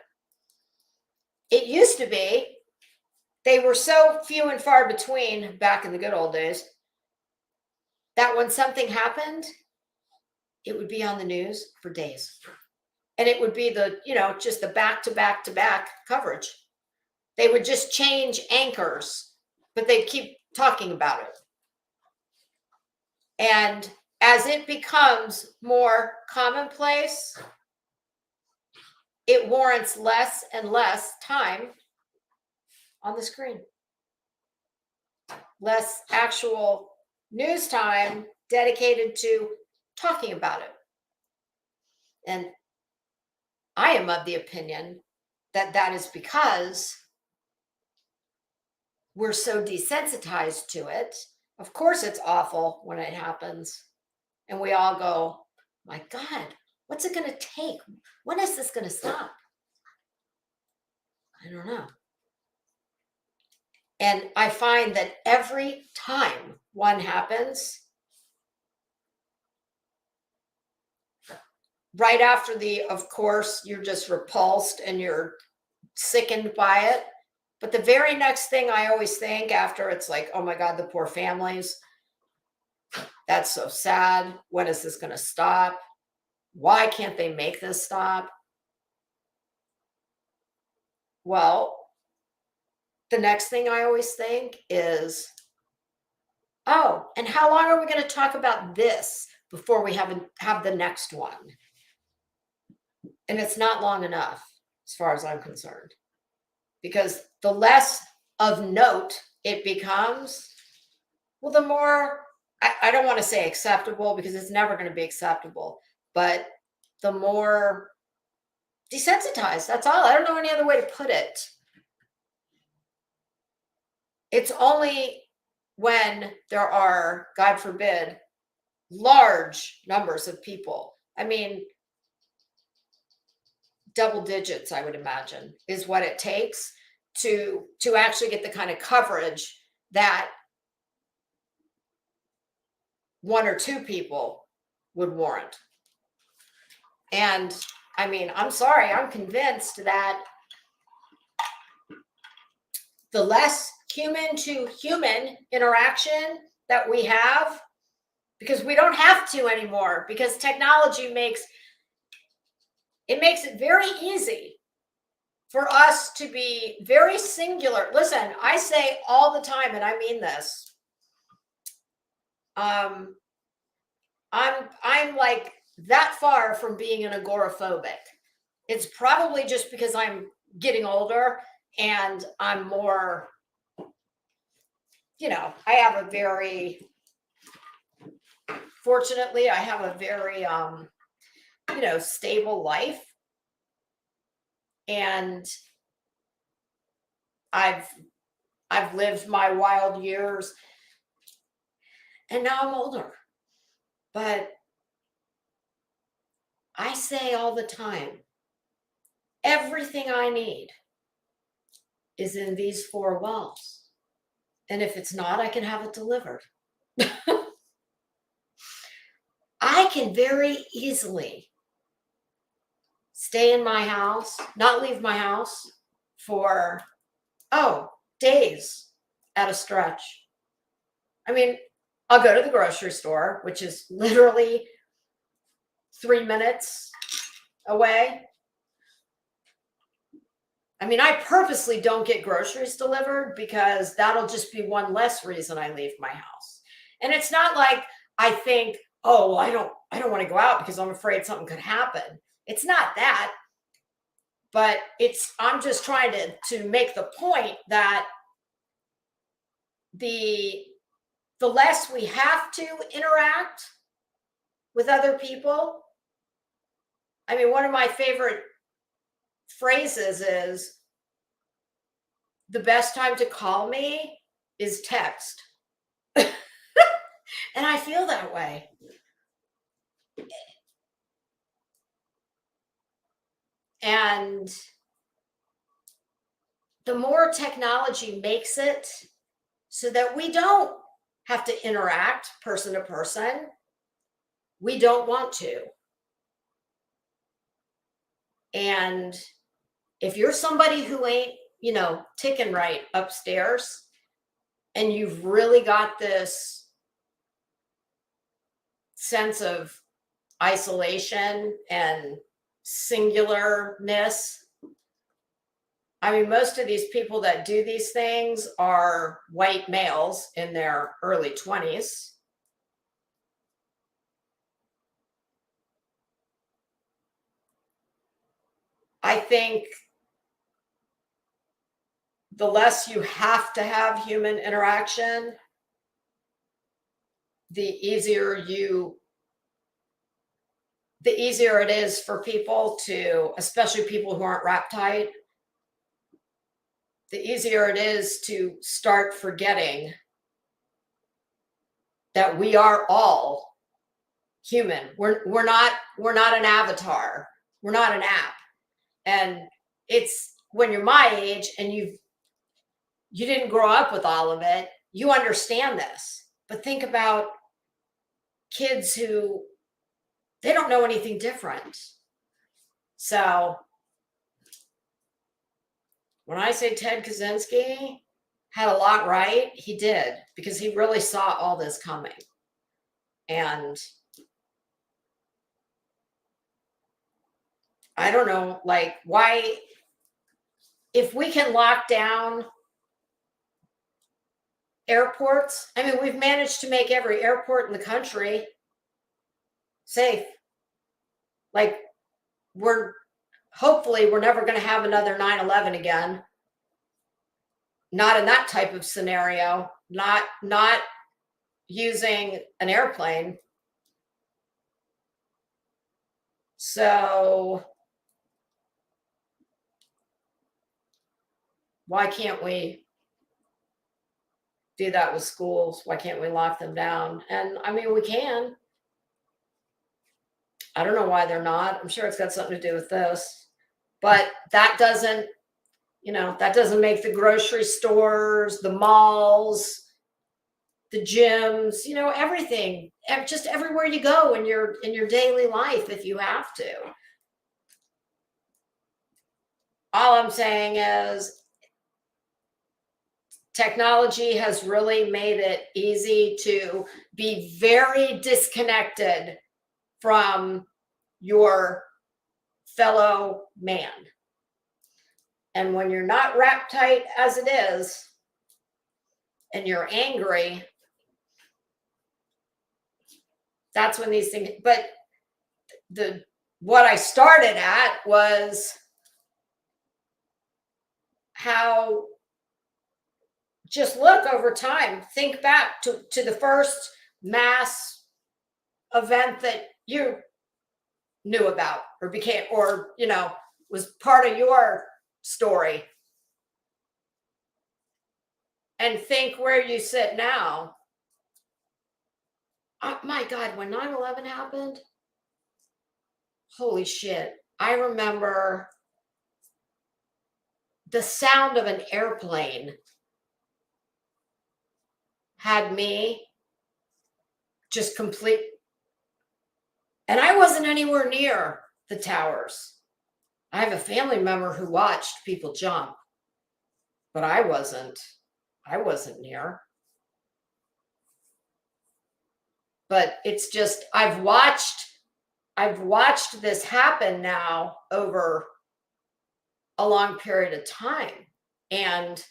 It used to be, they were so few and far between back in the good old days, that when something happened, it would be on the news for days. And it would be just the back to back to back coverage. They would just change anchors, but they'd keep talking about it. And as it becomes more commonplace, it warrants less and less time on the screen. Less actual news time dedicated to talking about it. And I am of the opinion that is because we're so desensitized to it. Of course, it's awful when it happens. And we all go, my God, what's it going to take? When is this going to stop? I don't know. And I find that every time one happens, right after of course, you're just repulsed and you're sickened by it. But the very next thing I always think after, it's like, oh my God, the poor families. That's so sad. When is this going to stop? Why can't they make this stop? Well, the next thing I always think is, oh, and how long are we going to talk about this before we have the next one? And it's not long enough, as far as I'm concerned, because the less of note it becomes, well, the more, I don't want to say acceptable, because it's never going to be acceptable, but the more desensitized, that's all. I don't know any other way to put it. It's only when there are, God forbid, large numbers of people. I mean, double digits, I would imagine, is what it takes to actually get the kind of coverage that one or two people would warrant. And I mean, I'm sorry, I'm convinced that the less human to human interaction that we have, because we don't have to anymore, because technology makes it very easy for us to be very singular. Listen, I say all the time, and I mean this. I'm like that far from being an agoraphobic. It's probably just because I'm getting older and I'm more, I have a very, fortunately, I have a very, stable life. And I've lived my wild years, and now I'm older. But I say all the time, everything I need is in these four walls. And if it's not, I can have it delivered. I can very easily stay in my house, not leave my house for, days at a stretch. I mean, I'll go to the grocery store, which is literally 3 minutes away. I mean, I purposely don't get groceries delivered because that'll just be one less reason I leave my house. And it's not like I think, oh, well, I don't want to go out because I'm afraid something could happen. It's not that. But I'm just trying to make the point that the less we have to interact with other people. I mean, one of my favorite phrases is, the best time to call me is text. And I feel that way. And the more technology makes it so that we don't have to interact person to person, we don't want to. And if you're somebody who ain't, ticking right upstairs, and you've really got this sense of isolation and singularness, I mean, most of these people that do these things are white males in their early 20s. I think the less you have to have human interaction, the easier it is for people to, especially people who aren't wrap tight, the easier it is to start forgetting that we are all human. We're not an avatar. We're not an app. And it's when you're my age and you didn't grow up with all of it, you understand this. But think about kids who, they don't know anything different. So when I say Ted Kaczynski had a lot right, he did, because he really saw all this coming. And I don't know, like, why, if we can lock down airports, I mean, we've managed to make every airport in the country safe. Like, hopefully we're never going to have another 9/11 again. Not in that type of scenario, not using an airplane. So why can't we do that with schools. Why can't we lock them down? And I mean, we can. I don't know why they're not. I'm sure it's got something to do with this, but that doesn't, that doesn't make the grocery stores, the malls, the gyms, everything, just everywhere you go in your daily life, if you have to. All I'm saying is technology has really made it easy to be very disconnected from your fellow man. And when you're not wrapped tight as it is, and you're angry, that's when these things, but what I started at was how, just look over time, think back to the first mass event that you knew about or became, or, was part of your story. And think where you sit now. Oh, my God, when 9/11 happened, holy shit. I remember the sound of an airplane had me just complete. And I wasn't anywhere near the towers. I have a family member who watched people jump, but I wasn't near. But it's just, I've watched this happen now over a long period of time. And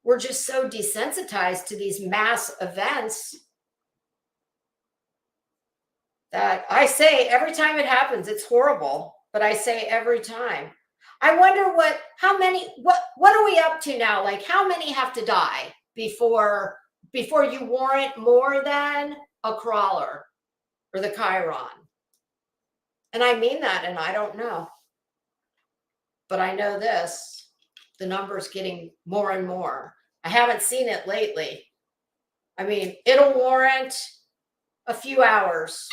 we're just so desensitized to these mass events that I say every time it happens, it's horrible, but I say every time. I wonder what are we up to now? Like, how many have to die before you warrant more than a crawler or the Chiron? And I mean that, and I don't know. But I know this, the number's getting more and more. I haven't seen it lately. I mean, it'll warrant a few hours.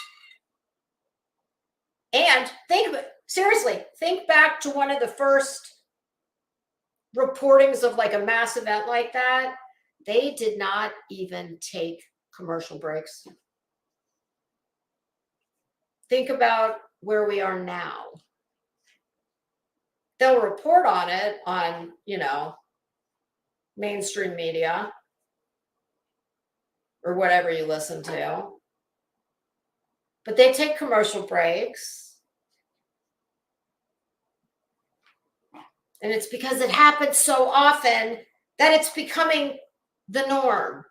And seriously, think back to one of the first reportings of like a mass event like that. They did not even take commercial breaks. Think about where we are now. They'll report on it on, mainstream media or whatever you listen to. But they take commercial breaks. And it's because it happens so often that it's becoming the norm.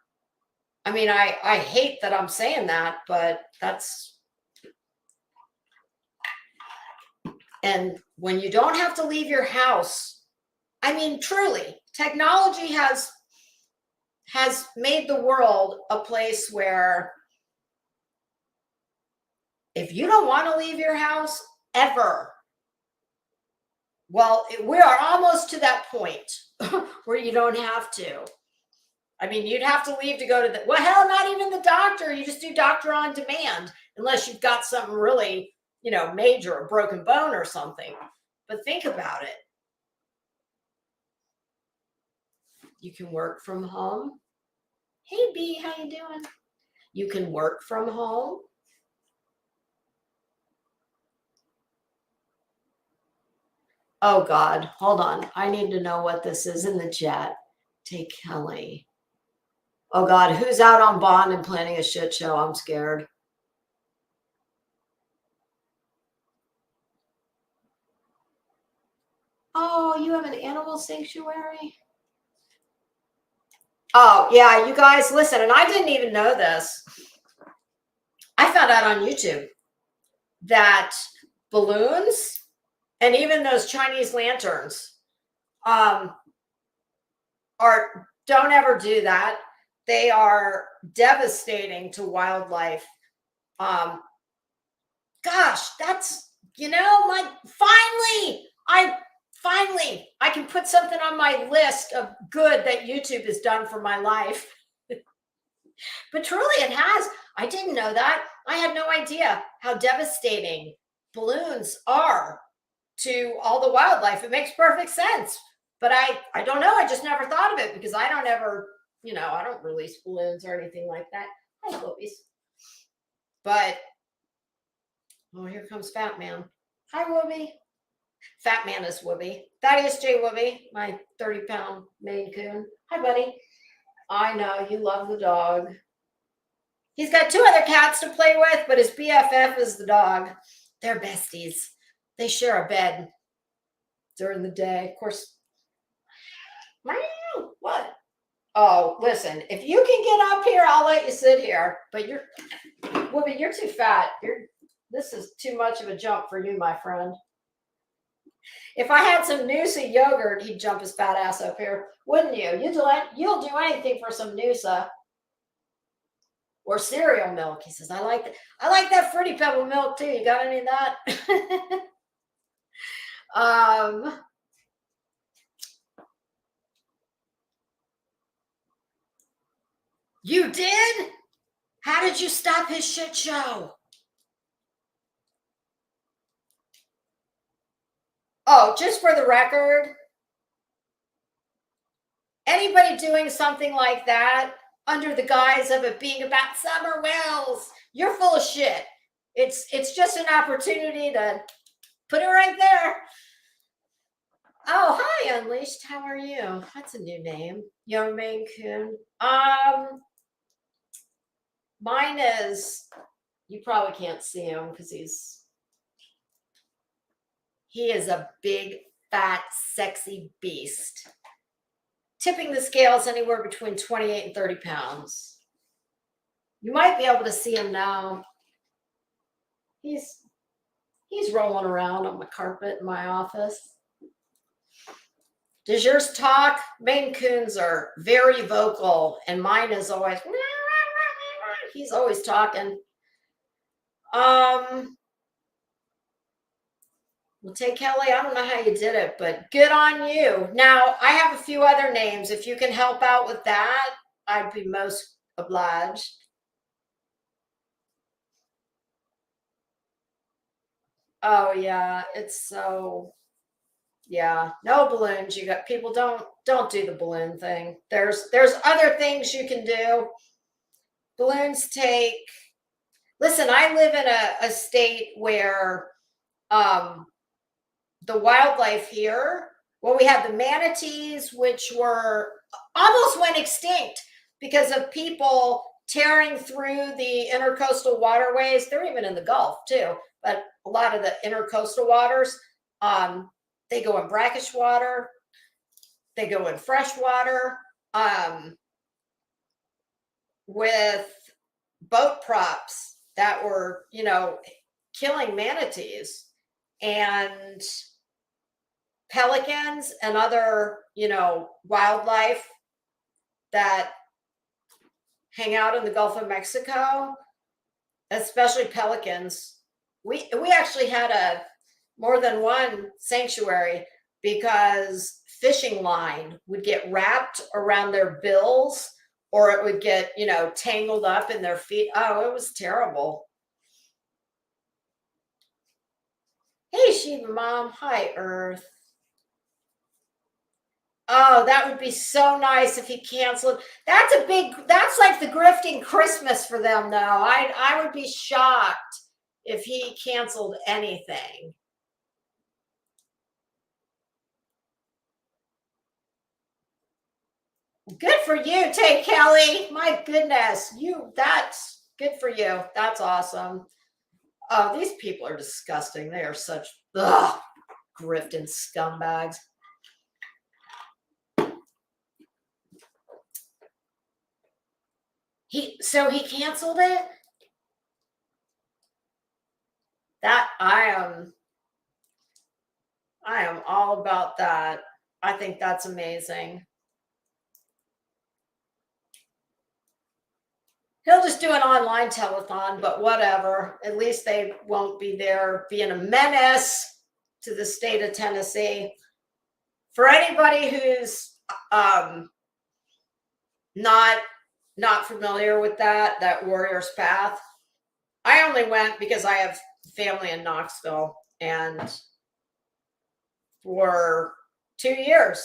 I mean, I hate that I'm saying that, but that's, and when you don't have to leave your house, I mean, truly, technology has made the world a place where if you don't want to leave your house ever, well, we are almost to that point where you don't have to. I mean, you'd have to leave to go to hell, not even the doctor. You just do doctor on demand, unless you've got something really, major, a broken bone or something. But think about it. You can work from home. Hey, B, how you doing? You can work from home. Oh, God, hold on. I need to know what this is in the chat. Take Kelly. Oh, God, who's out on bond and planning a shit show? I'm scared. Oh, you have an animal sanctuary? Oh, yeah, you guys, listen, and I didn't even know this. I found out on YouTube that balloons and even those Chinese lanterns don't ever do that. They are devastating to wildlife. Gosh, that's, finally, I can put something on my list of good that YouTube has done for my life. But truly, it has. I didn't know that. I had no idea how devastating balloons are to all the wildlife. It makes perfect sense. But I don't know. I just never thought of it because I don't ever, I don't release balloons or anything like that. Hi, Whoopies. But, oh, here comes Fat Man. Hi, Whoopi. Fat Man is Whoopi. That is Jay Whoopi, my 30-pound Maine Coon. Hi, buddy. I know, you love the dog. He's got 2 other cats to play with, but his BFF is the dog. They're besties. They share a bed during the day. Of course. What? Oh, listen, if you can get up here, I'll let you sit here. But Whoopi, you're too fat. This is too much of a jump for you, my friend. If I had some Noosa yogurt, he'd jump his fat ass up here, wouldn't you? You'll do anything for some Noosa or cereal milk. He says, I like that Fruity Pebble milk too. You got any of that? You did? How did you stop his shit show? Oh, just for the record, anybody doing something like that under the guise of it being about Summer Wells, you're full of shit. It's just an opportunity to put it right there. Oh, hi, Unleashed. How are you? That's a new name. Young Maine Coon. Mine is, you probably can't see him because he is a big, fat, sexy beast. Tipping the scales anywhere between 28 and 30 pounds. You might be able to see him now. He's rolling around on the carpet in my office. Does yours talk? Maine Coons are very vocal, and mine is always, he's always talking. Well, Tay Kelly, I don't know how you did it, but good on you. Now, I have a few other names. If you can help out with that, I'd be most obliged. Oh, yeah, it's so, yeah, no balloons. You got people don't do the balloon thing. There's other things you can do. Balloons take, listen, I live in a state where the wildlife here, well, we have the manatees, which were almost went extinct because of people tearing through the intercoastal waterways. They're even in the Gulf too, but a lot of the intercoastal waters, they go in brackish water, they go in fresh water, with boat props that were, killing manatees and pelicans and other, wildlife that hang out in the Gulf of Mexico, especially pelicans. We actually had more than one sanctuary because fishing line would get wrapped around their bills or it would get, tangled up in their feet. Oh, it was terrible. Hey, Shiva Mom. Hi, Earth. Oh, that would be so nice if he canceled. That's like the grifting Christmas for them, though. I would be shocked if he canceled anything. Good for you, Tay Kelly. My goodness, that's good for you. That's awesome. Oh, these people are disgusting. They are such grifting scumbags. So he canceled it? That I am all about that. I think that's amazing. He'll just do an online telethon, but whatever. At least they won't be there being a menace to the state of Tennessee. For anybody who's not not familiar with that Warrior's Path. I only went because I have family in Knoxville, and for 2 years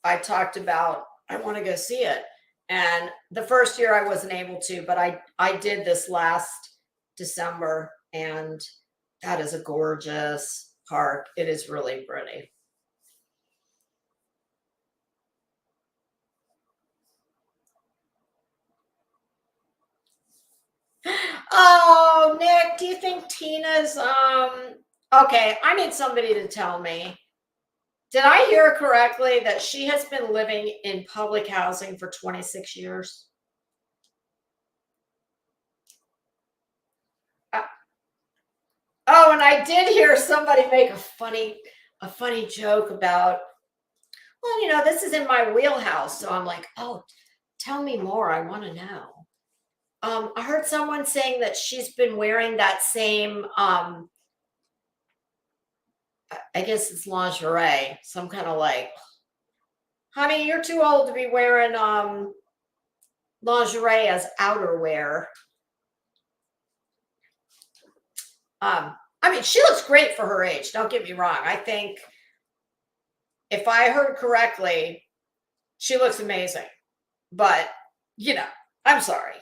I talked about I want to go see it. And the first year I wasn't able to, but I did this last December, and that is a gorgeous park. It is really pretty. Oh, Nick, do you think Tina's okay, I need somebody to tell me. Did I hear correctly that she has been living in public housing for 26 years? Uh, oh, and I did hear somebody make a funny joke about, well, this is in my wheelhouse. So I'm like, oh, tell me more. I want to know. I heard someone saying that she's been wearing that same, I guess it's lingerie, some kind of like, honey, you're too old to be wearing lingerie as outerwear. I mean, she looks great for her age. Don't get me wrong. I think if I heard correctly, she looks amazing. But, I'm sorry.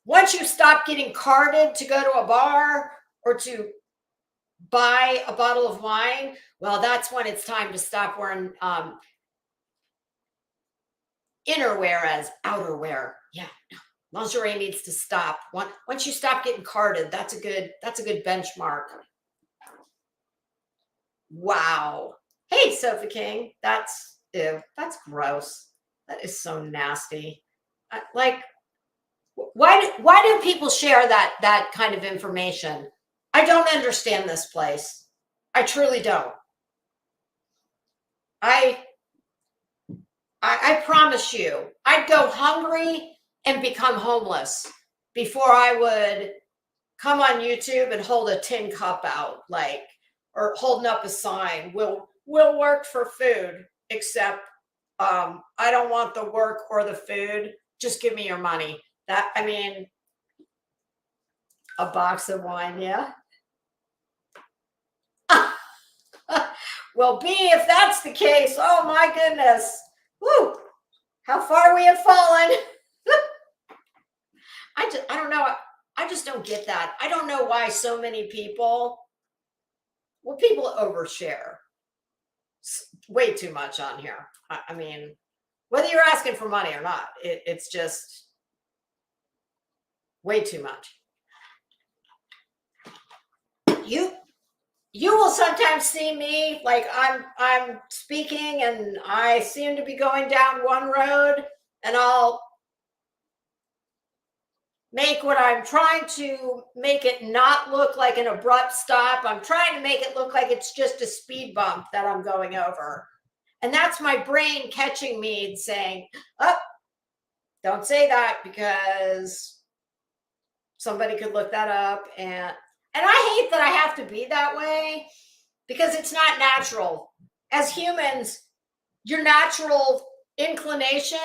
Once you stop getting carded to go to a bar or to buy a bottle of wine, well, that's when it's time to stop wearing innerwear as outerwear. Yeah, no, lingerie needs to stop. Once you stop getting carded, that's a good benchmark. Wow. Hey, Sophie King. That's ew. That's gross. That is so nasty. Like, why do people share that kind of information? I don't understand this place. I truly don't. I promise you, I'd go hungry and become homeless before I would come on YouTube and hold a tin cup out, like, or holding up a sign. We'll work for food, except I don't want the work or the food. Just give me your money. I mean, a box of wine, yeah. Well, B, if that's the case, oh my goodness. Woo, how far we have fallen. I don't know. I just don't get that. I don't know why so many people overshare way too much on here. I mean, whether you're asking for money or not, it's just way too much. You will sometimes see me like I'm speaking and I seem to be going down one road, and I'll make what I'm trying to make it not look like an abrupt stop. I'm trying to make it look like it's just a speed bump that I'm going over. And that's my brain catching me and saying, oh, don't say that because somebody could look that up. And I hate that I have to be that way because it's not natural. As humans, your natural inclination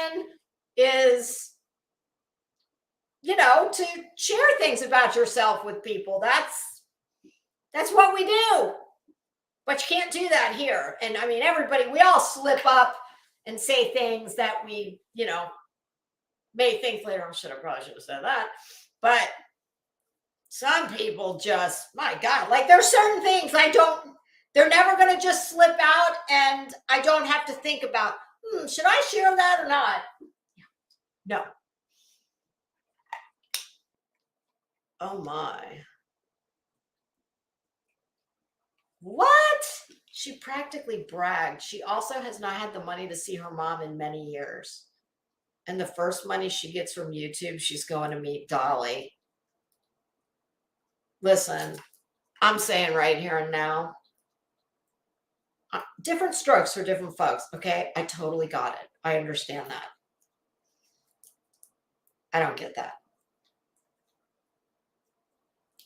is, to share things about yourself with people. That's what we do. But you can't do that here. And I mean, we all slip up and say things that we, may think later, probably should have said that. But some people just, my God, like there's certain things they're never going to just slip out, and I don't have to think about, should I share that or not? No. Oh my. What? She practically bragged. She also has not had the money to see her mom in many years. And the first money she gets from YouTube, she's going to meet Dolly. Listen, I'm saying right here and now, different strokes for different folks. Okay. I totally got it. I understand that. I don't get that.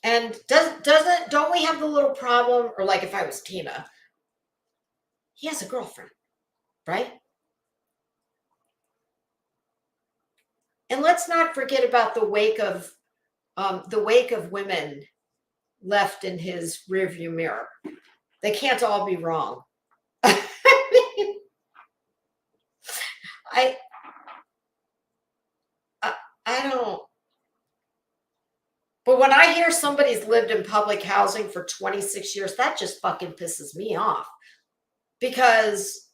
And don't we have the little problem, or like if I was Tina, he has a girlfriend, right? And let's not forget about the wake of women left in his rearview mirror. They can't all be wrong. I don't. But when I hear somebody's lived in public housing for 26 years, that just fucking pisses me off. Because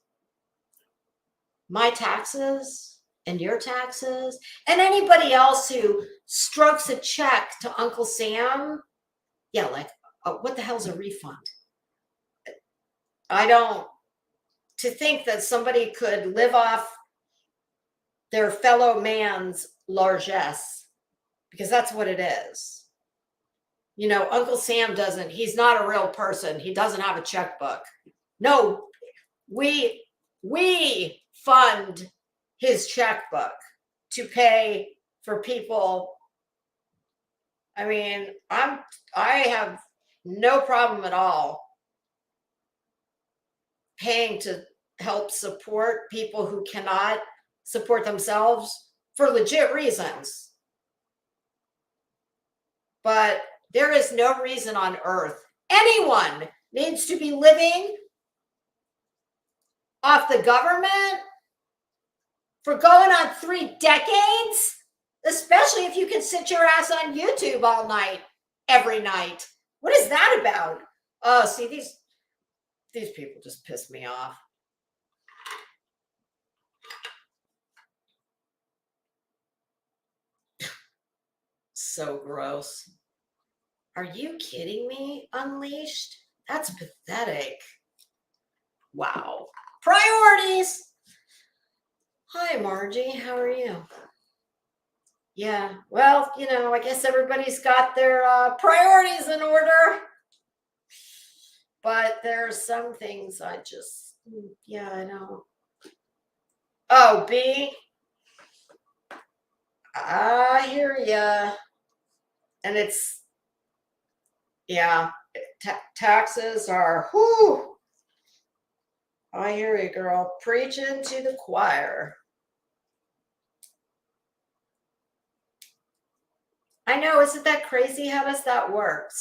my taxes and your taxes and anybody else who strokes a check to Uncle Sam, yeah, like, what the hell's a refund? I don't. To think that somebody could live off their fellow man's largesse, because that's what it is. You know, Uncle Sam doesn't, he's not a real person. He doesn't have a checkbook. No, we fund his checkbook to pay for people. I mean, I have no problem at all paying to help support people who cannot support themselves for legit reasons. But there is no reason on earth anyone needs to be living off the government for going on 3 decades, especially if you can sit your ass on YouTube all night, every night. What is that about? Oh, see, these people just piss me off. So gross. Are you kidding me? Unleashed? That's pathetic. Wow. Priorities. Hi, Margie. How are you? Yeah. Well, you know, I guess everybody's got their priorities in order. But there's some things I just, yeah, I know. Oh, B. I hear ya. And it's, yeah, taxes are, whoo. I hear you, girl. Preaching to the choir. I know, isn't that crazy? How does that work?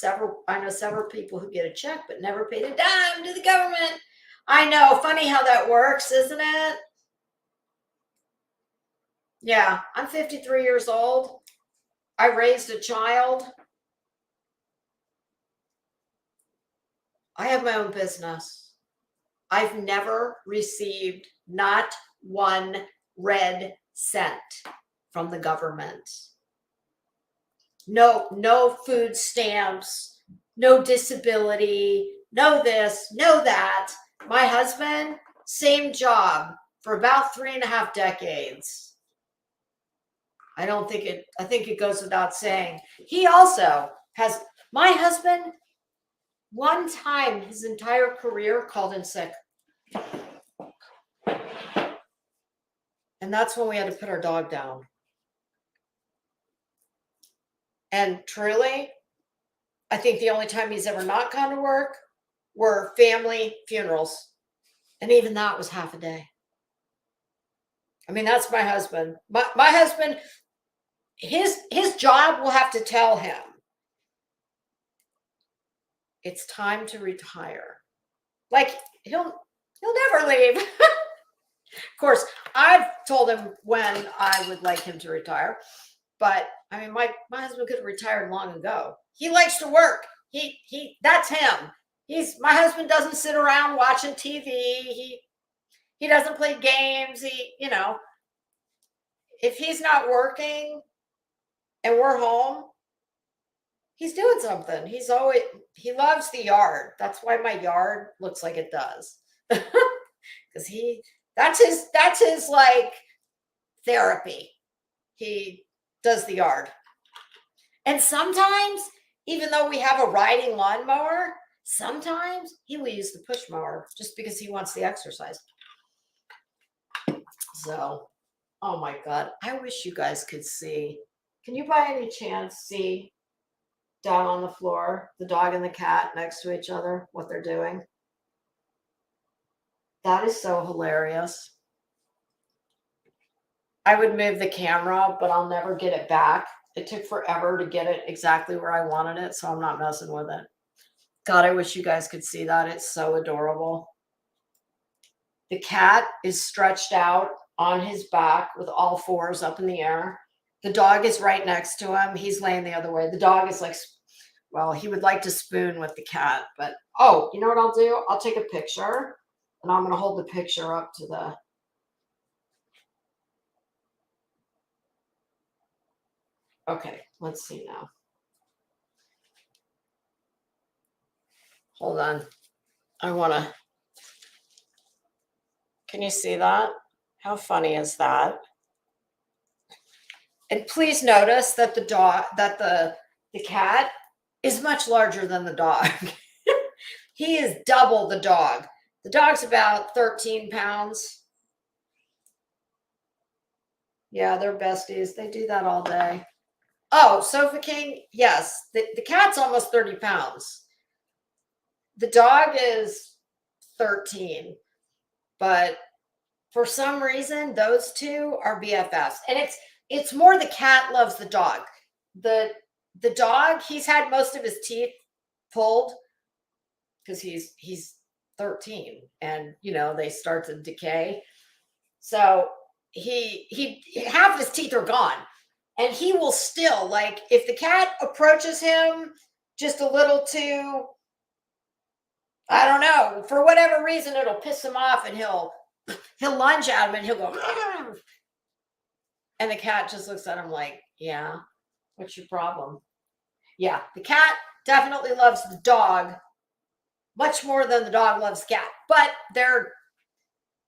I know several people who get a check but never paid a dime to the government. I know, funny how that works, isn't it? Yeah, I'm 53 years old. I raised a child. I have my own business. I've never received not one red cent from the government. No food stamps, no disability, no this, no that. My husband, same job for about 3.5 decades. I think it goes without saying. He also has, my husband, one time his entire career called in sick. And that's when we had to put our dog down. And truly, I think the only time he's ever not gone to work were family funerals. And even that was half a day. I mean, that's my husband. My husband, his job will have to tell him it's time to retire. Like, he'll never leave. Of course, I've told him when I would like him to retire. But I mean, my husband could have retired long ago. He likes to work. He that's him. My husband doesn't sit around watching TV. He doesn't play games. You know, if he's not working and we're home, he's doing something. He loves the yard. That's why my yard looks like it does. Because that's his like therapy. He does the yard. And sometimes, even though we have a riding lawnmower, sometimes he will use the push mower just because he wants the exercise. So, oh my God, I wish you guys could see. Can you by any chance see down on the floor, the dog and the cat next to each other, what they're doing? That is so hilarious. I would move the camera, but I'll never get it back. It took forever to get it exactly where I wanted it, so I'm not messing with it. God, I wish you guys could see that. It's so adorable. The cat is stretched out on his back with all fours up in the air. The dog is right next to him. He's laying the other way. The dog is like, well, he would like to spoon with the cat, but oh, you know what I'll do? I'll take a picture and I'm going to hold the picture up to the. Okay, let's see now. Hold on. I want to. Can you see that? How funny is that? And please notice that the cat is much larger than the dog. He is double the dog. The dog's about 13 pounds. Yeah, they're besties. They do that all day. Oh, Sofa King, yes. The cat's almost 30 pounds. The dog is 13. But for some reason, those two are BFFs. And it's more the cat loves the dog. The dog, he's had most of his teeth pulled because he's 13 and they start to decay. So he half his teeth are gone. And he will still, like, if the cat approaches him just a little too, I don't know, for whatever reason, it'll piss him off and he'll lunge at him and he'll go, "Argh!" And the cat just looks at him like, yeah, what's your problem? Yeah, the cat definitely loves the dog much more than the dog loves the cat, but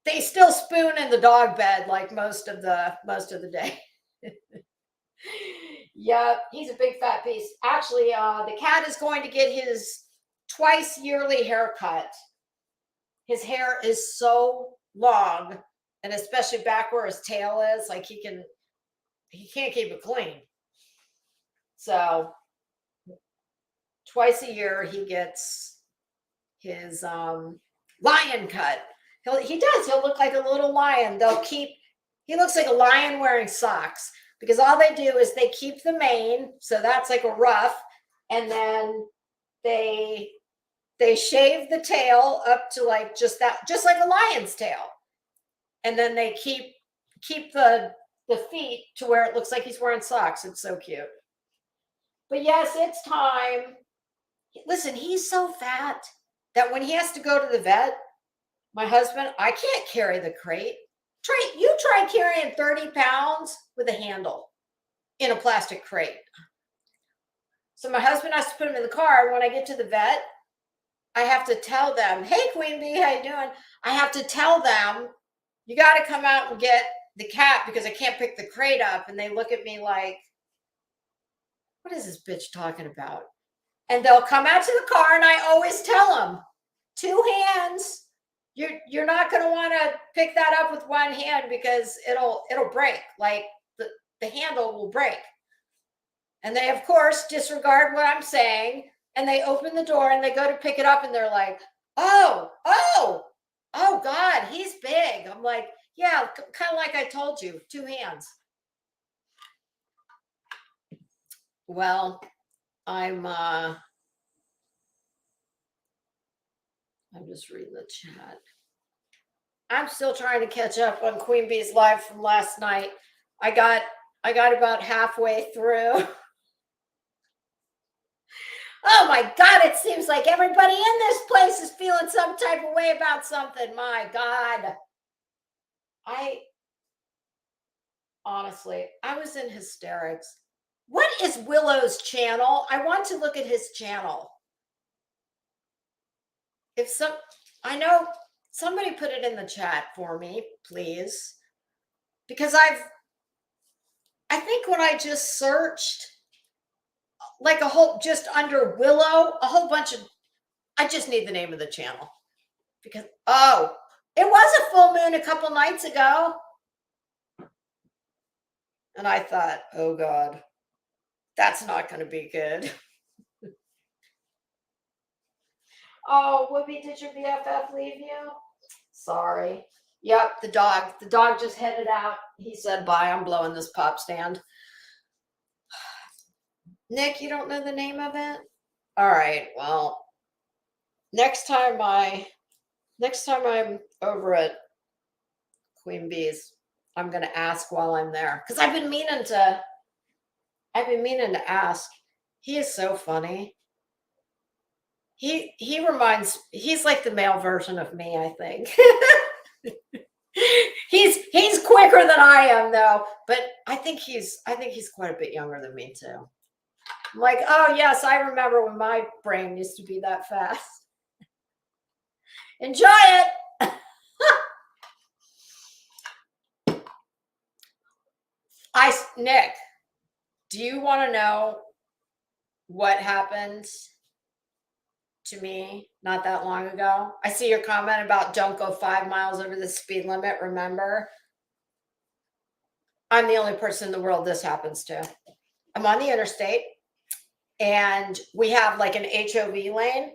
they still spoon in the dog bed like most of the day. Yeah, he's a big fat piece. Actually, the cat is going to get his twice yearly haircut. His hair is so long, and especially back where his tail is, like he can't keep it clean. So twice a year he gets his lion cut. He'll look like a little lion. He looks like a lion wearing socks. Because all they do is they keep the mane, so that's like a ruff, and then they shave the tail up to like just like a lion's tail, and then they keep the feet to where it looks like he's wearing socks. It's so cute. But yes, it's time. Listen, he's so fat that when he has to go to the vet, my husband, I can't carry the crate. You try carrying 30 pounds with a handle in a plastic crate. So my husband has to put him in the car. And when I get to the vet, I have to tell them, hey, Queen Bee, how you doing? I have to tell them, you got to come out and get the cat because I can't pick the crate up. And they look at me like, what is this bitch talking about? And they'll come out to the car and I always tell them, 2 hands. You're not going to want to pick that up with one hand because it'll break. Like the handle will break. And they, of course, disregard what I'm saying. And they open the door and they go to pick it up and they're like, oh God, he's big. I'm like, yeah, kind of like I told you, 2 hands. Well, I'm just reading the chat. I'm still trying to catch up on Queen Bee's live from last night. I got about halfway through. Oh my God, it seems like everybody in this place is feeling some type of way about something. My God. Honestly, I was in hysterics. What is Willow's channel? I want to look at his channel. I know somebody put it in the chat for me, please. Because I think when I just searched like just under Willow, a whole bunch of, I just need the name of the channel because, oh, it was a full moon a couple nights ago. And I thought, oh God, that's not going to be good. Oh, Whoopi, did your BFF leave you? Sorry. Yep, the dog. The dog just headed out. He said, bye, I'm blowing this pop stand. Nick, you don't know the name of it? All right, well, next time I'm over at Queen Bee's, I'm gonna ask while I'm there. Because I've been meaning to ask. He is so funny. He's like the male version of me, I think. He's quicker than I am though, but I think he's quite a bit younger than me too. I'm like, oh yes, I remember when my brain used to be that fast. Enjoy it. Nick, do you want to know what happened to me not that long ago? I see your comment about don't go 5 miles over the speed limit. Remember, I'm the only person in the world this happens to. I'm on the interstate and we have like an HOV lane.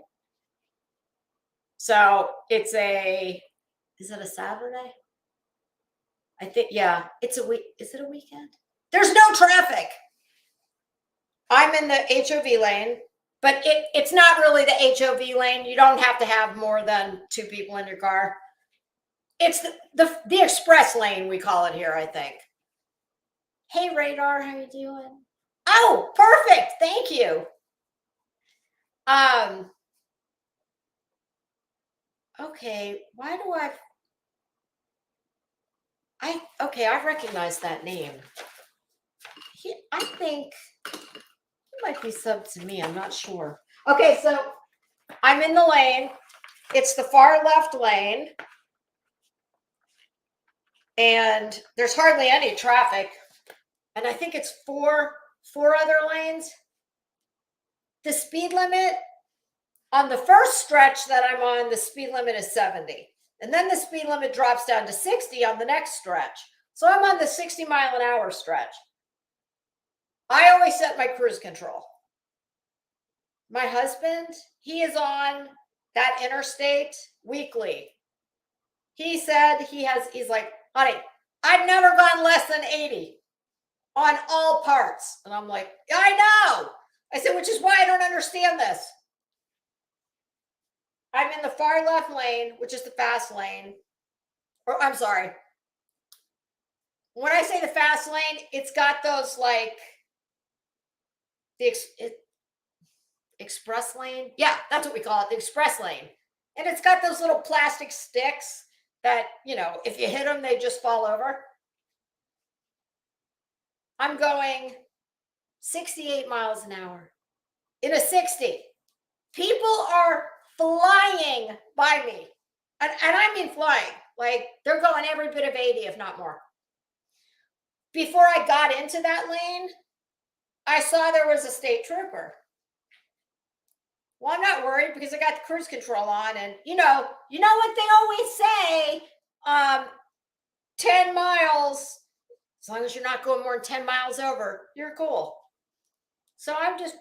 So is it a Saturday? I think, yeah, it's a week. Is it a weekend? There's no traffic. I'm in the HOV lane, but it's not really the HOV lane. You don't have to have more than 2 people in your car. It's the express lane, we call it here, I think. Hey, Radar, how you doing? Oh, perfect. Thank you. Okay, why do I recognize that name. I think he might be subbed to me. I'm not sure. Okay, so I'm in the lane. It's the far left lane. And there's hardly any traffic. And I think it's four other lanes. The speed limit on the first stretch that I'm on, the speed limit is 70. And then the speed limit drops down to 60 on the next stretch. So I'm on the 60-mile-an-hour stretch. I always set my cruise control. My husband, he is on that interstate weekly. He said he's like, honey, I've never gone less than 80 on all parts. And I'm like, I know. I said, which is why I don't understand this. I'm in the far left lane, which is the fast lane. Or I'm sorry. When I say the fast lane, it's got those like the express lane. Yeah, that's what we call it, the express lane. And it's got those little plastic sticks that, if you hit them, they just fall over. I'm going 68 miles an hour in a 60. People are flying by me. And I mean flying. Like they're going every bit of 80, if not more. Before I got into that lane, I saw there was a state trooper. Well, I'm not worried because I got the cruise control on. And you know what they always say, 10 miles, as long as you're not going more than 10 miles over, you're cool. So I'm just,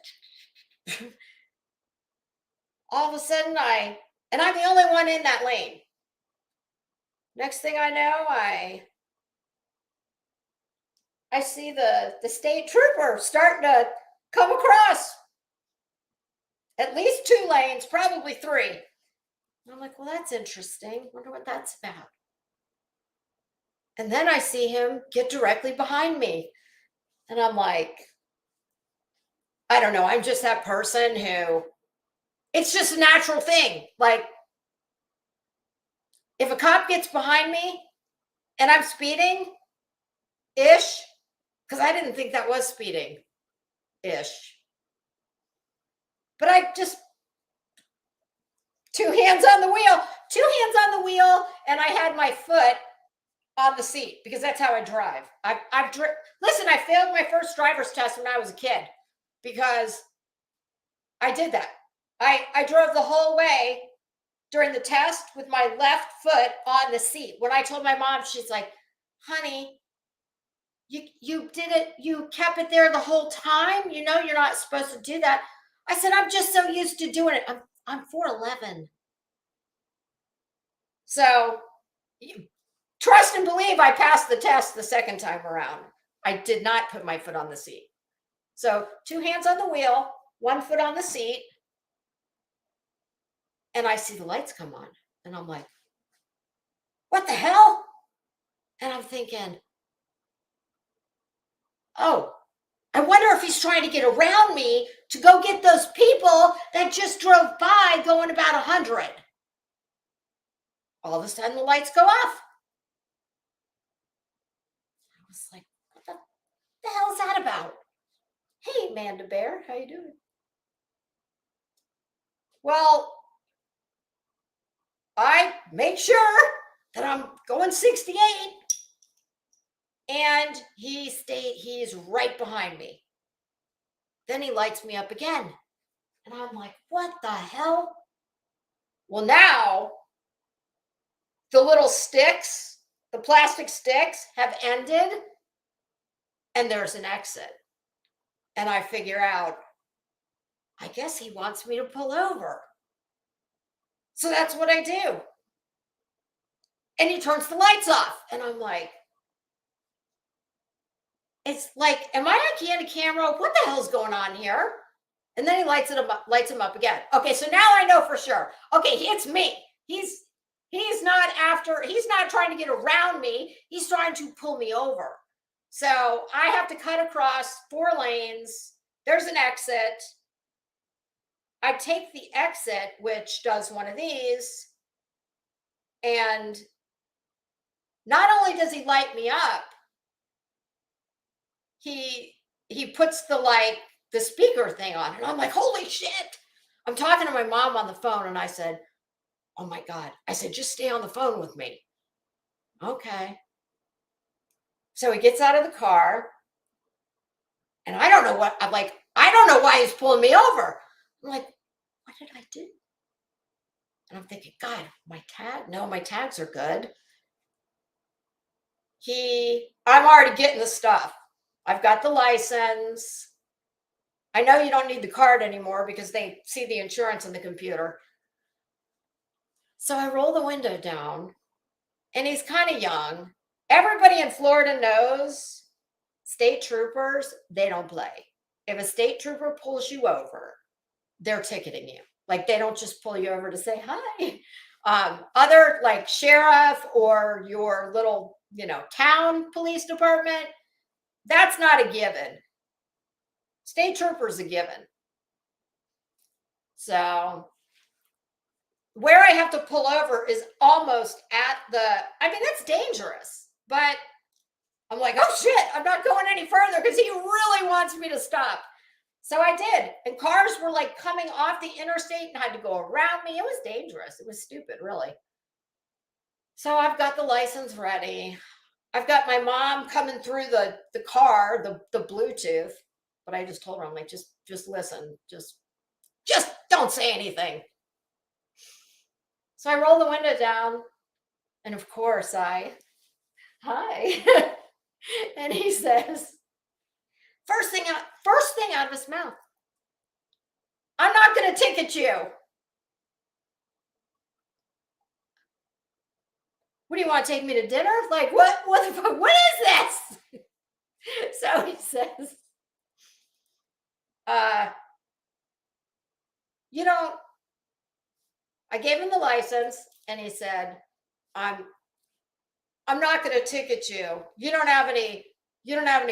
all of a sudden and I'm the only one in that lane. Next thing I know, I see the state trooper starting to come across. At least 2 lanes, probably 3. And I'm like, well, that's interesting. Wonder what that's about. And then I see him get directly behind me. And I'm like, I don't know. I'm just that person who, it's just a natural thing. Like, if a cop gets behind me and I'm speeding-ish, because I didn't think that was speeding-ish. But I just, 2 hands on the wheel, and I had my foot on the seat because that's how I drive. Listen, I failed my first driver's test when I was a kid because I did that. I drove the whole way during the test with my left foot on the seat. When I told my mom, she's like, honey, you did it, you kept it there the whole time. You're not supposed to do that. I said, I'm just so used to doing it. I'm 4'11". So trust and believe I passed the test the second time around. I did not put my foot on the seat. So 2 hands on the wheel, 1 foot on the seat. And I see the lights come on. And I'm like, what the hell? And I'm thinking, oh, I wonder if he's trying to get around me to go get those people that just drove by going about 100. All of a sudden, the lights go off. I was like, what the hell is that about? Hey, Amanda Bear, how you doing? Well, I make sure that I'm going 68, and he's right behind me. Then he lights me up again, and I'm like, what the hell? Well, now the little sticks, the plastic sticks have ended, and there's an exit. And I figure out, I guess he wants me to pull over. So that's what I do. And he turns the lights off. And I'm like, it's like, am I on camera? What the hell's going on here? And then he lights him up again. Okay, so now I know for sure. Okay, it's me. He's not trying to get around me. He's trying to pull me over. So I have to cut across 4 lanes. There's an exit. I take the exit, which does one of these. And not only does he light me up, he puts the speaker thing on. And I'm like, holy shit. I'm talking to my mom on the phone, and I said, oh my God. I said, just stay on the phone with me. Okay. So he gets out of the car, and I don't know why he's pulling me over. I'm like, what did I do? And I'm thinking, God, my tags are good. I'm already getting the stuff. I've got the license. I know you don't need the card anymore because they see the insurance on the computer. So I roll the window down, and he's kind of young. Everybody in Florida knows state troopers, they don't play. If a state trooper pulls you over, they're ticketing you. Like, they don't just pull you over to say hi. Other like sheriff or your little, town police department, that's not a given. State trooper's a given. So where I have to pull over is almost that's dangerous. But I'm like, oh shit, I'm not going any further because he really wants me to stop. So I did. And cars were like coming off the interstate and had to go around me. It was dangerous. It was stupid, really. So I've got the license ready. I've got my mom coming through the car, the Bluetooth. But I just told her, I'm like, just listen. Just don't say anything. So I roll the window down. And of course hi. And he says, first thing out of his mouth, I'm not going to ticket you. What do you want to take me to dinner? Like, what the fuck? What is this? So he says, I gave him the license, and he said, I'm not going to ticket you. You don't have any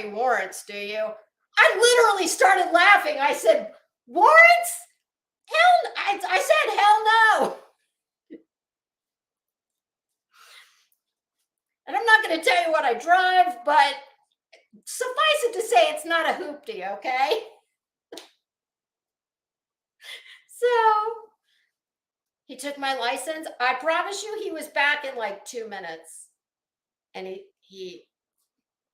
warrants, do you? I literally started laughing. I said, warrants? I said, hell no. And I'm not going to tell you what I drive, but suffice it to say, it's not a hoopty, okay? So he took my license. I promise you, he was back in like 2 minutes. And he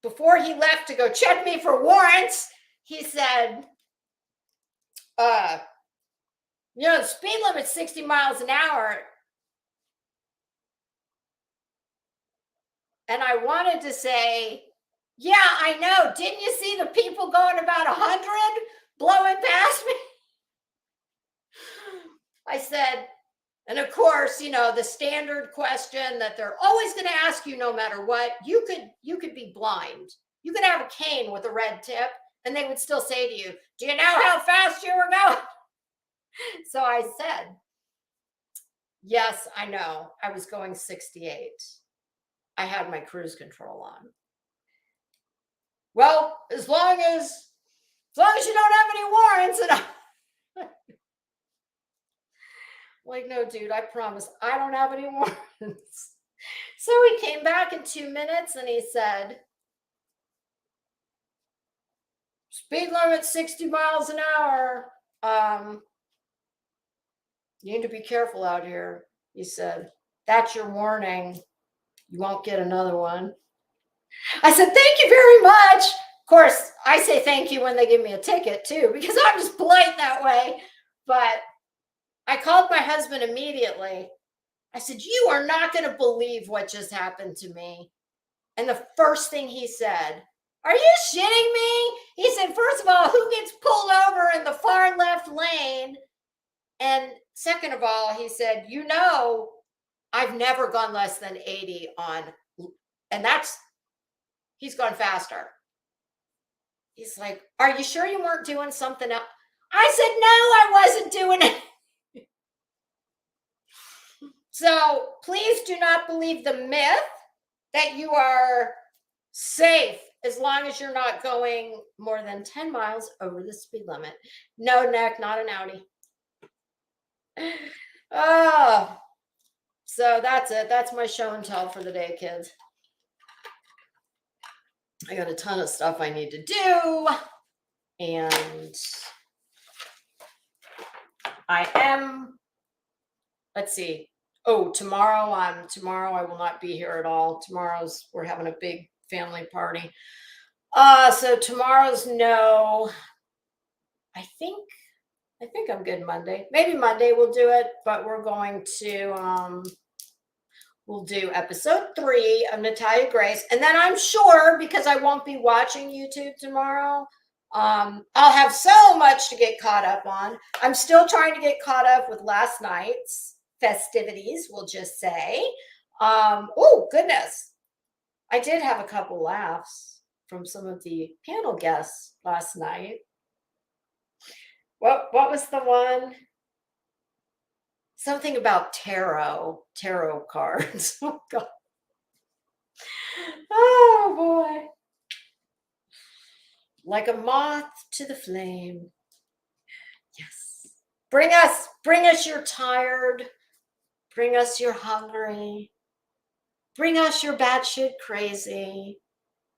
before he left to go check me for warrants, he said, the speed limit's 60 miles an hour. And I wanted to say, yeah, I know. Didn't you see the people going about 100 blowing past me? I said, And of course, you know, the standard question that they're always going to ask you no matter what, you could be blind. You could have a cane with a red tip and they would still say to you, do you know how fast you were going? So I said, yes, I know. I was going 68. I had my cruise control on. Well, as long as you don't have any warrants, and I'm like, no, dude, I promise I don't have any warrants. So he came back in 2 minutes and he said, speed limit 60 miles an hour. You need to be careful out here. He said, that's your warning. You won't get another one. I said, thank you very much. Of course, I say thank you when they give me a ticket too, because I'm just polite that way. But I called my husband immediately. I said, you are not going to believe what just happened to me. And the first thing he said, are you shitting me? He said, first of all, who gets pulled over in the far left lane? And second of all, he said, you know, I've never gone less than 80 on, and he's gone faster. He's like, are you sure you weren't doing something else? I said, no, I wasn't doing it. So please do not believe the myth that you are safe as long as you're not going more than 10 miles over the speed limit. No, Nick, not an Audi. Oh, so that's it. That's my show and tell for the day, kids. I got a ton of stuff I need to do. And I am, let's see. Oh, tomorrow I will not be here at all. We're having a big family party. So tomorrow's no. I think I'm good Monday. Maybe Monday we'll do it, but we're going to we'll do episode 3 of Natalia Grace. And then I'm sure, because I won't be watching YouTube tomorrow, I'll have so much to get caught up on. I'm still trying to get caught up with last night's festivities, we'll just say. Oh, goodness. I did have a couple laughs from some of the panel guests last night. What was the one? Something about tarot cards. Oh, God. Oh, boy. Like a moth to the flame. Yes. Bring us your tired. Bring us your hungry. Bring us your batshit crazy.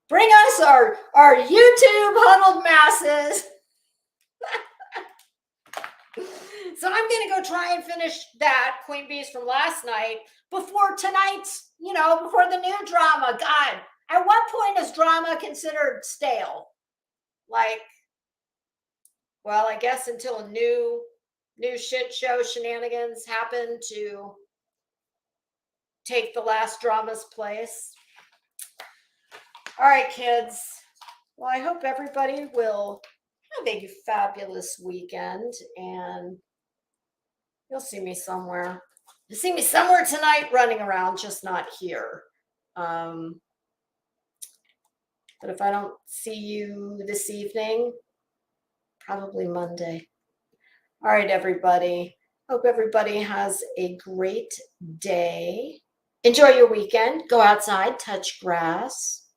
Bring us our YouTube huddled masses. So I'm going to go try and finish that Queen Bees from last night before tonight's, before the new drama. God, at what point is drama considered stale? Like, well, I guess until a new shit show shenanigans happen to take the last drama's place. All right, kids. Well, I hope everybody will have a fabulous weekend, and you'll see me somewhere. You'll see me somewhere tonight running around, just not here. But if I don't see you this evening, probably Monday. All right, everybody. Hope everybody has a great day. Enjoy your weekend. Go outside, touch grass.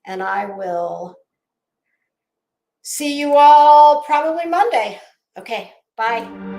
And I will see you all probably Monday. Okay, bye.